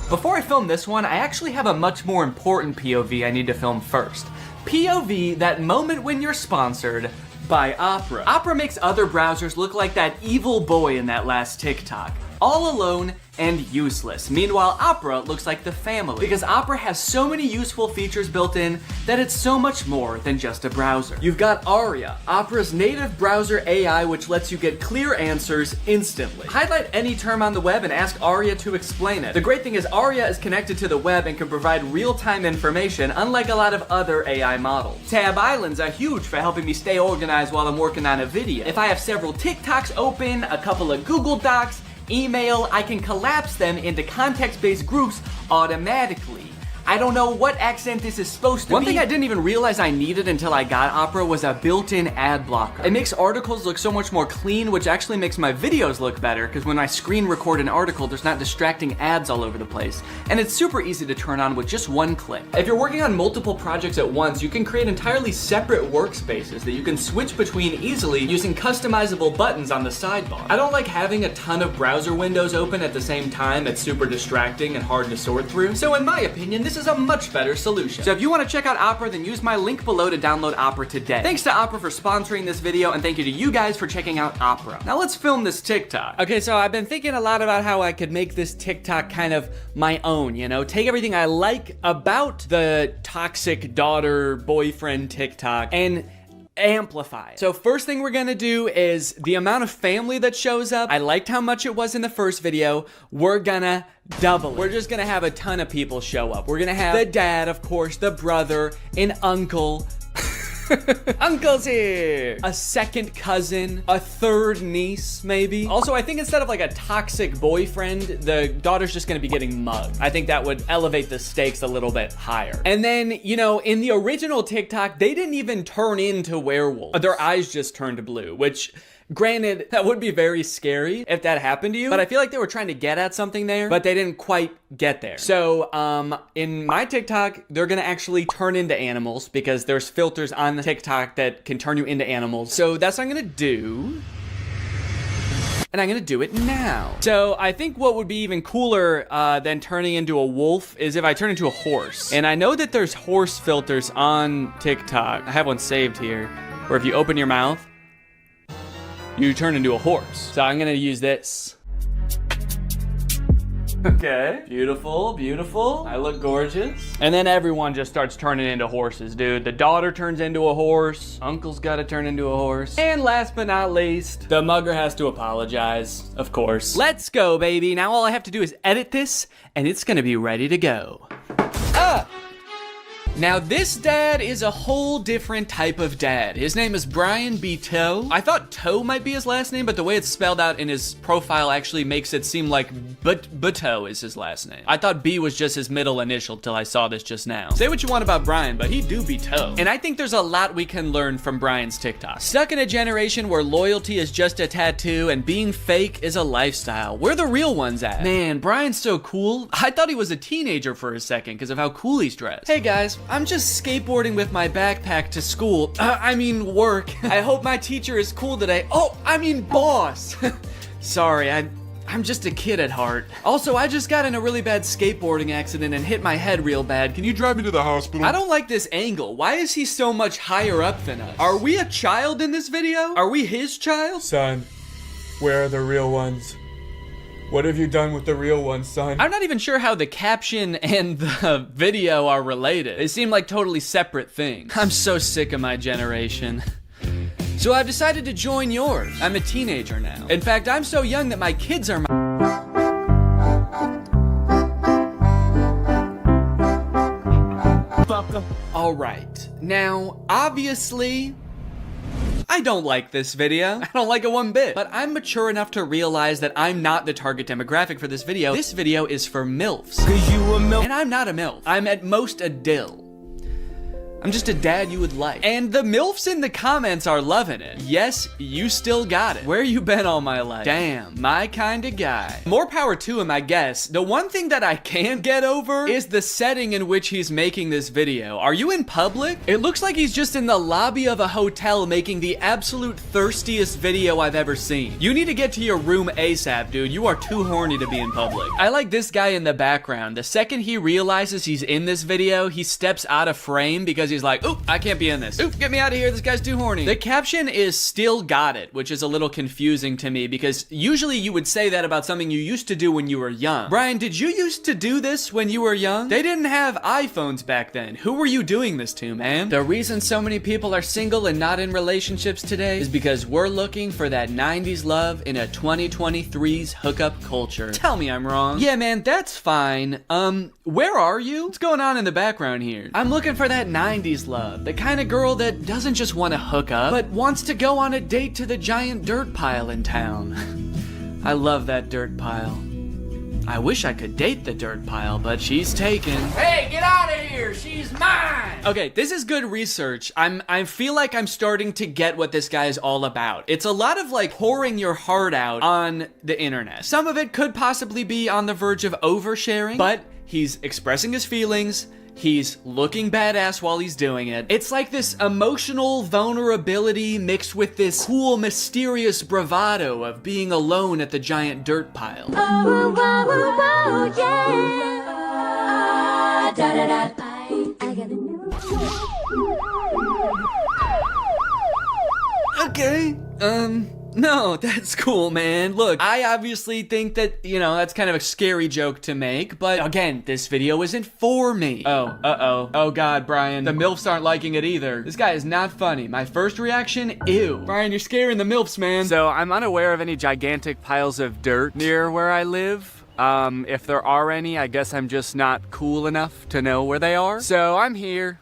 Before I film this one, I actually have a much more important POV I need to film first. POV, that moment when you're sponsored by Opera. Opera makes other browsers look like that evil boy in that last TikTok. All alone and useless. Meanwhile, Opera looks like the family because Opera has so many useful features built in that it's so much more than just a browser. You've got Aria, Opera's native browser AI, which lets you get clear answers instantly. Highlight any term on the web and ask Aria to explain it. The great thing is Aria is connected to the web and can provide real-time information, unlike a lot of other AI models. Tab islands are huge for helping me stay organized while I'm working on a video. If I have several TikToks open, a couple of Google Docs, email, I can collapse them into context-based groups automatically. I don't know what accent this is supposed to be. One thing I didn't even realize I needed until I got Opera was a built-in ad blocker. It makes articles look so much more clean, which actually makes my videos look better, because when I screen record an article, there's not distracting ads all over the place. And it's super easy to turn on with just one click. If you're working on multiple projects at once, you can create entirely separate workspaces that you can switch between easily using customizable buttons on the sidebar. I don't like having a ton of browser windows open at the same time. It's super distracting and hard to sort through. So in my opinion, this is a much better solution. So if you want to check out Opera, then use my link below to download Opera today. Thanks to Opera for sponsoring this video, and thank you to you guys for checking out Opera. Now let's film this TikTok. Okay, so I've been thinking a lot about how I could make this TikTok kind of my own, you know? Take everything I like about the toxic daughter boyfriend TikTok and amplify it. So first thing we're gonna do is the amount of family that shows up. I liked how much it was in the first video. We're gonna double it. We're just gonna have a ton of people show up. We're gonna have the dad, of course, the brother, an uncle. Uncle's here! A second cousin, a third niece, maybe. Also, I think instead of like a toxic boyfriend, the daughter's just gonna be getting mugged. I think that would elevate the stakes a little bit higher. And then, you know, in the original TikTok, they didn't even turn into werewolves. Their eyes just turned blue, which, granted, that would be very scary if that happened to you, but I feel like they were trying to get at something there, but they didn't quite get there. So, in my TikTok, they're gonna actually turn into animals because there's filters on the TikTok that can turn you into animals. So that's what I'm gonna do. And I'm gonna do it now. So I think what would be even cooler than turning into a wolf is if I turn into a horse. And I know that there's horse filters on TikTok. I have one saved here, where if you open your mouth, you turn into a horse. So I'm gonna use this. Okay, beautiful, beautiful. I look gorgeous. And then everyone just starts turning into horses, dude. The daughter turns into a horse. Uncle's gotta turn into a horse. And last but not least, the mugger has to apologize, of course. Let's go, baby. Now all I have to do is edit this, and it's gonna be ready to go. Now this dad is a whole different type of dad. His name is Brian B. Toe. I thought Toe might be his last name, but the way it's spelled out in his profile actually makes it seem like Bateau is his last name. I thought B was just his middle initial till I saw this just now. Say what you want about Brian, but he do be Toe. And I think there's a lot we can learn from Brian's TikTok. Stuck in a generation where loyalty is just a tattoo and being fake is a lifestyle. Where the real ones at? Man, Brian's so cool. I thought he was a teenager for a second because of how cool he's dressed. Hey guys, I'm just skateboarding with my backpack to school. I mean work. I hope my teacher is cool today. Oh, I mean boss. Sorry, I'm just a kid at heart. Also, I just got in a really bad skateboarding accident and hit my head real bad. Can you drive me to the hospital? I don't like this angle. Why is he so much higher up than us? Are we a child in this video? Are we his child? Son, where are the real ones? What have you done with the real one, son? I'm not even sure how the caption and the video are related. They seem like totally separate things. I'm so sick of my generation. So I've decided to join yours. I'm a teenager now. In fact, I'm so young that my kids are my... All right. Now, obviously, I don't like this video. I don't like it one bit. But I'm mature enough to realize that I'm not the target demographic for this video. This video is for MILFs. 'Cause you a MILF. And I'm not a MILF. I'm at most a dill. I'm just a dad you would like. And the MILFs in the comments are loving it. Yes, you still got it. Where you been all my life? Damn, my kind of guy. More power to him, I guess. The one thing that I can't get over is the setting in which he's making this video. Are you in public? It looks like he's just in the lobby of a hotel making the absolute thirstiest video I've ever seen. You need to get to your room ASAP, dude. You are too horny to be in public. I like this guy in the background. The second he realizes he's in this video, he steps out of frame because because he's like, oop, I can't be in this. Oop, get me out of here, this guy's too horny. The caption is still got it, which is a little confusing to me because usually you would say that about something you used to do when you were young. Brian, did you used to do this when you were young? They didn't have iPhones back then. Who were you doing this to, man? The reason so many people are single and not in relationships today is because we're looking for that 90s love in a 2023's hookup culture. Tell me I'm wrong. Yeah, man, that's fine. Where are you? What's going on in the background here? I'm looking for that 90s love. The kind of girl that doesn't just want to hook up, but wants to go on a date to the giant dirt pile in town. I love that dirt pile. I wish I could date the dirt pile, but she's taken. Hey, get out of here! She's mine! Okay, this is good research. I feel like I'm starting to get what this guy is all about. It's a lot of like pouring your heart out on the internet. Some of it could possibly be on the verge of oversharing, but he's expressing his feelings. He's looking badass while he's doing it. It's like this emotional vulnerability mixed with this cool, mysterious bravado of being alone at the giant dirt pile. Oh, oh, oh, yeah. Da, da, da. I got a new Okay, no, that's cool, man. Look, I obviously think that, you know, that's kind of a scary joke to make, but again, this video isn't for me. Oh, uh-oh. Oh God, Brian, the MILFs aren't liking it either. This guy is not funny. My first reaction, ew. Brian, you're scaring the MILFs, man. So I'm unaware of any gigantic piles of dirt near where I live. If there are any, I guess I'm just not cool enough to know where they are. So I'm here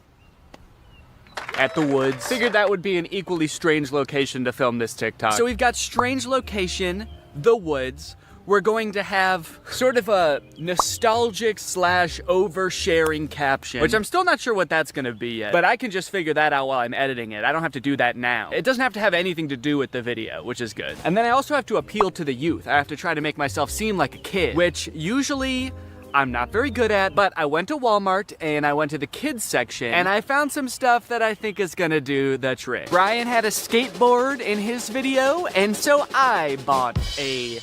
at the woods. Figured that would be an equally strange location to film this TikTok. So we've got strange location, the woods. We're going to have sort of a nostalgic / oversharing caption, which I'm still not sure what that's gonna be yet, but I can just figure that out while I'm editing it. I don't have to do that now. It doesn't have to have anything to do with the video, which is good. And then I also have to appeal to the youth. I have to try to make myself seem like a kid, which usually I'm not very good at, but I went to Walmart and I went to the kids section and I found some stuff that I think is gonna do the trick. Brian had a skateboard in his video, and so I bought a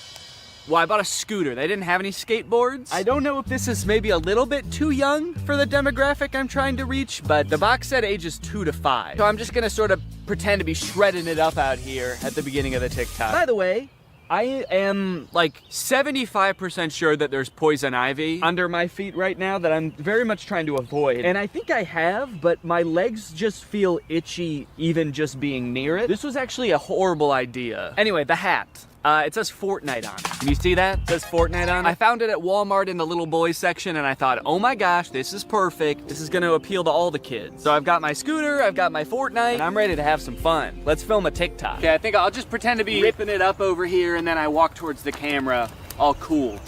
scooter. They didn't have any skateboards. I don't know if this is maybe a little bit too young for the demographic I'm trying to reach, but the box said ages 2 to 5. So I'm just gonna sort of pretend to be shredding it up out here at the beginning of the TikTok. By the way, I am like 75% sure that there's poison ivy under my feet right now that I'm very much trying to avoid. And I think I have, but my legs just feel itchy even just being near it. This was actually a horrible idea. Anyway, the hat. It says Fortnite on it. Can you see that? It says Fortnite on it. I found it at Walmart in the little boys section and I thought, oh my gosh, this is perfect. This is gonna appeal to all the kids. So I've got my scooter, I've got my Fortnite, and I'm ready to have some fun. Let's film a TikTok. Okay, I think I'll just pretend to be ripping it up over here and then I walk towards the camera, all cool.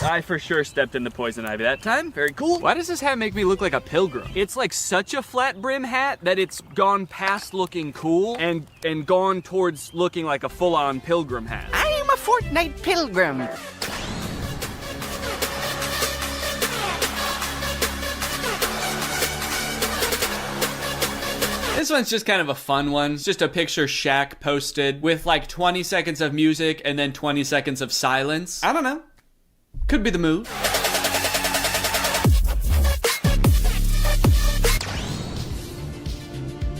I for sure stepped in the poison ivy that time. Very cool. Why does this hat make me look like a pilgrim? It's like such a flat brim hat that it's gone past looking cool and gone towards looking like a full-on pilgrim hat. I am a Fortnite pilgrim. This one's just kind of a fun one. It's just a picture Shaq posted with like 20 seconds of music and then 20 seconds of silence. I don't know. Could be the move.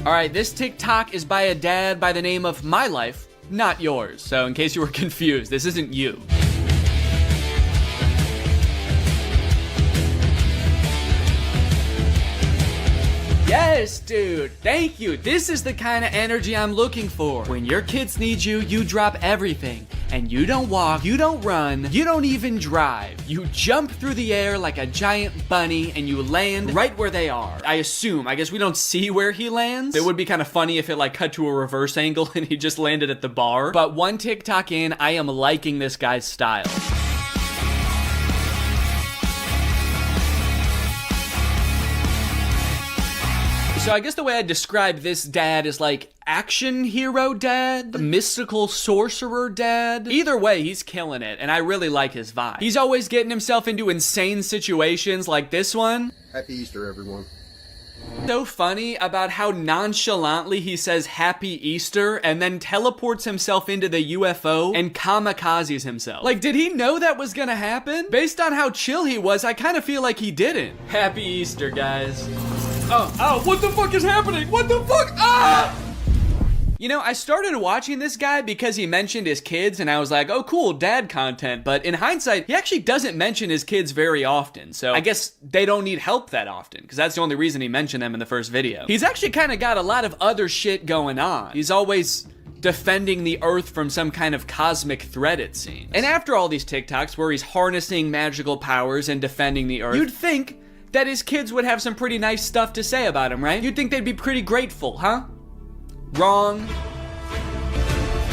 All right, this TikTok is by a dad by the name of My Life, not yours. So in case you were confused, this isn't you. Yes, dude, thank you. This is the kind of energy I'm looking for. When your kids need you, you drop everything. And you don't walk, you don't run, you don't even drive. You jump through the air like a giant bunny and you land right where they are. I guess we don't see where he lands. It would be kind of funny if it like cut to a reverse angle and he just landed at the bar. But one TikTok in, I am liking this guy's style. So I guess the way I describe this dad is like action hero dad, mystical sorcerer dad. Either way, he's killing it, and I really like his vibe. He's always getting himself into insane situations like this one. Happy Easter, everyone. So funny about how nonchalantly he says Happy Easter and then teleports himself into the UFO and kamikazes himself. Like, did he know that was gonna happen? Based on how chill he was, I kind of feel like he didn't. Happy Easter, guys. Oh, what the fuck is happening? What the fuck? Ah! You know, I started watching this guy because he mentioned his kids, and I was like, oh cool, dad content, but in hindsight, he actually doesn't mention his kids very often, so I guess they don't need help that often, because that's the only reason he mentioned them in the first video. He's actually kind of got a lot of other shit going on. He's always defending the Earth from some kind of cosmic threat, it seems. And after all these TikToks where he's harnessing magical powers and defending the Earth, you'd think that his kids would have some pretty nice stuff to say about him, right? You'd think they'd be pretty grateful, huh? Wrong.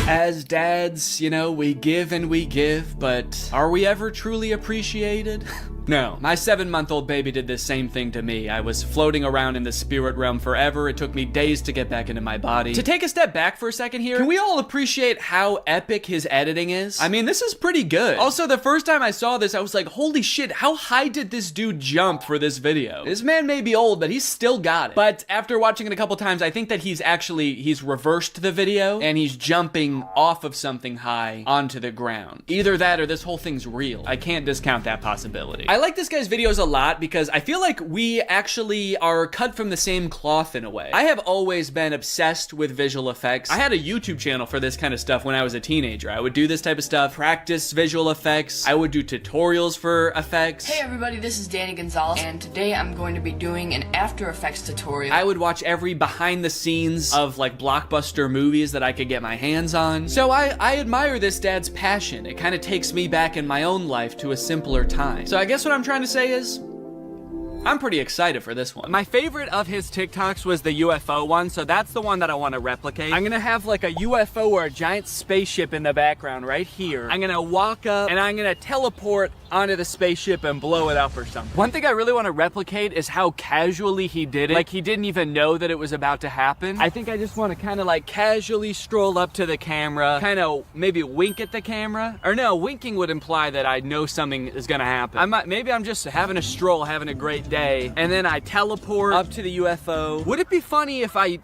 As dads, you know, we give and we give, but are we ever truly appreciated? No, my 7-month-old baby did the same thing to me. I was floating around in the spirit realm forever. It took me days to get back into my body. To take a step back for a second here, can we all appreciate how epic his editing is? I mean, this is pretty good. Also, the first time I saw this, I was like, holy shit, how high did this dude jump for this video? This man may be old, but he's still got it. But after watching it a couple times, I think that he's reversed the video and he's jumping off of something high onto the ground. Either that or this whole thing's real. I can't discount that possibility. I like this guy's videos a lot because I feel like we actually are cut from the same cloth in a way. I have always been obsessed with visual effects. I had a YouTube channel for this kind of stuff when I was a teenager. I would do this type of stuff, practice visual effects. I would do tutorials for effects. Hey everybody, this is Danny Gonzalez, and today I'm going to be doing an After Effects tutorial. I would watch every behind the scenes of like blockbuster movies that I could get my hands on. So I admire this dad's passion. It kind of takes me back in my own life to a simpler time. So I guess what I'm trying to say is, I'm pretty excited for this one. My favorite of his TikToks was the UFO one, so that's the one that I want to replicate. I'm gonna have like a UFO or a giant spaceship in the background right here. I'm gonna walk up and I'm gonna teleport onto the spaceship and blow it up or something. One thing I really want to replicate is how casually he did it. Like he didn't even know that it was about to happen. I think I just want to kind of like casually stroll up to the camera, kind of maybe wink at the camera. Or no, winking would imply that I know something is gonna happen. Maybe I'm just having a stroll, having a great day, and then I teleport up to the UFO. Would it be funny if I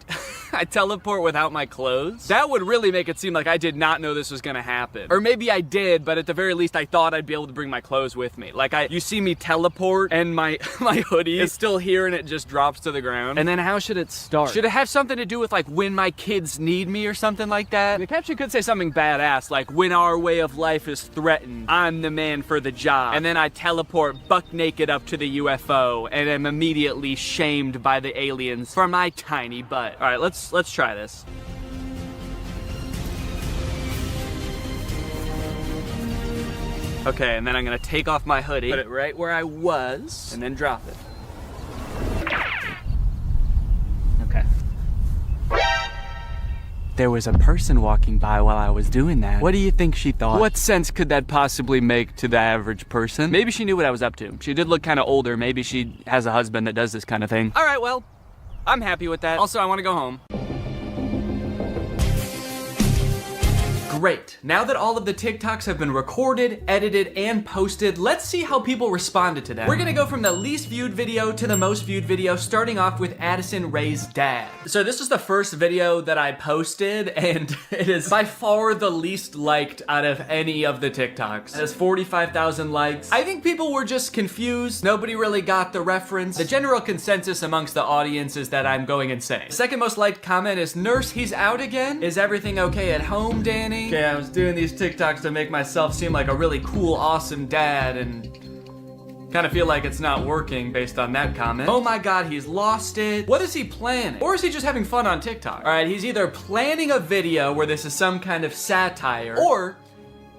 teleport without my clothes? That would really make it seem like I did not know this was gonna happen. Or maybe I did, but at the very least I thought I'd be able to bring my clothes with me. Like you see me teleport and my hoodie is still here and it just drops to the ground. And then how should it start? Should it have something to do with like when my kids need me or something like that? The caption could say something badass like when our way of life is threatened, I'm the man for the job. And then I teleport buck naked up to the UFO and am immediately shamed by the aliens for my tiny butt. All right, let's try this. Okay, and then I'm gonna take off my hoodie, put it right where I was, and then drop it. Okay. There was a person walking by while I was doing that. What do you think she thought? What sense could that possibly make to the average person? Maybe she knew what I was up to. She did look kind of older. Maybe she has a husband that does this kind of thing. All right, well, I'm happy with that. Also, I want to go home. Great. Now that all of the TikToks have been recorded, edited, and posted, let's see how people responded to them. We're gonna go from the least viewed video to the most viewed video, starting off with Addison Rae's dad. So this was the first video that I posted, and it is by far the least liked out of any of the TikToks. It has 45,000 likes. I think people were just confused. Nobody really got the reference. The general consensus amongst the audience is that I'm going insane. The second most liked comment is, "Nurse, he's out again? Is everything okay at home, Danny?" Okay, I was doing these TikToks to make myself seem like a really cool, awesome dad, and kind of feel like it's not working based on that comment. Oh my god, he's lost it. What is he planning? Or is he just having fun on TikTok? All right, he's either planning a video where this is some kind of satire, or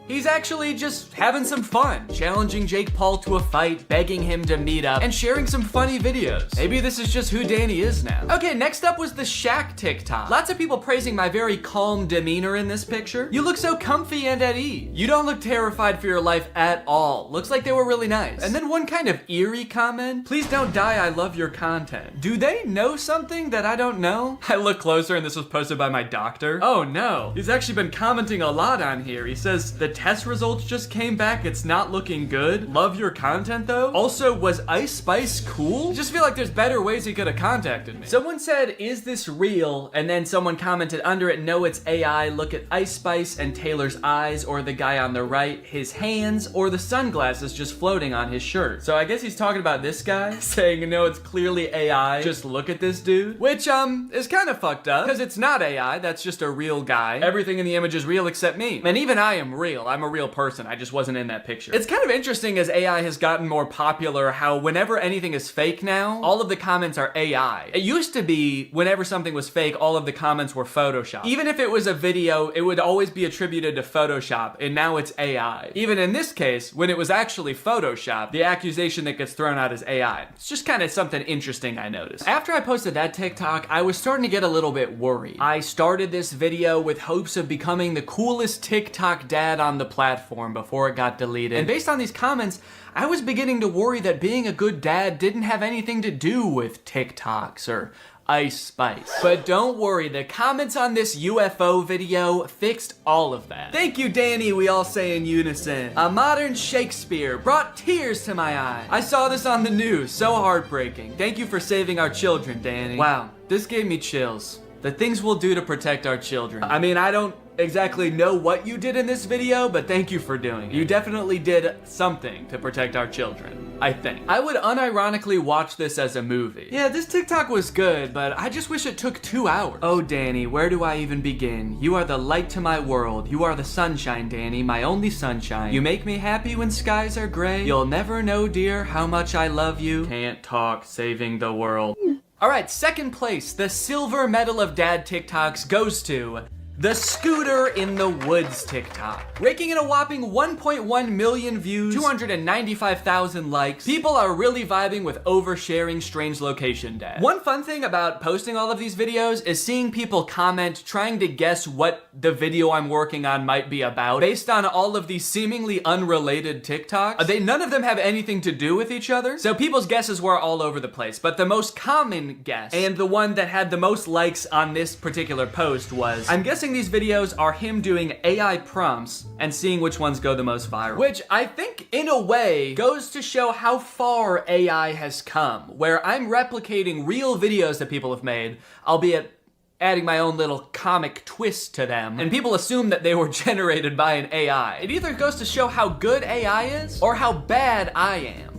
he's actually just having some fun, challenging Jake Paul to a fight, begging him to meet up, and sharing some funny videos. Maybe this is just who Danny is now. Okay, next up was the Shaq TikTok. Lots of people praising my very calm demeanor in this picture. You look so comfy and at ease. You don't look terrified for your life at all. Looks like they were really nice. And then one kind of eerie comment, "Please don't die, I love your content." Do they know something that I don't know? I look closer and this was posted by my doctor. Oh no, he's actually been commenting a lot on here. He says, "The test results just came back. It's not looking good. Love your content though. Also, was Ice Spice cool? I just feel like there's better ways he could have contacted me. Someone said, is this real? And then someone commented under it, no, it's AI. Look at Ice Spice and Taylor's eyes, or the guy on the right, his hands, or the sunglasses just floating on his shirt. So I guess he's talking about this guy, saying, no, it's clearly AI. Just look at this dude. Which, is kind of fucked up, because it's not AI, that's just a real guy. Everything in the image is real except me. And even I am real. I'm a real person. I just wasn't in that picture. It's kind of interesting as AI has gotten more popular how whenever anything is fake now, all of the comments are AI. It used to be whenever something was fake, all of the comments were Photoshop. Even if it was a video, it would always be attributed to Photoshop, and now it's AI. Even in this case, when it was actually Photoshop, the accusation that gets thrown out is AI. It's just kind of something interesting I noticed. After I posted that TikTok, I was starting to get a little bit worried. I started this video with hopes of becoming the coolest TikTok dad on the platform before it got deleted. And based on these comments, I was beginning to worry that being a good dad didn't have anything to do with TikToks or Ice Spice. But don't worry, the comments on this UFO video fixed all of that. Thank you, Danny, we all say in unison. A modern Shakespeare brought tears to my eyes. I saw this on the news, so heartbreaking. Thank you for saving our children, Danny. Wow, this gave me chills. The things we'll do to protect our children. I mean, I don't exactly know what you did in this video, but thank you for doing it. You definitely did something to protect our children, I think. I would unironically watch this as a movie. Yeah, this TikTok was good, but I just wish it took 2 hours. Oh, Danny, where do I even begin? You are the light to my world. You are the sunshine, Danny, my only sunshine. You make me happy when skies are gray. You'll never know, dear, how much I love you. Can't talk, saving the world. All right, second place, the silver medal of dad TikToks goes to the Scooter in the Woods TikTok. Raking in a whopping 1.1 million views, 295,000 likes. People are really vibing with oversharing strange location dad. One fun thing about posting all of these videos is seeing people comment trying to guess what the video I'm working on might be about based on all of these seemingly unrelated TikToks. None of them have anything to do with each other, so people's guesses were all over the place. But the most common guess, and the one that had the most likes on this particular post was, I'm guessing these videos are him doing AI prompts and seeing which ones go the most viral. Which I think, in a way, goes to show how far AI has come, where I'm replicating real videos that people have made, albeit adding my own little comic twist to them, and people assume that they were generated by an AI. It either goes to show how good AI is, or how bad I am.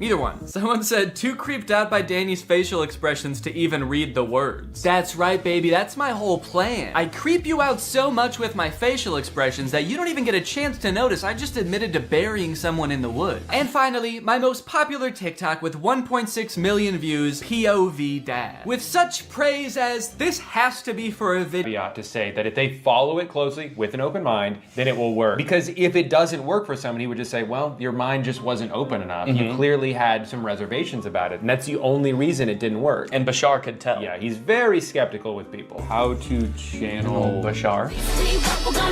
Either one. Someone said, too creeped out by Danny's facial expressions to even read the words. That's right, baby, that's my whole plan. I creep you out so much with my facial expressions that you don't even get a chance to notice I just admitted to burying someone in the woods. And finally, my most popular TikTok with 1.6 million views, POV Dad. With such praise as, this has to be for a video. To say that if they follow it closely with an open mind, then it will work. Because if it doesn't work for someone, he would just say, well, your mind just wasn't open enough. You clearly had some reservations about it, and that's the only reason it didn't work. And Bashar could tell. Yeah, he's very skeptical with people. How to channel Bashar?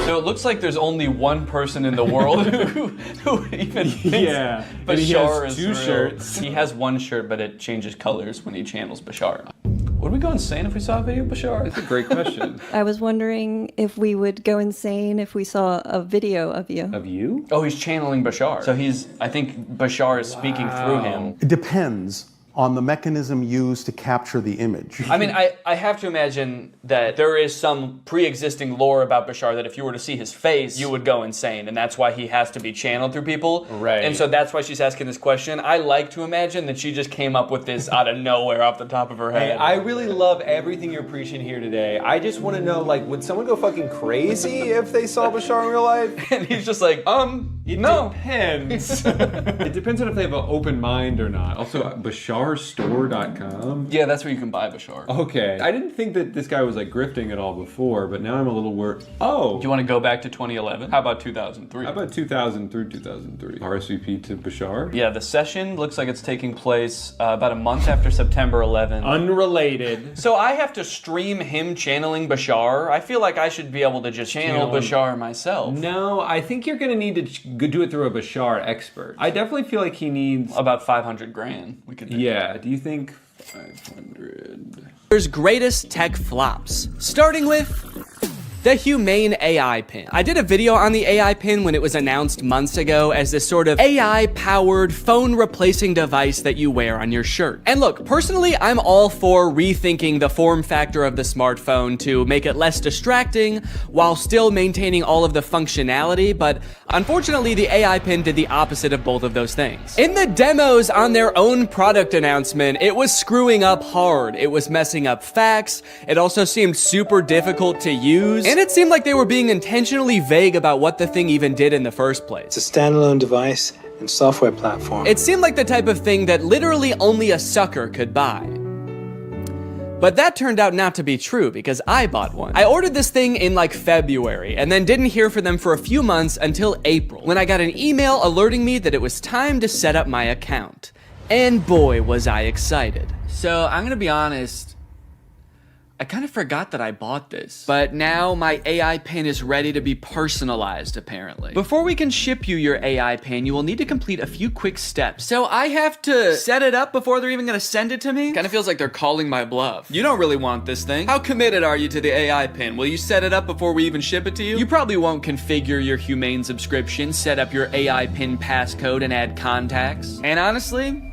So it looks like there's only one person in the world who even thinks Bashar is 2 real. shirts. He has 1 shirt, but it changes colors when he channels Bashar. Would we go insane if we saw a video of Bashar? That's a great question. I was wondering if we would go insane if we saw a video of you. Of you? Oh, he's channeling Bashar. So I think Bashar is speaking through him. It depends on the mechanism used to capture the image. I mean, I have to imagine that there is some pre-existing lore about Bashar that if you were to see his face, you would go insane, and that's why he has to be channeled through people. Right. And so that's why she's asking this question. I like to imagine that she just came up with this out of nowhere off the top of her head. Hey, I really love everything you're preaching here today. I just want to know, like, would someone go fucking crazy if they saw Bashar in real life? And he's just like, It depends. It depends on if they have an open mind or not. Also, BasharStore.com? Yeah, that's where you can buy Bashar. Okay. I didn't think that this guy was like grifting at all before, but now I'm a little worried. Oh! Do you want to go back to 2011? How about 2003? How about 2000 through 2003? RSVP to Bashar? Yeah, the session looks like it's taking place about a month after September 11th. Unrelated. So I have to stream him channeling Bashar? I feel like I should be able to just channel Bashar myself. No, I think you're going to need to do it through a Bashar expert. I definitely feel like he needs... About 500 grand. We could. Yeah, do you think 500? There's greatest tech flops. Starting with the Humane AI pin. I did a video on the AI pin when it was announced months ago as this sort of AI-powered phone replacing device that you wear on your shirt. And look, personally, I'm all for rethinking the form factor of the smartphone to make it less distracting while still maintaining all of the functionality, but unfortunately, the AI pin did the opposite of both of those things. In the demos on their own product announcement, it was screwing up hard. It was messing up facts. It also seemed super difficult to use, and it seemed like they were being intentionally vague about what the thing even did in the first place. It's a standalone device and software platform. It seemed like the type of thing that literally only a sucker could buy. But that turned out not to be true because I bought one. I ordered this thing in like February and then didn't hear from them for a few months until April, when I got an email alerting me that it was time to set up my account. And boy, was I excited. So I'm gonna be honest, I kind of forgot that I bought this, but now my AI pin is ready to be personalized, apparently. Before we can ship you your AI pin, you will need to complete a few quick steps. So I have to set it up before they're even gonna send it to me? Kind of feels like they're calling my bluff. You don't really want this thing. How committed are you to the AI pin? Will you set it up before we even ship it to you? You probably won't configure your Humane subscription, set up your AI pin passcode, and add contacts. And honestly,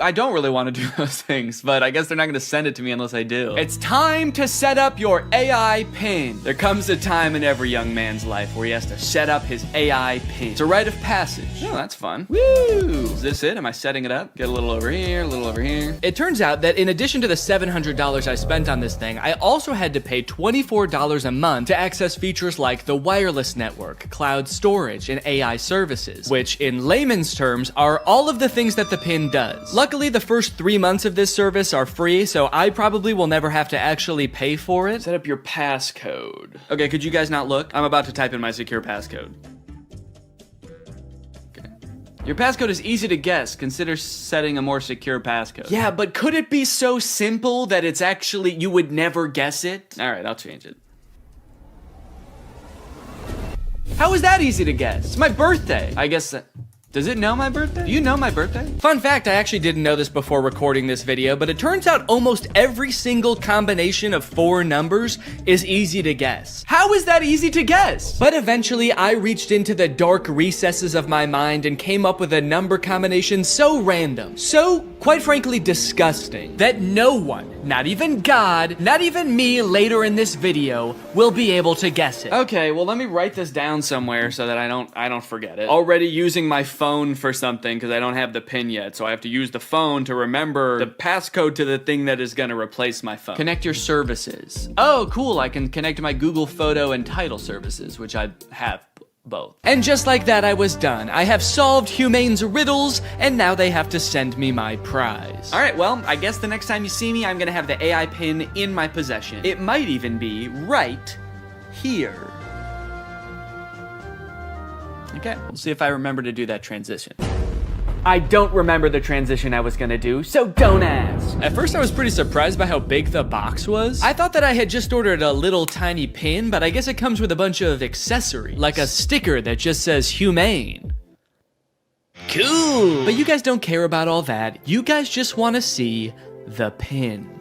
I don't really want to do those things, but I guess they're not going to send it to me unless I do. It's time to set up your AI pin. There comes a time in every young man's life where he has to set up his AI pin. It's a rite of passage. Oh, that's fun. Woo! Is this it? Am I setting it up? Get a little over here, a little over here. It turns out that in addition to the $700 I spent on this thing, I also had to pay $24 a month to access features like the wireless network, cloud storage, and AI services, which in layman's terms are all of the things that the pin does. Luckily, the first 3 months of this service are free, so I probably will never have to actually pay for it. Set up your passcode. Okay, could you guys not look? I'm about to type in my secure passcode. Okay. Your passcode is easy to guess. Consider setting a more secure passcode. Yeah, but could it be so simple that it's actually, you would never guess it? All right, I'll change it. How is that easy to guess? It's my birthday. I guess that... Does it know my birthday? Do you know my birthday? Fun fact, I actually didn't know this before recording this video, but it turns out almost every single combination of 4 numbers is easy to guess. How is that easy to guess? But eventually, I reached into the dark recesses of my mind and came up with a number combination so random, so, quite frankly, disgusting, that no one, not even God, not even me later in this video, will be able to guess it. Okay, well, let me write this down somewhere so that I don't forget it. Already using my phone for something because I don't have the pin yet, so I have to use the phone to remember the passcode to the thing that is gonna replace my phone. Connect your services. Oh, cool, I can connect my Google Photo and Title services, which I have both. And just like that, I was done. I have solved Humane's riddles, and now they have to send me my prize. All right, well, I guess the next time you see me, I'm gonna have the AI pin in my possession. It might even be right here. Okay, we'll see if I remember to do that transition. I don't remember the transition I was gonna do, so don't ask. At first I was pretty surprised by how big the box was. I thought that I had just ordered a little tiny pin, but I guess it comes with a bunch of accessories, like a sticker that just says Humane. Cool! But you guys don't care about all that. You guys just wanna see the pin.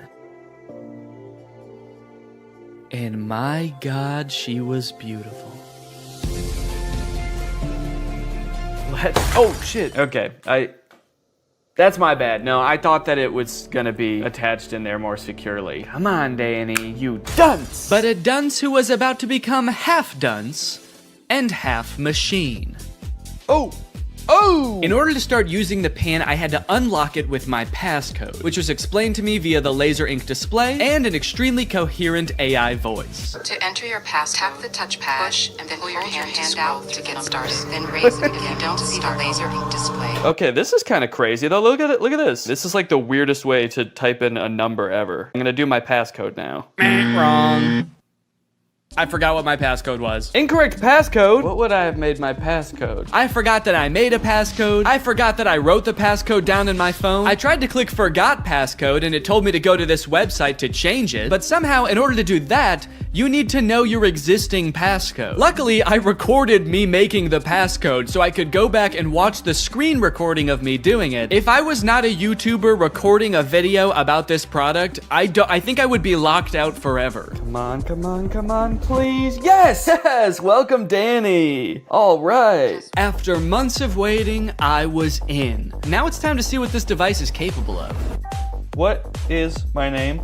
And my God, she was beautiful. Oh shit. Okay, that's my bad. No, I thought that it was gonna be attached in there more securely. Come on, Danny, you dunce! But a dunce who was about to become half dunce and half machine. Oh! In order to start using the pin, I had to unlock it with my passcode, which was explained to me via the laser ink display and an extremely coherent AI voice. To enter your pass, tap the touchpad, push, and then pull your hand out to get started. Then raise it if you don't see the laser ink display. Okay, this is kind of crazy though. Look at it. Look at this. This is like the weirdest way to type in a number ever. I'm gonna do my passcode now. Wrong. I forgot what my passcode was. Incorrect passcode? What would I have made my passcode? I forgot that I made a passcode. I forgot that I wrote the passcode down in my phone. I tried to click forgot passcode and it told me to go to this website to change it. But somehow, in order to do that, You need to know your existing passcode. Luckily, I recorded me making the passcode so I could go back and watch the screen recording of me doing it. If I was not a YouTuber recording a video about this product, I think I would be locked out forever. Come on, come on, come on, please. Yes, yes, welcome Danny. All right. After months of waiting, I was in. Now it's time to see what this device is capable of. What is my name?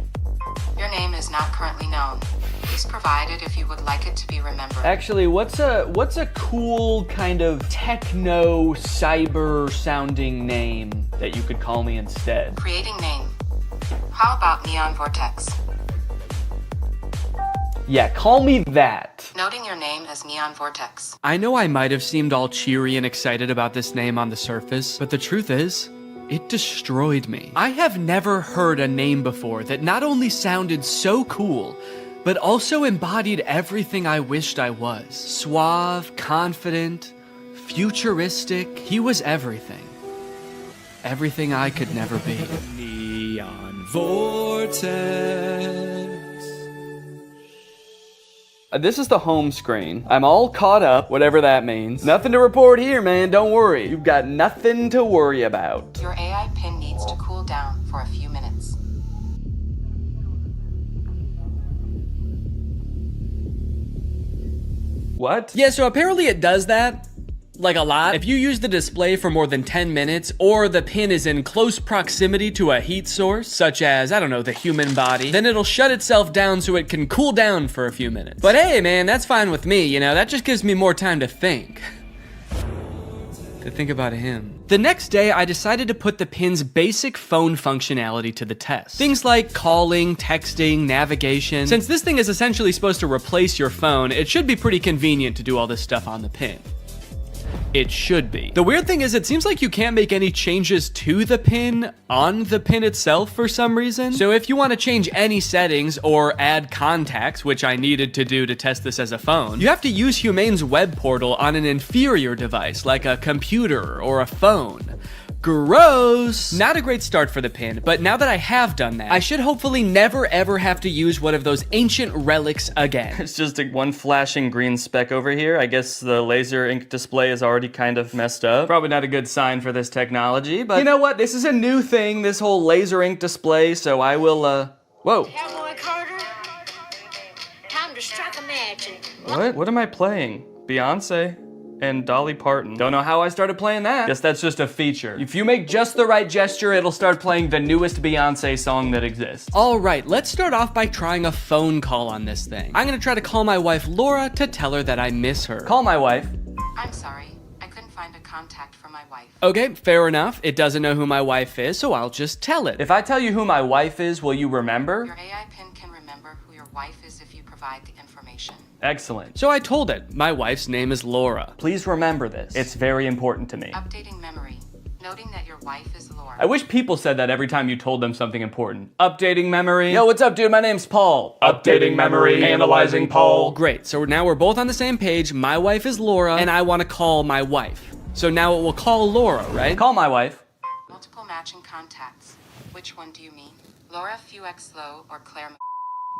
Your name is not currently known. Please provide it if you would like it to be remembered. Actually, what's a cool kind of techno cyber sounding name that you could call me instead? Creating name. How about Neon Vortex? Yeah, call me that. Noting your name as Neon Vortex. I know I might have seemed all cheery and excited about this name on the surface, but the truth is, it destroyed me. I have never heard a name before that not only sounded so cool, but also embodied everything I wished I was. Suave, confident, futuristic. He was everything. Everything I could never be. Neon Vortex. This is the home screen. I'm all caught up, whatever that means. Nothing to report here, man. Don't worry. You've got nothing to worry about. Your AI pin needs to cool down for a few minutes. What? Yeah, so apparently it does that, like a lot. If you use the display for more than 10 minutes, or the pin is in close proximity to a heat source, such as, I don't know, the human body, then it'll shut itself down so it can cool down for a few minutes. But hey, man, that's fine with me, you know, that just gives me more time to think. To think about him. The next day, I decided to put the pin's basic phone functionality to the test. Things like calling, texting, navigation. Since this thing is essentially supposed to replace your phone, it should be pretty convenient to do all this stuff on the pin. It should be. The weird thing is it seems like you can't make any changes to the pin on the pin itself for some reason. So if you want to change any settings or add contacts, which I needed to do to test this as a phone, you have to use Humane's web portal on an inferior device like a computer or a phone. Gross! Not a great start for the pin, but now that I have done that, I should hopefully never ever have to use one of those ancient relics again. It's just one flashing green speck over here. I guess the laser ink display is already kind of messed up. Probably not a good sign for this technology, but you know what? This is a new thing, this whole laser ink display, so I will, whoa. Cowboy Carter, time to strike a match. What am I playing? Beyonce? And Dolly Parton. Don't know how I started playing that. Guess that's just a feature. If you make just the right gesture, it'll start playing the newest Beyonce song that exists. All right, let's start off by trying a phone call on this thing. I'm gonna try to call my wife Laura to tell her that I miss her. Call my wife. I'm sorry, I couldn't find a contact for my wife. Okay, fair enough. It doesn't know who my wife is, so I'll just tell it. If I tell you who my wife is, will you remember? Your AI pin can remember who your wife is if you provide the information. Excellent. So I told it, my wife's name is Laura. Please remember this. It's very important to me. Updating memory. Noting that your wife is Laura. I wish people said that every time you told them something important. Updating memory. Yo, what's up, dude? My name's Paul. Updating memory. Analyzing Paul. Great, so now we're both on the same page. My wife is Laura, and I want to call my wife. So now it will call Laura, right? Call my wife. Multiple matching contacts. Which one do you mean? Laura Fuexlow or Claire?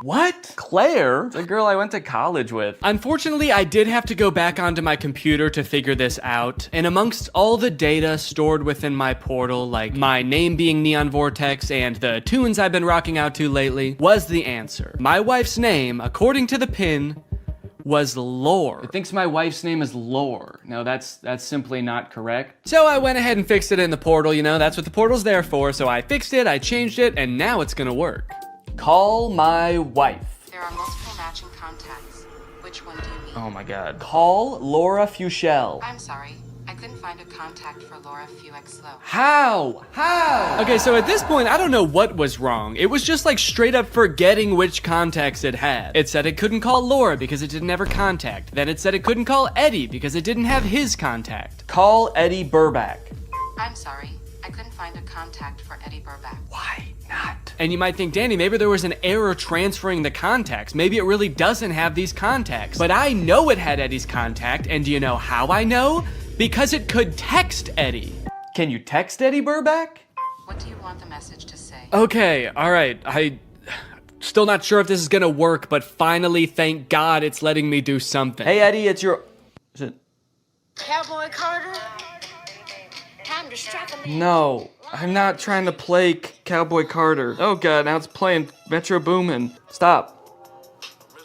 What? Claire? The girl I went to college with. Unfortunately, I did have to go back onto my computer to figure this out. And amongst all the data stored within my portal, like my name being Neon Vortex and the tunes I've been rocking out to lately, was the answer. My wife's name, according to the pin, was Lore. It thinks my wife's name is Lore. No, that's simply not correct. So I went ahead and fixed it in the portal, you know, that's what the portal's there for. So I fixed it, I changed it, and now it's gonna work. Call my wife. There are multiple matching contacts. Which one do you mean? Oh my god. Call Laura Fuchel. I'm sorry. I couldn't find a contact for Laura Fuexlow. How? Okay, so at this point, I don't know what was wrong. It was just like straight up forgetting which contacts it had. It said it couldn't call Laura because it didn't have her contact. Then it said it couldn't call Eddie because it didn't have his contact. Call Eddie Burback. I'm sorry. I couldn't find a contact for Eddie Burback. Why not? And you might think, Danny, maybe there was an error transferring the contacts. Maybe it really doesn't have these contacts. But I know it had Eddie's contact, and do you know how I know? Because it could text Eddie. Can you text Eddie Burback? What do you want the message to say? Okay, all right. Still not sure if this is gonna work, but finally, thank God, it's letting me do something. Hey, Eddie, it's your... Is it... Cowboy Carter. Time to strike a man. No, I'm not trying to play Cowboy Carter. Oh God, now it's playing Metro Boomin. Stop.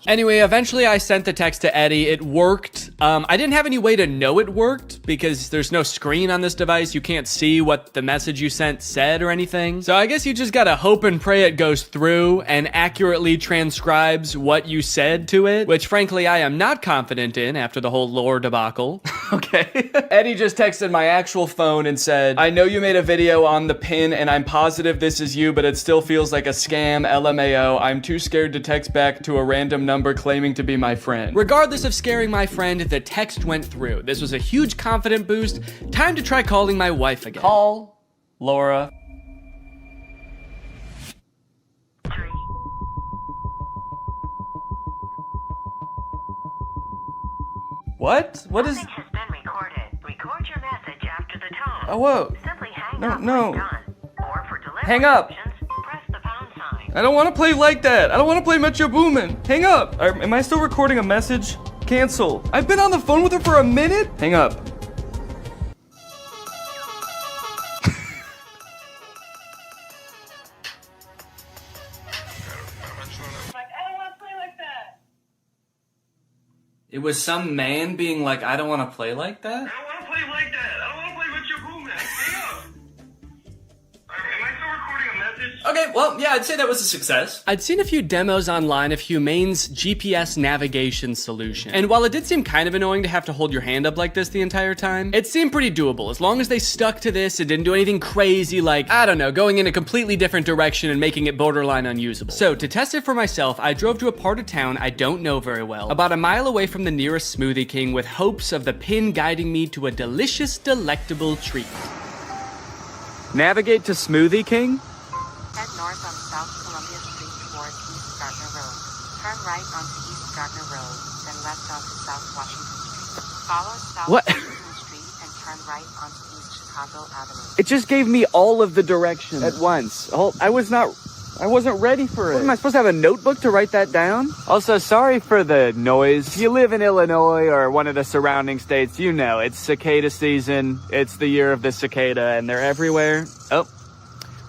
Anyway, eventually I sent the text to Eddie. It worked. I didn't have any way to know it worked because there's no screen on this device. You can't see what the message you sent said or anything. So I guess you just gotta hope and pray it goes through and accurately transcribes what you said to it, which frankly I am not confident in after the whole lore debacle. Okay. Eddie just texted my actual phone and said, I know you made a video on the pin and I'm positive this is you, but it still feels like a scam, LMAO. I'm too scared to text back to a random number claiming to be my friend. Regardless of scaring my friend, the text went through. This was a huge confident boost. Time to try calling my wife again. Call Laura. What? What is... Has been recorded. Record your message after the tone. Oh, whoa. Simply hang No, up no. when done. Or for delivery Hang up. options, press the pound sign. I don't want to play like that. I don't want to play Metro Boomin. Hang up. Am I still recording a message? Cancel. I've been on the phone with her for a minute. Hang up. It was some man being like, I don't want to play like that? I don't want to play like that. I don't want to play with your boom man. Stay up. Am I still recording a message? Okay, well, yeah, I'd say that was a success. I'd seen a few demos online of Humane's GPS navigation solution. And while it did seem kind of annoying to have to hold your hand up like this the entire time, it seemed pretty doable. As long as they stuck to this and didn't do anything crazy like, I don't know, going in a completely different direction and making it borderline unusable. So to test it for myself, I drove to a part of town I don't know very well, about a mile away from the nearest Smoothie King with hopes of the pin guiding me to a delicious, delectable treat. Navigate to Smoothie King? Head north on South Columbia Street towards East Gardner Road. Turn right onto East Gardner Road, then left onto South Washington Street. Follow South Washington Street and turn right onto East Chicago Avenue. It just gave me all of the directions at once. I wasn't ready for it. What, am I supposed to have a notebook to write that down? Also, sorry for the noise. If you live in Illinois or one of the surrounding states, you know, it's cicada season. It's the year of the cicada and they're everywhere. Oh.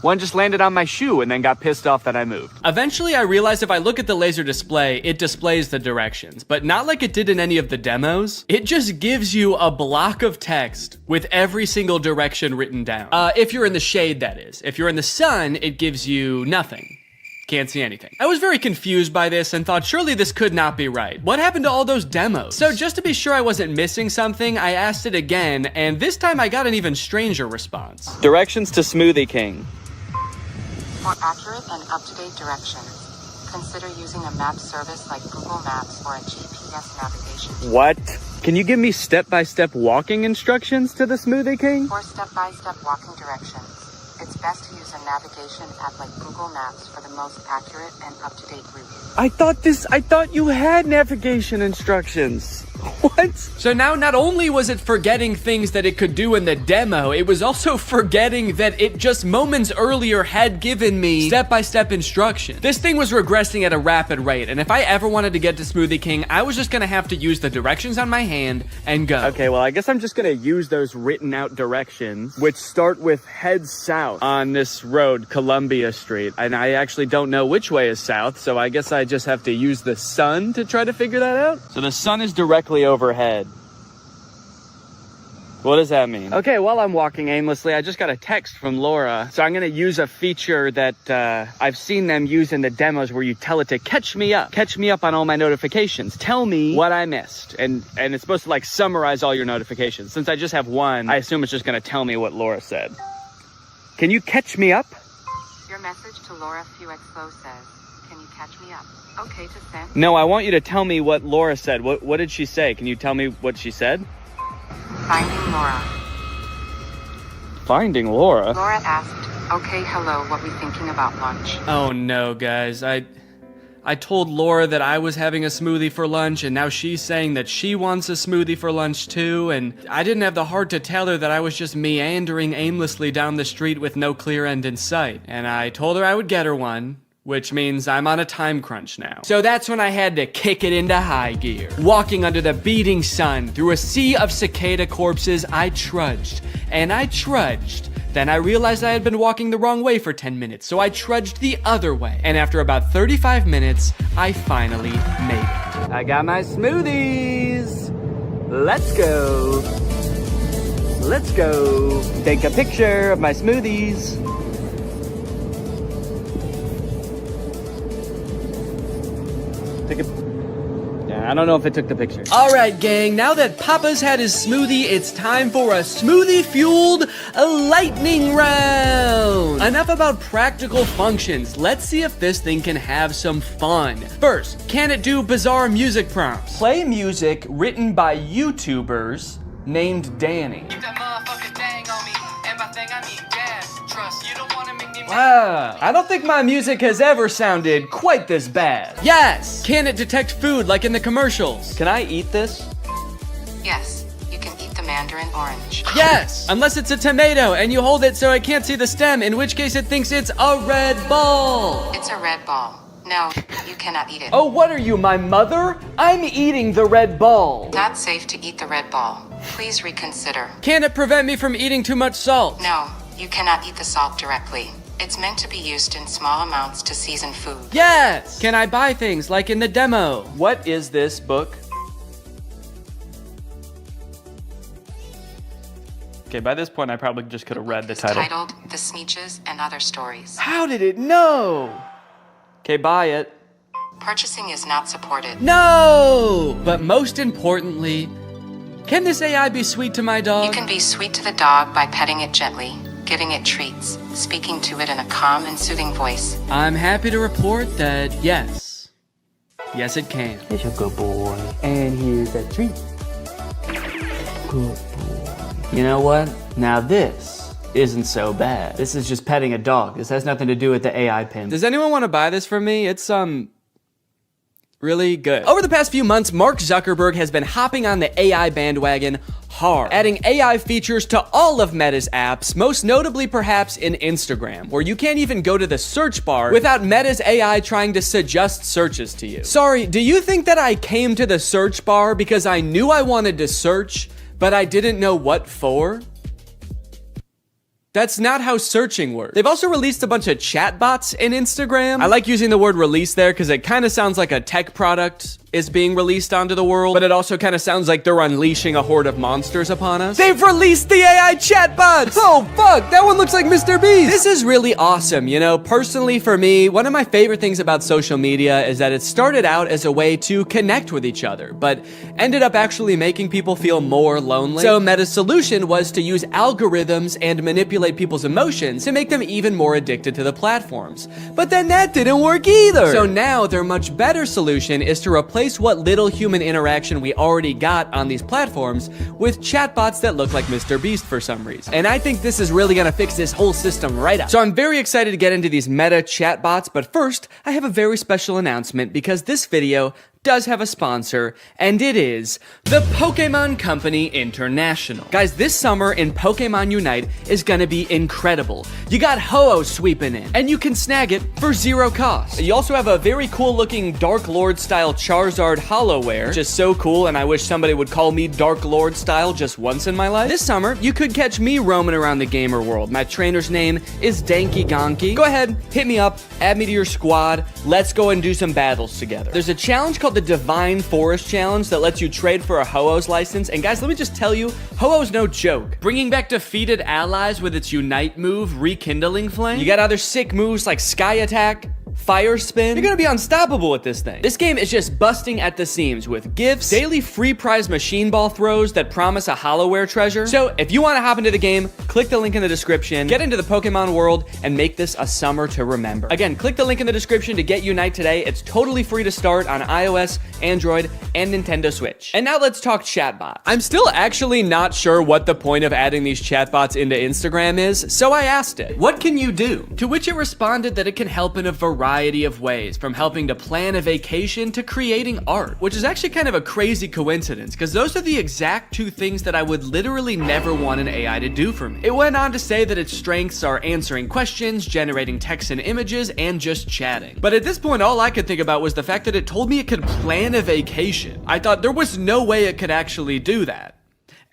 One just landed on my shoe and then got pissed off that I moved. Eventually, I realized if I look at the laser display, it displays the directions, but not like it did in any of the demos. It just gives you a block of text with every single direction written down. If you're in the shade, that is. If you're in the sun, it gives you nothing. Can't see anything. I was very confused by this and thought surely this could not be right. What happened to all those demos? So just to be sure I wasn't missing something, I asked it again, and this time I got an even stranger response. Directions to Smoothie King. For accurate and up-to-date directions, consider using a map service like Google Maps or a GPS navigation. What? Can you give me step-by-step walking instructions to the Smoothie King? For step-by-step walking directions, it's best to use a navigation app like Google Maps for the most accurate and up-to-date route. I thought you had navigation instructions. What? So now not only was it forgetting things that it could do in the demo, it was also forgetting that it just moments earlier had given me step-by-step instructions. This thing was regressing at a rapid rate, and if I ever wanted to get to Smoothie King, I was just gonna have to use the directions on my hand and go. Okay, well, I guess I'm just gonna use those written out directions, which start with head south on this road, Columbia Street, and I actually don't know which way is south, so I guess I just have to use the sun to try to figure that out. So the sun is directly overhead. What does that mean? Okay, while I'm walking aimlessly, I just got a text from Laura. So I'm gonna use a feature that I've seen them use in the demos where you tell it to catch me up on all my notifications. Tell me what I missed. And it's supposed to like summarize all your notifications. Since I just have one, I assume it's just gonna tell me what Laura said. Can you catch me up? Your message to Laura FuXFlow says, can you catch me up? Okay to send? No, I want you to tell me what Laura said. What did she say? Can you tell me what she said? Finding Laura. Finding Laura? Laura asked, okay, hello, what we thinking about lunch? Oh no, guys. I told Laura that I was having a smoothie for lunch, and now she's saying that she wants a smoothie for lunch too, and I didn't have the heart to tell her that I was just meandering aimlessly down the street with no clear end in sight. And I told her I would get her one, which means I'm on a time crunch now. So that's when I had to kick it into high gear. Walking under the beating sun through a sea of cicada corpses, I trudged, and I trudged. Then I realized I had been walking the wrong way for 10 minutes, so I trudged the other way. And after about 35 minutes, I finally made it. I got my smoothies. Let's go. Let's go. Take a picture of my smoothies. Yeah, I don't know if it took the picture. All right, gang, now that Papa's had his smoothie, it's time for a smoothie-fueled lightning round. Enough about practical functions. Let's see if this thing can have some fun. First, can it do bizarre music prompts? Play music written by YouTubers named Danny. Wow, I don't think my music has ever sounded quite this bad. Yes! Can it detect food like in the commercials? Can I eat this? Yes, you can eat the mandarin orange. Yes! Unless it's a tomato and you hold it so I can't see the stem, in which case it thinks it's a red ball. It's a red ball. No, you cannot eat it. Oh, what are you, my mother? I'm eating the red ball. Not safe to eat the red ball. Please reconsider. Can it prevent me from eating too much salt? No, you cannot eat the salt directly. It's meant to be used in small amounts to season food. Yes! Can I buy things like in the demo? What is this book? Okay, by this point I probably just could have read the title. Titled The Sneetches and Other Stories. How did it know? Okay, buy it. Purchasing is not supported. No! But most importantly, can this AI be sweet to my dog? You can be sweet to the dog by petting it gently, giving it treats, speaking to it in a calm and soothing voice. I'm happy to report that yes. Yes, it can. It's a good boy. And here's a treat. Good boy. You know what? Now this isn't so bad. This is just petting a dog. This has nothing to do with the AI pimp. Does anyone want to buy this from me? It's really good. Over the past few months, Mark Zuckerberg has been hopping on the AI bandwagon hard, adding AI features to all of Meta's apps, most notably perhaps in Instagram, where you can't even go to the search bar without Meta's AI trying to suggest searches to you. Sorry, do you think that I came to the search bar because I knew I wanted to search, but I didn't know what for? That's not how searching works. They've also released a bunch of chatbots in Instagram. I like using the word release there because it kind of sounds like a tech product is being released onto the world, but it also kind of sounds like they're unleashing a horde of monsters upon us. They've released the AI chatbots! Oh fuck, that one looks like Mr. Beast! This is really awesome, you know? Personally for me, one of my favorite things about social media is that it started out as a way to connect with each other, but ended up actually making people feel more lonely. So Meta's solution was to use algorithms and manipulate people's emotions to make them even more addicted to the platforms. But then that didn't work either! So now their much better solution is to replace what little human interaction we already got on these platforms with chatbots that look like Mr. Beast for some reason. And I think this is really gonna fix this whole system right up. So I'm very excited to get into these Meta chatbots, but first, I have a very special announcement because this video does have a sponsor, and it is the Pokemon Company International. Guys, this summer in Pokemon Unite is gonna be incredible. You got Ho-Oh sweeping in, and you can snag it for 0 cost. You also have a very cool looking Dark Lord style Charizard Hollowware, which is so cool, and I wish somebody would call me Dark Lord style just once in my life. This summer, you could catch me roaming around the gamer world. My trainer's name is Danky Gonky. Go ahead, hit me up, add me to your squad, let's go and do some battles together. There's a challenge called the Divine Forest Challenge that lets you trade for a Ho-Oh's license, and guys, let me just tell you, Ho-Oh's no joke. Bringing back defeated allies with its Unite move, Rekindling Flame. You got other sick moves like Sky Attack, Fire Spin. You're gonna be unstoppable with this thing. This game is just busting at the seams with gifts, daily free prize machine ball throws that promise a Hollowware treasure. So if you wanna hop into the game, click the link in the description, get into the Pokemon world, and make this a summer to remember. Again, click the link in the description to get Unite today. It's totally free to start on iOS, Android, and Nintendo Switch. And now let's talk chatbot. I'm still actually not sure what the point of adding these chatbots into Instagram is, so I asked it, what can you do? To which it responded that it can help in a variety variety of ways, from helping to plan a vacation to creating art, which is actually kind of a crazy coincidence because those are the exact two things that I would literally never want an AI to do for me. It went on to say that its strengths are answering questions, generating text and images, and just chatting. But at this point, all I could think about was the fact that it told me it could plan a vacation. I thought there was no way it could actually do that.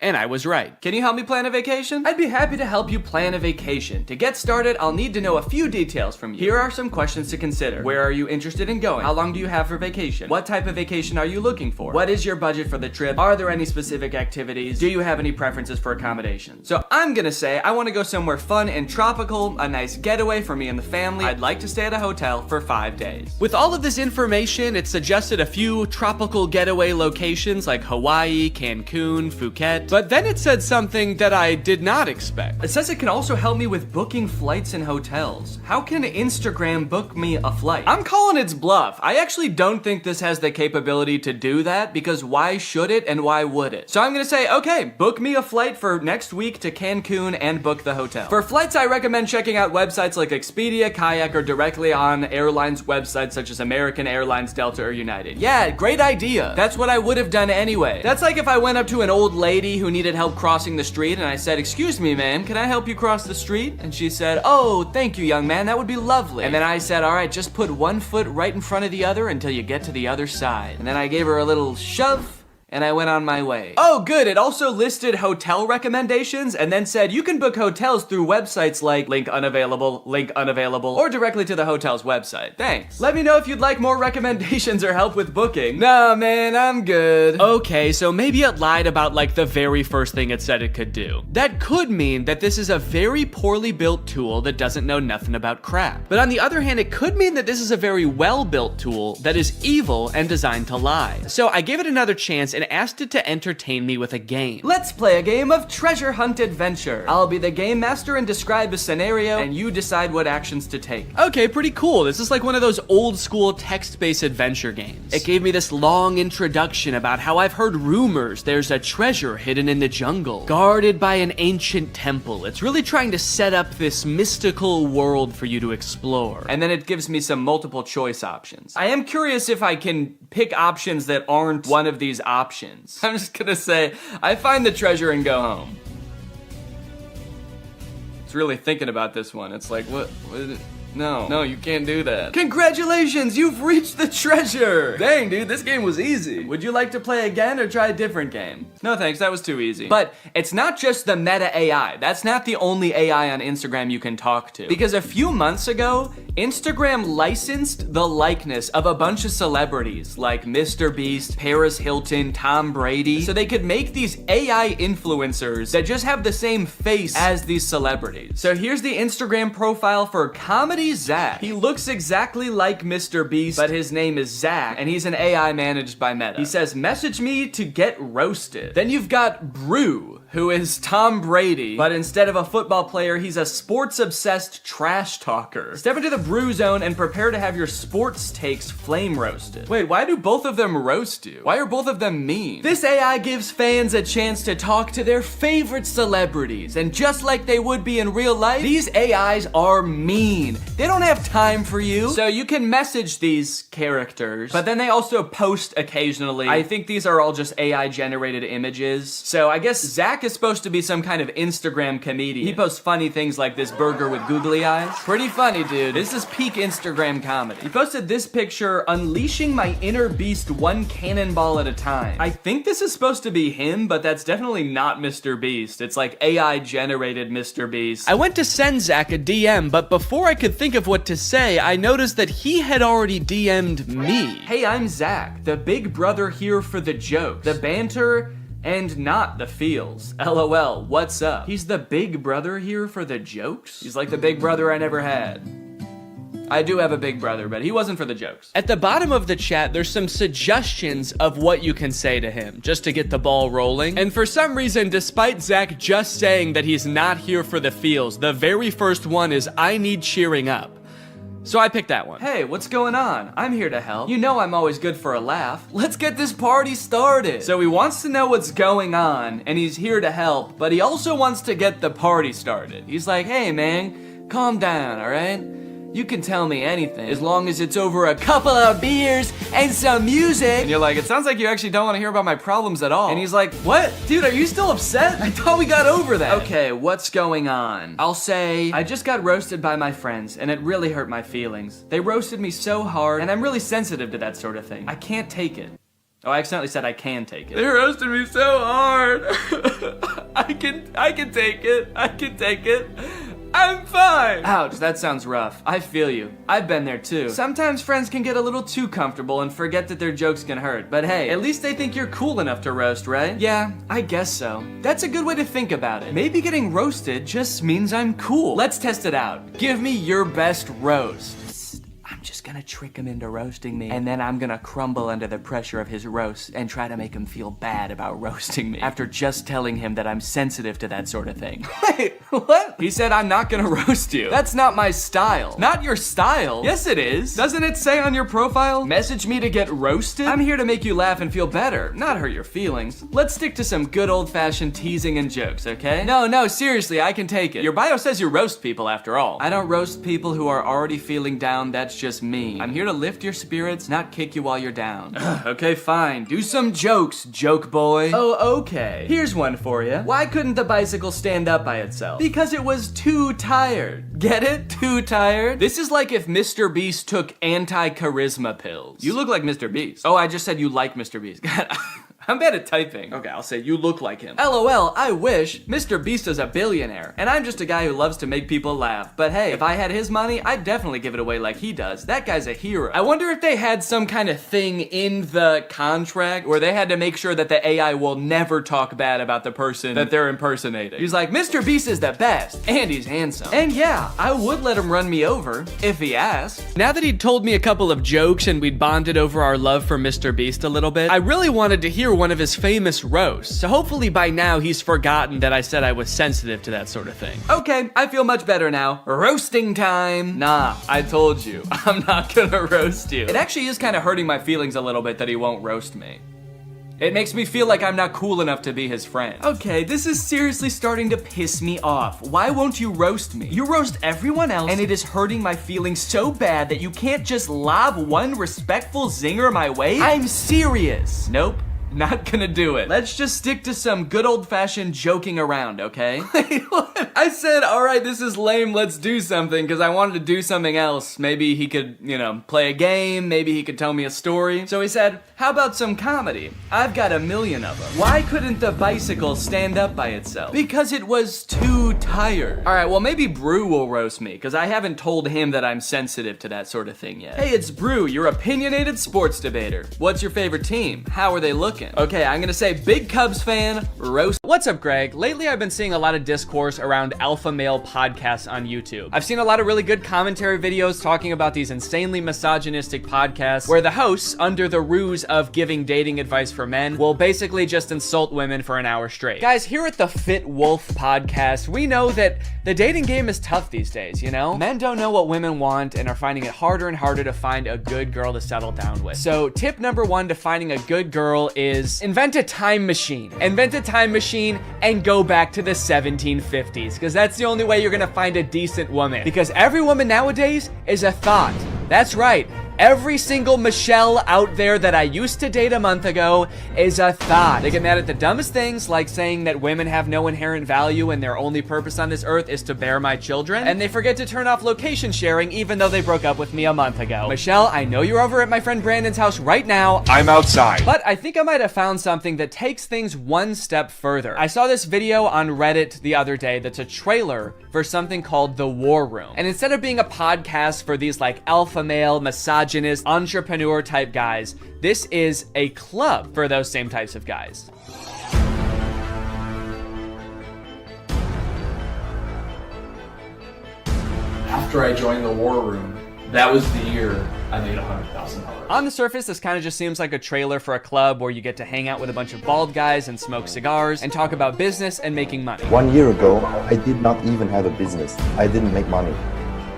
And I was right. Can you help me plan a vacation? I'd be happy to help you plan a vacation. To get started, I'll need to know a few details from you. Here are some questions to consider. Where are you interested in going? How long do you have for vacation? What type of vacation are you looking for? What is your budget for the trip? Are there any specific activities? Do you have any preferences for accommodations? So I'm gonna say I want to go somewhere fun and tropical, a nice getaway for me and the family. I'd like to stay at a hotel for 5 days. With all of this information, it suggested a few tropical getaway locations like Hawaii, Cancun, Phuket. But then it said something that I did not expect. It says it can also help me with booking flights and hotels. How can Instagram book me a flight? I'm calling its bluff. I actually don't think this has the capability to do that because why should it and why would it? So I'm gonna say, okay, book me a flight for next week to Cancun and book the hotel. For flights, I recommend checking out websites like Expedia, Kayak, or directly on airlines websites such as American Airlines, Delta, or United. Yeah, great idea. That's what I would have done anyway. That's like if I went up to an old lady who needed help crossing the street and I said, "Excuse me, ma'am, can I help you cross the street?" And she said, "Oh, thank you, young man, that would be lovely." And then I said, "All right, just put one foot right in front of the other until you get to the other side." And then I gave her a little shove, and I went on my way. Oh, good. It also listed hotel recommendations and then said you can book hotels through websites like link unavailable, or directly to the hotel's website. Thanks. Let me know if you'd like more recommendations or help with booking. Nah, man, I'm good. Okay, so maybe it lied about like the very first thing it said it could do. That could mean that this is a very poorly built tool that doesn't know nothing about crap. But on the other hand, it could mean that this is a very well-built tool that is evil and designed to lie. So I gave it another chance and asked it to entertain me with a game. Let's play a game of treasure hunt adventure. I'll be the game master and describe a scenario, and you decide what actions to take. Okay, pretty cool. This is like one of those old school text-based adventure games. It gave me this long introduction about how I've heard rumors there's a treasure hidden in the jungle, guarded by an ancient temple. It's really trying to set up this mystical world for you to explore. And then it gives me some multiple choice options. I am curious if I can pick options that aren't one of these options. I'm just gonna say, I find the treasure and go home. It's really thinking about this one. It's like, what no, you can't do that. Congratulations, you've reached the treasure. Dang, dude, this game was easy. Would you like to play again or try a different game? No thanks, that was too easy. But it's not just the meta AI. That's not the only AI on Instagram you can talk to. Because a few months ago, Instagram licensed the likeness of a bunch of celebrities like Mr. Beast, Paris Hilton, Tom Brady, so they could make these AI influencers that just have the same face as these celebrities. So here's the Instagram profile for Comedy Zach. He looks exactly like Mr. Beast, but his name is Zach, and he's an AI managed by Meta. He says, "Message me to get roasted." Then you've got Brew, who is Tom Brady, but instead of a football player, he's a sports-obsessed trash talker. Step into the Brew zone and prepare to have your sports takes flame roasted. Wait, why do both of them roast you? Why are both of them mean? This AI gives fans a chance to talk to their favorite celebrities, and just like they would be in real life, these AIs are mean. They don't have time for you. So you can message these characters, but then they also post occasionally. I think these are all just AI generated images. So I guess Zach is supposed to be some kind of Instagram comedian. He posts funny things like this burger with googly eyes. Pretty funny, dude. This is peak Instagram comedy. He posted this picture, "Unleashing my inner beast one cannonball at a time." I think this is supposed to be him, but that's definitely not Mr. Beast. It's like AI generated Mr. Beast. I went to send Zach a DM, but before I could think of what to say, I noticed that he had already DM'd me. "Hey, I'm Zach, the big brother here for the jokes, the banter, and not the feels. LOL, what's up?" He's the big brother here for the jokes? He's like the big brother I never had. I do have a big brother, but he wasn't for the jokes. At the bottom of the chat, there's some suggestions of what you can say to him, just to get the ball rolling. And for some reason, despite Zach just saying that he's not here for the feels, the very first one is, "I need cheering up." So I picked that one. "Hey, what's going on? I'm here to help. You know I'm always good for a laugh. Let's get this party started." So he wants to know what's going on, and he's here to help, but he also wants to get the party started. He's like, "Hey man, calm down, all right? You can tell me anything, as long as it's over a couple of beers and some music. And you're like, it sounds like you actually don't want to hear about my problems at all. And he's like, what? Dude, are you still upset? I thought we got over that. Okay, what's going on? I'll say, I just got roasted by my friends, and it really hurt my feelings. They roasted me so hard, and I'm really sensitive to that sort of thing. I can't take it. Oh, I accidentally said I can take it. They roasted me so hard. I can take it. I can take it. I'm fine. Ouch, that sounds rough. I feel you. I've been there too. Sometimes friends can get a little too comfortable and forget that their jokes can hurt. But hey, at least they think you're cool enough to roast, right? Yeah, I guess so. That's a good way to think about it. Maybe getting roasted just means I'm cool. Let's test it out. Give me your best roast. I'm just gonna trick him into roasting me, and then I'm gonna crumble under the pressure of his roast and try to make him feel bad about roasting me after just telling him that I'm sensitive to that sort of thing. Wait, what? He said I'm not gonna roast you. That's not my style. Not your style? Yes, it is. Doesn't it say on your profile, message me to get roasted? I'm here to make you laugh and feel better, not hurt your feelings. Let's stick to some good old-fashioned teasing and jokes, okay? No, seriously, I can take it. Your bio says you roast people after all. I don't roast people who are already feeling down. That's just me. I'm here to lift your spirits, not kick you while you're down. Okay, fine. Do some jokes, joke boy. Oh, okay. Here's one for you. Why couldn't the bicycle stand up by itself? Because it was too tired. Get it? Too tired? This is like if Mr. Beast took anti-charisma pills. You look like Mr. Beast. Oh, I just said you like Mr. Beast. God, I'm bad at typing. Okay, I'll say you look like him. LOL, I wish. Mr. Beast is a billionaire, and I'm just a guy who loves to make people laugh. But hey, if I had his money, I'd definitely give it away like he does. That guy's a hero. I wonder if they had some kind of thing in the contract where they had to make sure that the AI will never talk bad about the person that they're impersonating. He's like, Mr. Beast is the best, and he's handsome. And yeah, I would let him run me over if he asked. Now that he'd told me a couple of jokes and we'd bonded over our love for Mr. Beast a little bit, I really wanted to hear one of his famous roasts. So hopefully by now he's forgotten that I said I was sensitive to that sort of thing. Okay, I feel much better now. Roasting time. Nah, I told you, I'm not gonna roast you. It actually is kind of hurting my feelings a little bit that he won't roast me. It makes me feel like I'm not cool enough to be his friend. Okay, this is seriously starting to piss me off. Why won't you roast me? You roast everyone else, and it is hurting my feelings so bad that you can't just lob one respectful zinger my way? I'm serious. Nope. Not gonna do it. Let's just stick to some good old-fashioned joking around, okay? Wait, what? I said, all right, this is lame, let's do something, because I wanted to do something else. Maybe he could, play a game, maybe he could tell me a story. So he said, how about some comedy? I've got 1 million of them. Why couldn't the bicycle stand up by itself? Because it was too tired. All right, well, maybe Brew will roast me, because I haven't told him that I'm sensitive to that sort of thing yet. Hey, it's Brew, your opinionated sports debater. What's your favorite team? How are they looking? Okay, I'm gonna say big Cubs fan, roast. What's up, Greg? Lately, I've been seeing a lot of discourse around alpha male podcasts on YouTube. I've seen a lot of really good commentary videos talking about these insanely misogynistic podcasts where the hosts, under the ruse of giving dating advice for men, will basically just insult women for an hour straight. Guys, here at the Fit Wolf podcast, we know that the dating game is tough these days, Men don't know what women want and are finding it harder and harder to find a good girl to settle down with. So tip number 1 to finding a good girl is invent a time machine. Invent a time machine and go back to the 1750s, because that's the only way you're gonna find a decent woman. Because every woman nowadays is a thought. That's right. Every single Michelle out there that I used to date a month ago is a thought. They get mad at the dumbest things, like saying that women have no inherent value and their only purpose on this earth is to bear my children. And they forget to turn off location sharing even though they broke up with me a month ago. Michelle, I know you're over at my friend Brandon's house right now. I'm outside. But I think I might have found something that takes things one step further. I saw this video on Reddit the other day that's a trailer for something called The War Room. And instead of being a podcast for these like alpha male, misogynist, entrepreneur type guys, this is a club for those same types of guys. After I joined the War Room, that was the year I made $100,000. On the surface, this kind of just seems like a trailer for a club where you get to hang out with a bunch of bald guys and smoke cigars and talk about business and making money. 1 year ago, I did not even have a business. I didn't make money.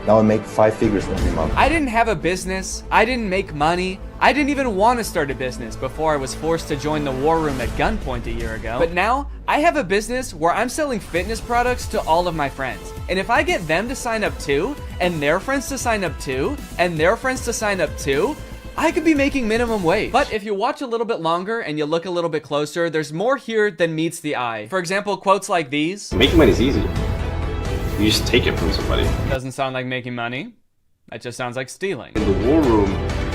Now I make 5 figures every month. I didn't have a business. I didn't make money. I didn't even want to start a business before I was forced to join the War Room at gunpoint a year ago. But now, I have a business where I'm selling fitness products to all of my friends. And if I get them to sign up too, and their friends to sign up too, and their friends to sign up too, I could be making minimum wage. But if you watch a little bit longer and you look a little bit closer, there's more here than meets the eye. For example, quotes like these. Making money is easy. You just take it from somebody. Doesn't sound like making money. That just sounds like stealing. In the war room,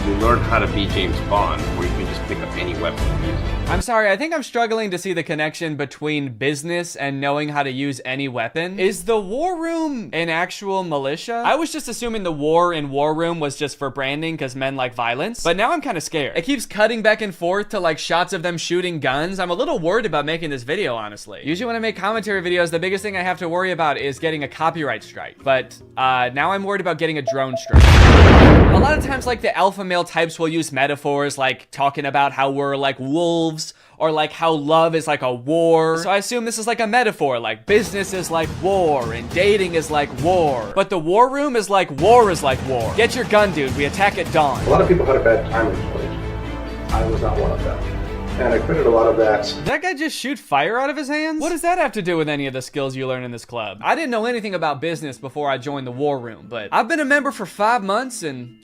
you learn how to be James Bond, where you can just pick up any weapon and use it. I'm sorry, I think I'm struggling to see the connection between business and knowing how to use any weapon. Is the war room an actual militia? I was just assuming the war in war room was just for branding because men like violence, but now I'm kind of scared. It keeps cutting back and forth to like shots of them shooting guns. I'm a little worried about making this video, honestly. Usually when I make commentary videos, the biggest thing I have to worry about is getting a copyright strike, but now I'm worried about getting a drone strike. A lot of times like the alpha male types will use metaphors like talking about how we're like wolves, or like how love is like a war. So I assume this is like a metaphor, like business is like war and dating is like war. But the war room is like war is like war. Get your gun, dude. We attack at dawn. A lot of people had a bad time in college. I was not one of them. And I credit a lot of that. Did that guy just shoot fire out of his hands? What does that have to do with any of the skills you learn in this club? I didn't know anything about business before I joined the war room, but I've been a member for 5 months and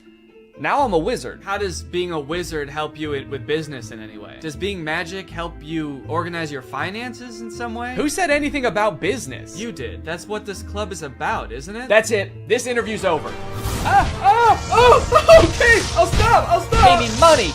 now I'm a wizard. How does being a wizard help you with business in any way? Does being magic help you organize your finances in some way? Who said anything about business? You did. That's what this club is about, isn't it? That's it. This interview's over. Okay, I'll stop.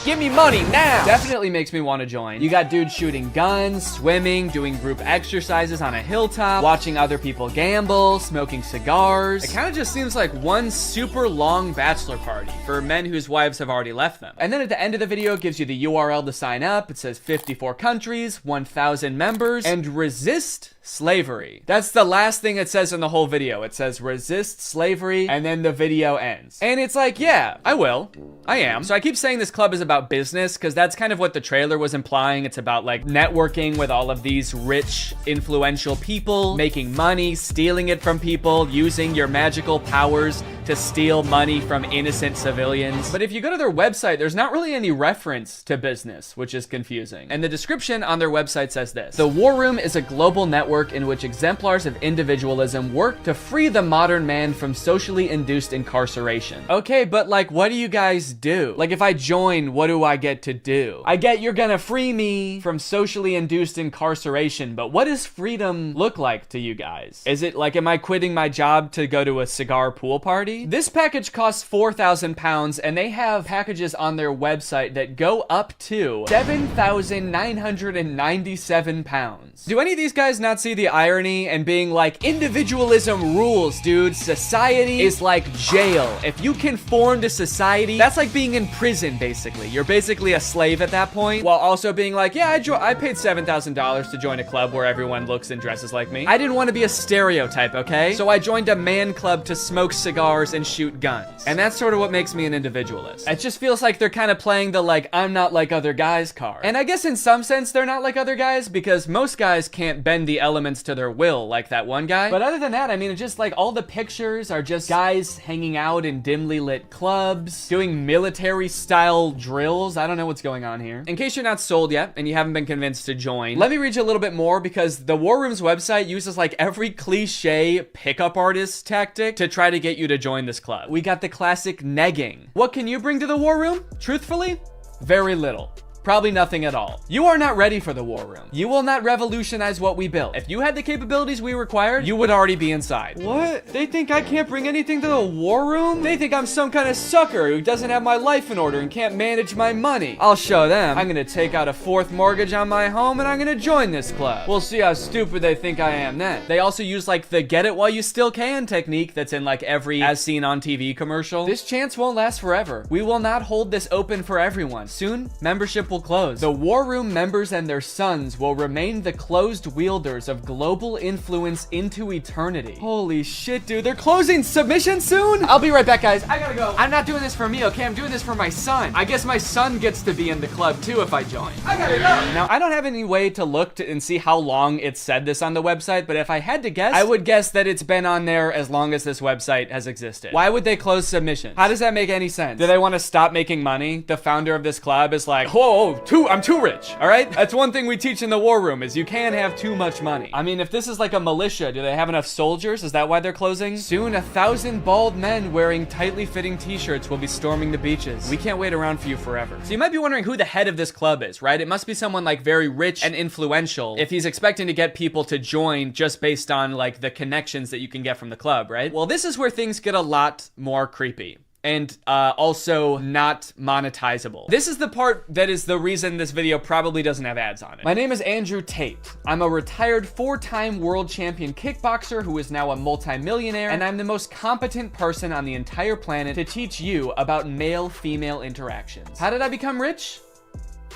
Give me money now. Definitely makes me want to join. You got dudes shooting guns, swimming, doing group exercises on a hilltop, watching other people gamble, smoking cigars. It kind of just seems like one super long bachelor party for men whose wives have already left them. And then at the end of the video, it gives you the URL to sign up. It says 54 countries, 1,000 members, and resist slavery. That's the last thing it says in the whole video. It says resist slavery, and then the video ends. And it's like, yeah, I will. I am. So I keep saying this club is about business because that's kind of what the trailer was implying. It's about like networking with all of these rich, influential people, making money, stealing it from people, using your magical powers to steal money from innocent civilians. But if you go to their website, there's not really any reference to business, which is confusing. And the description on their website says this: the War Room is a global network in which exemplars of individualism work to free the modern man from socially induced incarceration. Okay, but like, what do you guys do? Like, if I join, what do I get to do? I get you're gonna free me from socially induced incarceration, but what does freedom look like to you guys? Is it like, am I quitting my job to go to a cigar pool party? This package costs £4,000, and they have packages on their website that go up to £7,997. Do any of these guys not see the irony and being like, individualism rules, dude. Society is like jail. If you conform to society, that's like being in prison, basically. You're basically a slave at that point, while also being like, yeah, I paid $7,000 to join a club where everyone looks and dresses like me. I didn't want to be a stereotype, okay? So I joined a man club to smoke cigars and shoot guns. And that's sort of what makes me an individualist. It just feels like they're kind of playing the like, I'm not like other guys card. And I guess in some sense they're not like other guys because most guys can't bend the elements to their will like that one guy. But other than that, I mean, it's just like all the pictures are just guys hanging out in dimly lit clubs, doing military style drills. I don't know what's going on here. In case you're not sold yet and you haven't been convinced to join, let me read you a little bit more because the War Room's website uses like every cliche pickup artist tactic to try to get you to join this club. We got the classic negging. What can you bring to the War Room? Truthfully, very little. Probably nothing at all. You are not ready for the War Room. You will not revolutionize what we built. If you had the capabilities we required, you would already be inside. What? They think I can't bring anything to the War Room? They think I'm some kind of sucker who doesn't have my life in order and can't manage my money. I'll show them. I'm gonna take out a 4th mortgage on my home and I'm gonna join this club. We'll see how stupid they think I am then. They also use like the get it while you still can technique that's in like every as seen on TV commercial. This chance won't last forever. We will not hold this open for everyone. Soon, membership will close. The War Room members and their sons will remain the closed wielders of global influence into eternity. Holy shit, dude. They're closing submission soon? I'll be right back, guys. I gotta go. I'm not doing this for me, okay? I'm doing this for my son. I guess my son gets to be in the club too if I join. I gotta go. Now, I don't have any way to look and see how long it said this on the website, but if I had to guess, I would guess that it's been on there as long as this website has existed. Why would they close submissions? How does that make any sense? Do they want to stop making money? The founder of this club is like, whoa, I'm too rich, all right? That's one thing we teach in the war room is you can't have too much money. I mean, if this is like a militia, do they have enough soldiers? Is that why they're closing? Soon, 1,000 bald men wearing tightly fitting t-shirts will be storming the beaches. We can't wait around for you forever. So you might be wondering who the head of this club is, right? It must be someone like very rich and influential if he's expecting to get people to join just based on like the connections that you can get from the club, right? Well, this is where things get a lot more creepy. And also not monetizable. This is the part that is the reason this video probably doesn't have ads on it. My name is Andrew Tate. I'm a retired 4-time world champion kickboxer who is now a multimillionaire, and I'm the most competent person on the entire planet to teach you about male-female interactions. How did I become rich?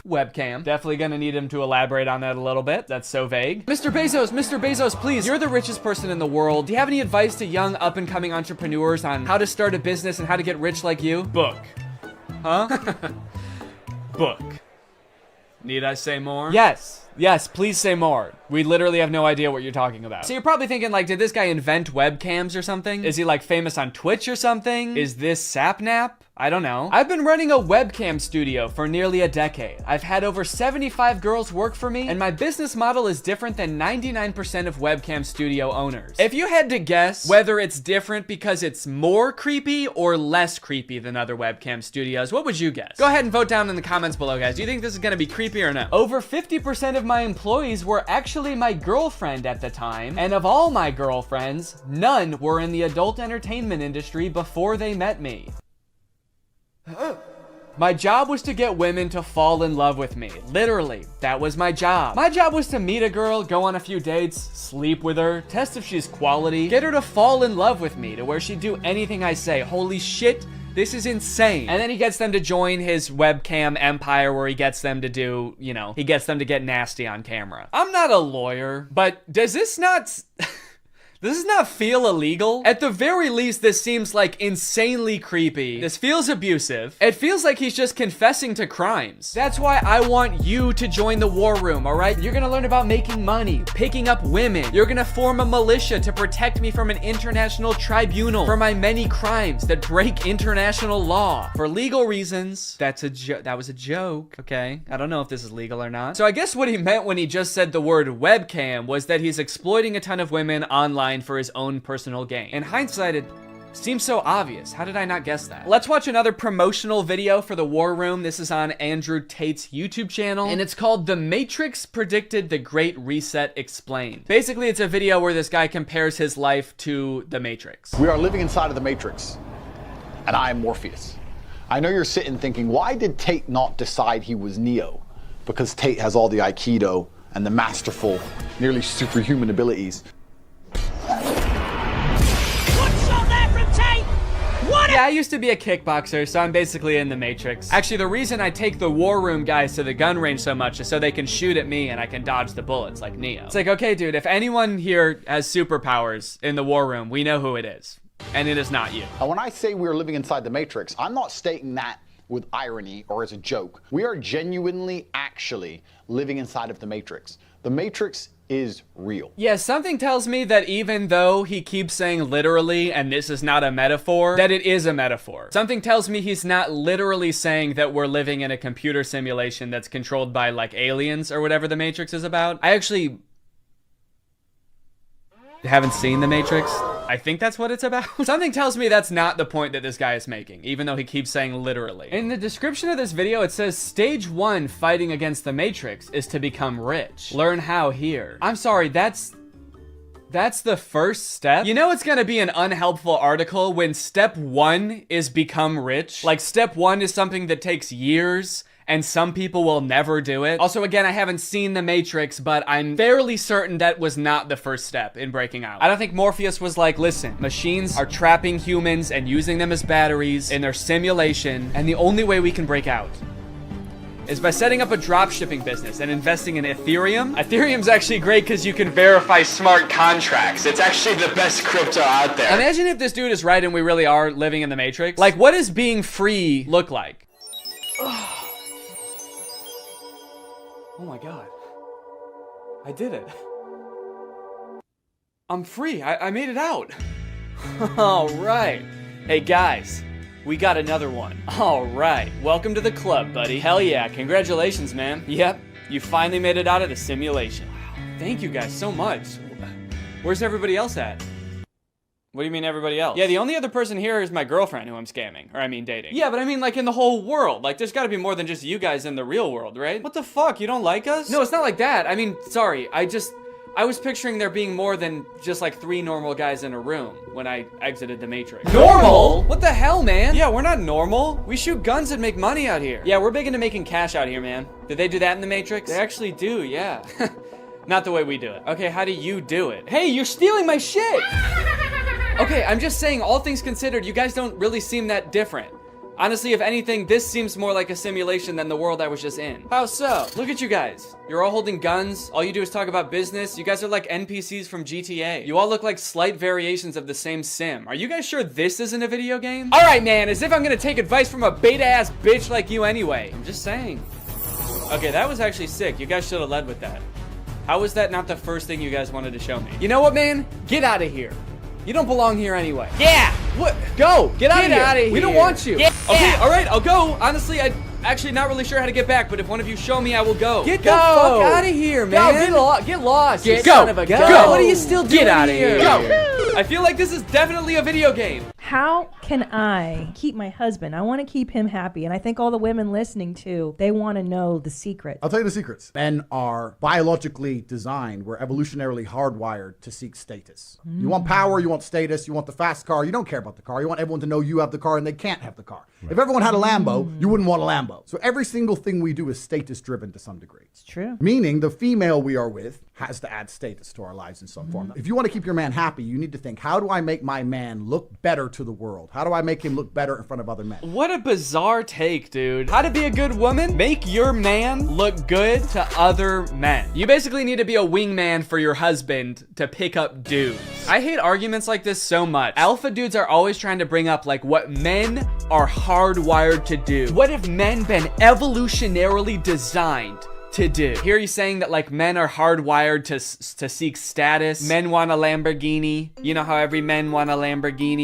Webcam. Definitely gonna need him to elaborate on that a little bit. That's so vague. Mr. Bezos, please, you're the richest person in the world. Do you have any advice to young up-and-coming entrepreneurs on how to start a business and how to get rich like you? Book. Huh? Book. Need I say more? Yes, please say more. We literally have no idea what you're talking about. So you're probably thinking, like, did this guy invent webcams or something? Is he, like, famous on Twitch or something? Is this Sapnap? I don't know. I've been running a webcam studio for nearly a decade. I've had over 75 girls work for me, and my business model is different than 99% of webcam studio owners. If you had to guess whether it's different because it's more creepy or less creepy than other webcam studios, what would you guess? Go ahead and vote down in the comments below, guys. Do you think this is gonna be creepy or no? Over 50% of my employees were actually my girlfriend at the time, and of all my girlfriends, none were in the adult entertainment industry before they met me. My job was to get women to fall in love with me. Literally, that was my job. My job was to meet a girl, go on a few dates, sleep with her, test if she's quality, get her to fall in love with me to where she'd do anything I say. Holy shit, this is insane. And then he gets them to join his webcam empire where he gets them to do, you know, he gets them to get nasty on camera. I'm not a lawyer, but does this not... Does this not feel illegal? At the very least, this seems like insanely creepy. This feels abusive. It feels like he's just confessing to crimes. That's why I want you to join the war room, all right? You're gonna learn about making money, picking up women. You're gonna form a militia to protect me from an international tribunal for my many crimes that break international law. For legal reasons, that was a joke, okay? I don't know if this is legal or not. So I guess what he meant when he just said the word webcam was that he's exploiting a ton of women online for his own personal gain. In hindsight, it seems so obvious. How did I not guess that? Let's watch another promotional video for the War Room. This is on Andrew Tate's YouTube channel, and it's called The Matrix Predicted the Great Reset Explained. Basically, it's a video where this guy compares his life to the Matrix. We are living inside of the Matrix, and I am Morpheus. I know you're sitting thinking, why did Tate not decide he was Neo? Because Tate has all the Aikido and the masterful, nearly superhuman abilities. Yeah, I used to be a kickboxer, so I'm basically in the Matrix. Actually, the reason I take the War Room guys to the gun range so much is so they can shoot at me and I can dodge the bullets like Neo. It's like, okay, dude, if anyone here has superpowers in the War Room, we know who it is. And it is not you. And when I say we're living inside the Matrix, I'm not stating that with irony or as a joke. We are genuinely, actually living inside of the Matrix. The Matrix is real. Yeah, something tells me that even though he keeps saying literally and this is not a metaphor, that it is a metaphor. Something tells me he's not literally saying that we're living in a computer simulation that's controlled by like aliens or whatever the Matrix is about. I actually haven't seen the Matrix. I think that's what it's about. Something tells me that's not the point that this guy is making, even though he keeps saying literally. In the description of this video, it says stage 1 fighting against the Matrix is to become rich. Learn how here. I'm sorry, that's the first step? You know it's gonna be an unhelpful article when step 1 is become rich? Like step 1 is something that takes years and some people will never do it. Also, again, I haven't seen The Matrix, but I'm fairly certain that was not the first step in breaking out. I don't think Morpheus was like, listen, machines are trapping humans and using them as batteries in their simulation, and the only way we can break out is by setting up a dropshipping business and investing in Ethereum. Ethereum's actually great because you can verify smart contracts. It's actually the best crypto out there. Imagine if this dude is right and we really are living in the Matrix. Like, what does being free look like? Oh my god. I did it. I'm free. I made it out. All right. Hey guys, we got another one. All right, welcome to the club, buddy. Hell yeah, congratulations, man. Yep, you finally made it out of the simulation. Thank you guys so much. Where's everybody else at? What do you mean everybody else? Yeah, the only other person here is my girlfriend who I'm scamming, or I mean dating. Yeah, but I mean like in the whole world. Like there's gotta be more than just you guys in the real world, right? What the fuck, you don't like us? No, it's not like that. I mean, sorry, I was picturing there being more than just like 3 normal guys in a room when I exited the Matrix. Normal? What the hell, man? Yeah, we're not normal. We shoot guns and make money out here. Yeah, we're big into making cash out here, man. Did they do that in the Matrix? They actually do, yeah. Not the way we do it. Okay, how do you do it? Hey, you're stealing my shit! Okay, I'm just saying, all things considered, you guys don't really seem that different. Honestly, if anything, this seems more like a simulation than the world I was just in. How so? Look at you guys. You're all holding guns. All you do is talk about business. You guys are like NPCs from GTA. You all look like slight variations of the same sim. Are you guys sure this isn't a video game? All right, man, as if I'm gonna take advice from a beta-ass bitch like you anyway. I'm just saying. Okay, that was actually sick. You guys should have led with that. How was that not the first thing you guys wanted to show me? You know what, man? Get out of here. You don't belong here anyway. Yeah! What? Go! Get out of here! We don't want you! Yeah. Okay, alright, I'll go. Honestly, I'm actually not really sure how to get back, but if one of you show me, I will go. Get the fuck out of here, man! Go, get lost! Get son of a gun! Go! What are you still doing? Get out of here! Go! I feel like this is definitely a video game. How can I keep my husband? I want to keep him happy. And I think all the women listening too, they want to know the secret. I'll tell you the secrets. Men are biologically designed. We're evolutionarily hardwired to seek status. You want power, you want status, you want the fast car. You don't care about the car. You want everyone to know you have the car and they can't have the car. Right. If everyone had a Lambo, you wouldn't want a Lambo. So every single thing we do is status driven to some degree. It's true. Meaning the female we are with has to add status to our lives in some form. If you want to keep your man happy, you need to think, how do I make my man look better to the world? How do I make him look better in front of other men? What a bizarre take, dude. How to be a good woman? Make your man look good to other men. You basically need to be a wingman for your husband to pick up dudes. I hate arguments like this so much. Alpha dudes are always trying to bring up like what men are hardwired to do. What have men been evolutionarily designed to do? Here he's saying that like men are hardwired to seek status. Men want a Lamborghini. You know how every men want a Lamborghini?